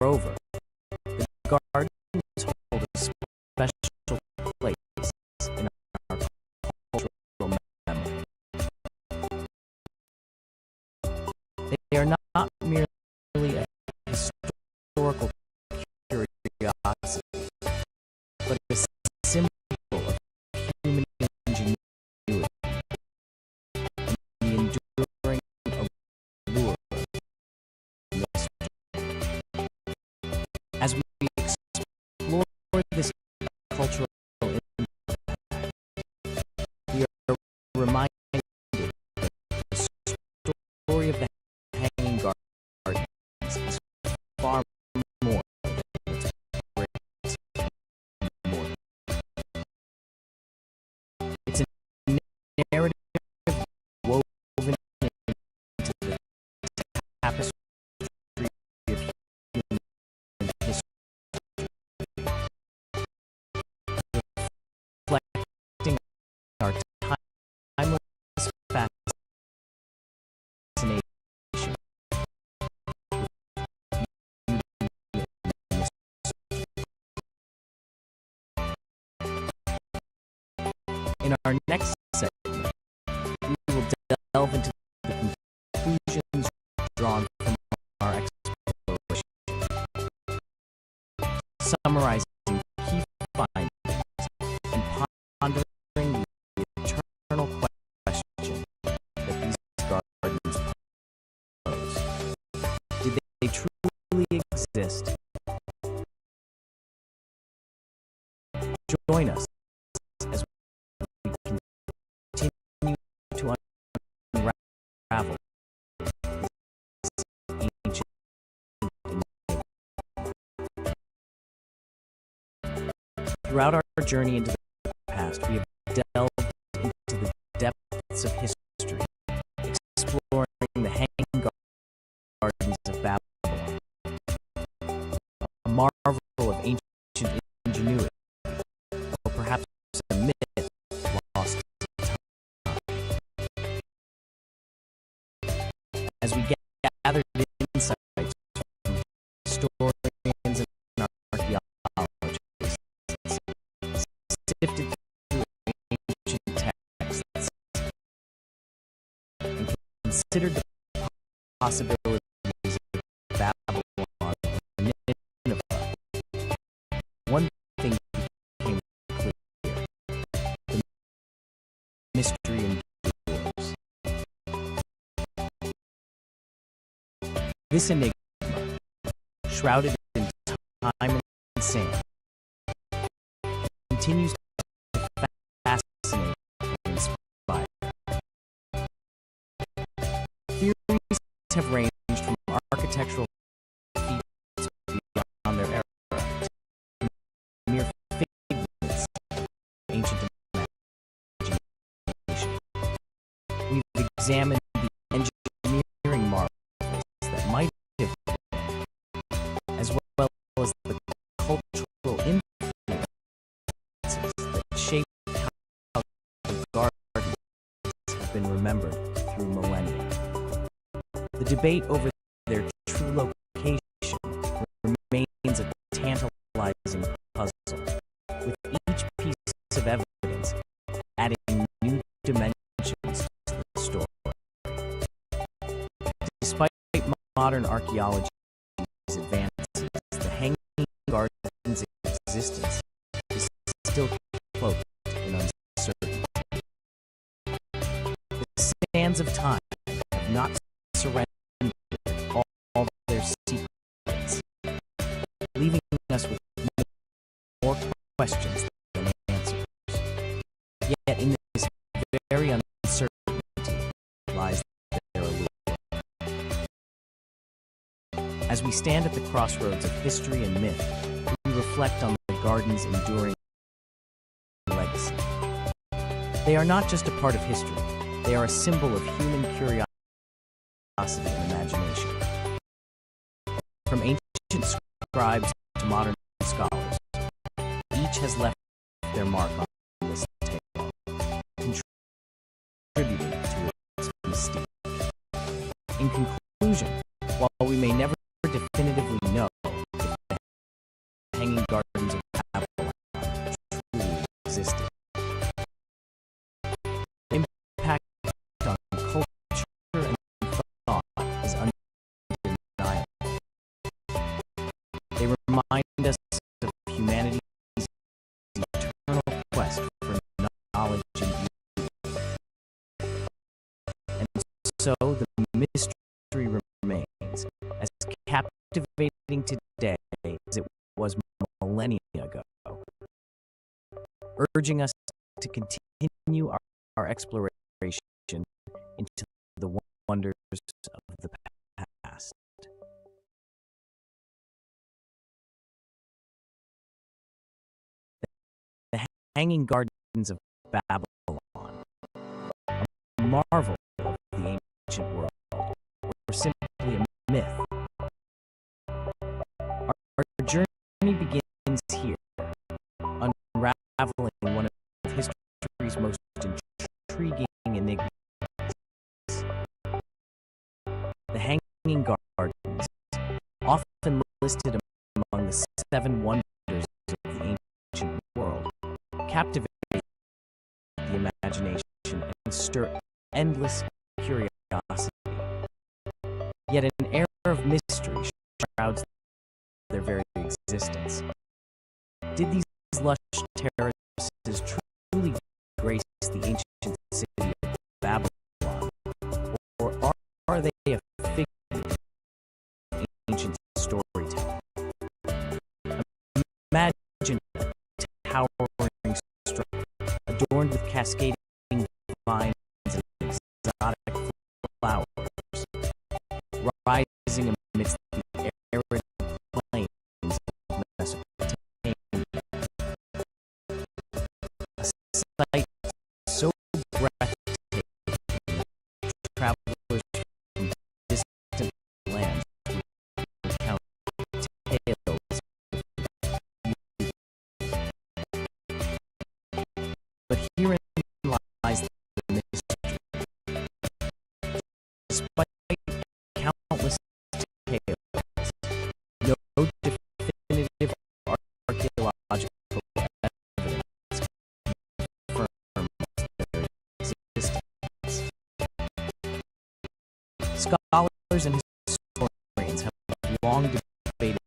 Moreover, the gardens hold a special place in our cultural memory. They are not merely a historical curiosity, but a symbol of human ingenuity and the enduring allure of mystery. As we explore this cultural impact, we are reminded that the story of the hanging gardens is far more than its bricks and mortar. It's a narrative woven into the tapestry of human history, reflecting our timeless fascination in our next segment, we will delve into the conclusions drawn from our exploration, summarizing key findings and pondering the eternal question that these gardens pose. Did they truly exist? Join us as we continue to unravel this ancient enigma. Throughout our journey into the past, we have delved into the depths of history, exploring the hanging gardens of Babylon, a marvel of ancient ingenuity, or perhaps a myth lost to time. As we gathered insights from historians and archaeologists, sifted through ancient texts, and considered the possibilities of Babylon and Nineveh, one thing became clear: the mystery endures. This enigma, shrouded in time and sand, continues to fascinate and inspire. Theories have ranged from architectural feats beyond their era to mere figments of ancient imagination. We've examined the engineering marvels that might have been, as well as the cultural influences that shaped how the gardens have been remembered through millennia. The debate over their true location remains a tantalizing puzzle, archaeology's advances, the Hanging Garden's existence is still cloaked in uncertainty. The sands of time have not surrendered all their secrets, leaving us with more questions than answers. Yet in this very uncertainty lies their allure. As we stand at the crossroads of history and myth, we reflect on the garden's enduring legacy. They are not just a part of history, they are a symbol of human curiosity and imagination. From ancient scribes to modern scholars, each has left their mark on this tale, contributing to its mystique. In conclusion, while we may never definitively know if the Hanging Gardens of Babylon truly existed, the impact on culture and thought is undeniable. They remind us of humanity's eternal quest for knowledge and beauty. And so the mystery remains as captivating today as it was millennia ago, urging us to continue our exploration into the wonders of the past. The Hanging Gardens of Babylon, a marvel of the ancient world, or simply a myth. Our journey begins here, unraveling one of history's most intriguing enigmas. The Hanging Gardens, often listed among the 7 wonders of the ancient world, captivate the imagination and stir endless curiosity. Yet an air of mystery shrouds their very existence. Did these lush terraces truly grace the ancient city of Babylon, or are they a figment of ancient storytelling? Imagine a towering structure adorned with cascading vines and exotic flowers, rising amidst the arid plains of Mesopotamia. A sight so breathtaking that travelers from distant lands would recount tales of beauty. But herein lies the mystery. Despite countless tales, no definitive archaeological evidence confirms their existence. Scholars and historians have long debated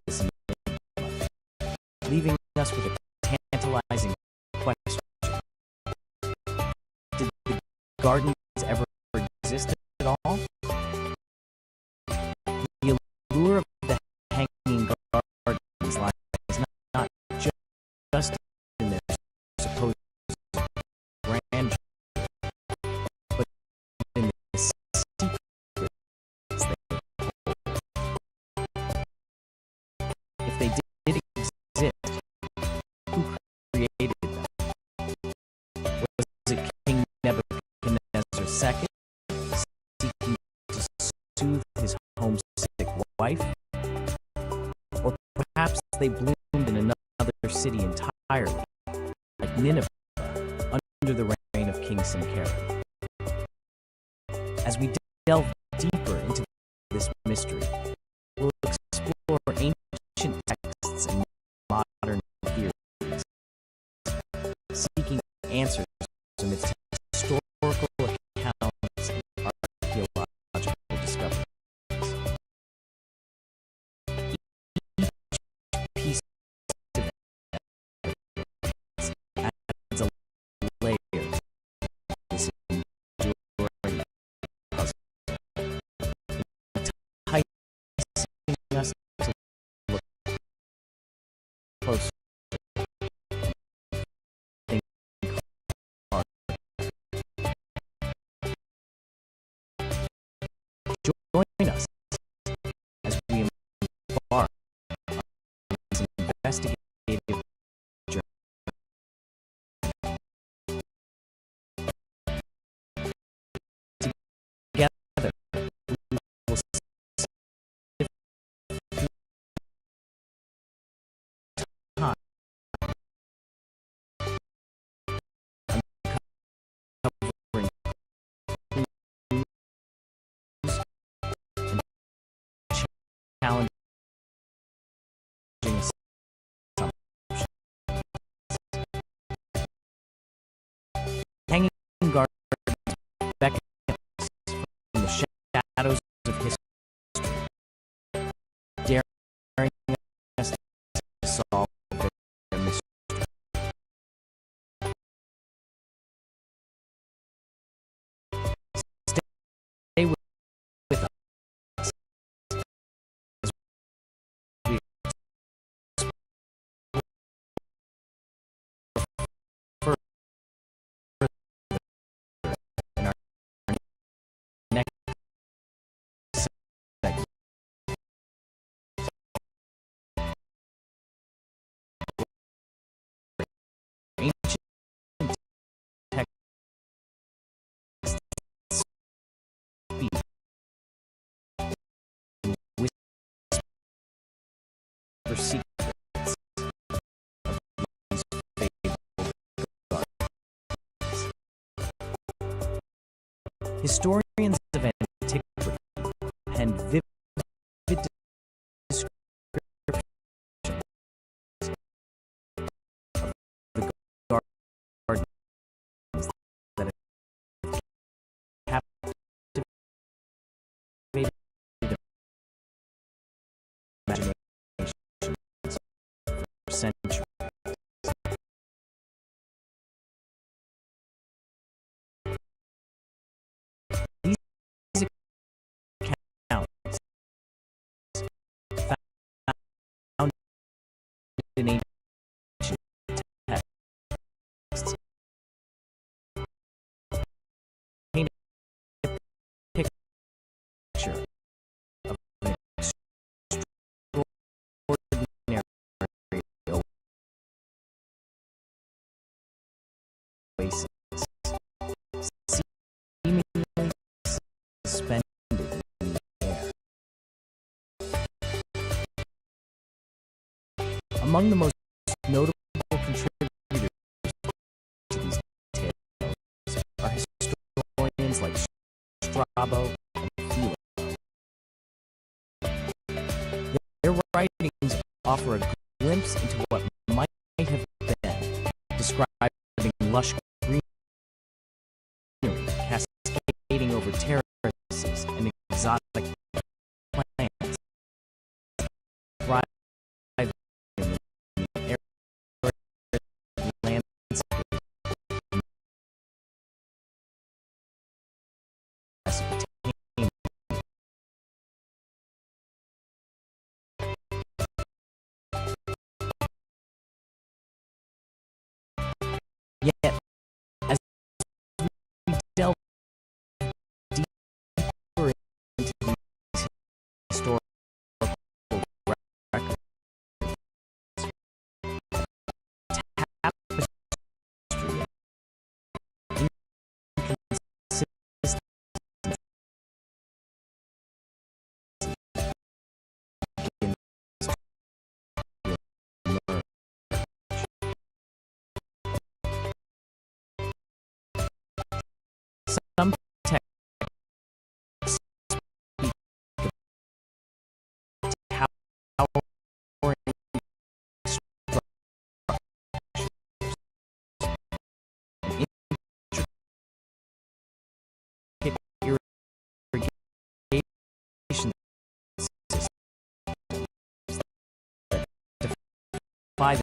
this enigma, leaving us with a tantalizing question. Did the gardens ever exist at all? The allure of the Hanging Gardens lies not just in their supposed grandeur, but in the secrets they hold. If they did exist, who created them? Was it King Nebuchadnezzar II seeking to soothe his homesick wife? Or perhaps they bloomed in another city entirely, like Nineveh, under the reign of King Sennacherib. As we delve deeper into this mystery, we'll explore ancient texts and modern theories, seeking answers amidst historical accounts and archaeological discoveries. secrets of these fabled gardens. Historians of antiquity pen vivid descriptions of the gardens that have captivated imaginations for centuries. These accounts, found in ancient texts, paint a picture of an extraordinary oasis, seemingly suspended in the air. Among the most notable contributors to these tales are historians like Strabo and Philo. Their writings offer a glimpse into what might have been, describing lush greenery cascading over terraces and exotic plants, thriving in the arid landscape of Mesopotamia. Yet, as we delve deeper into these historical records, tapestry of inconsistency begins to emerge. Some texts speak of towering structures and intricate irrigation systems that defy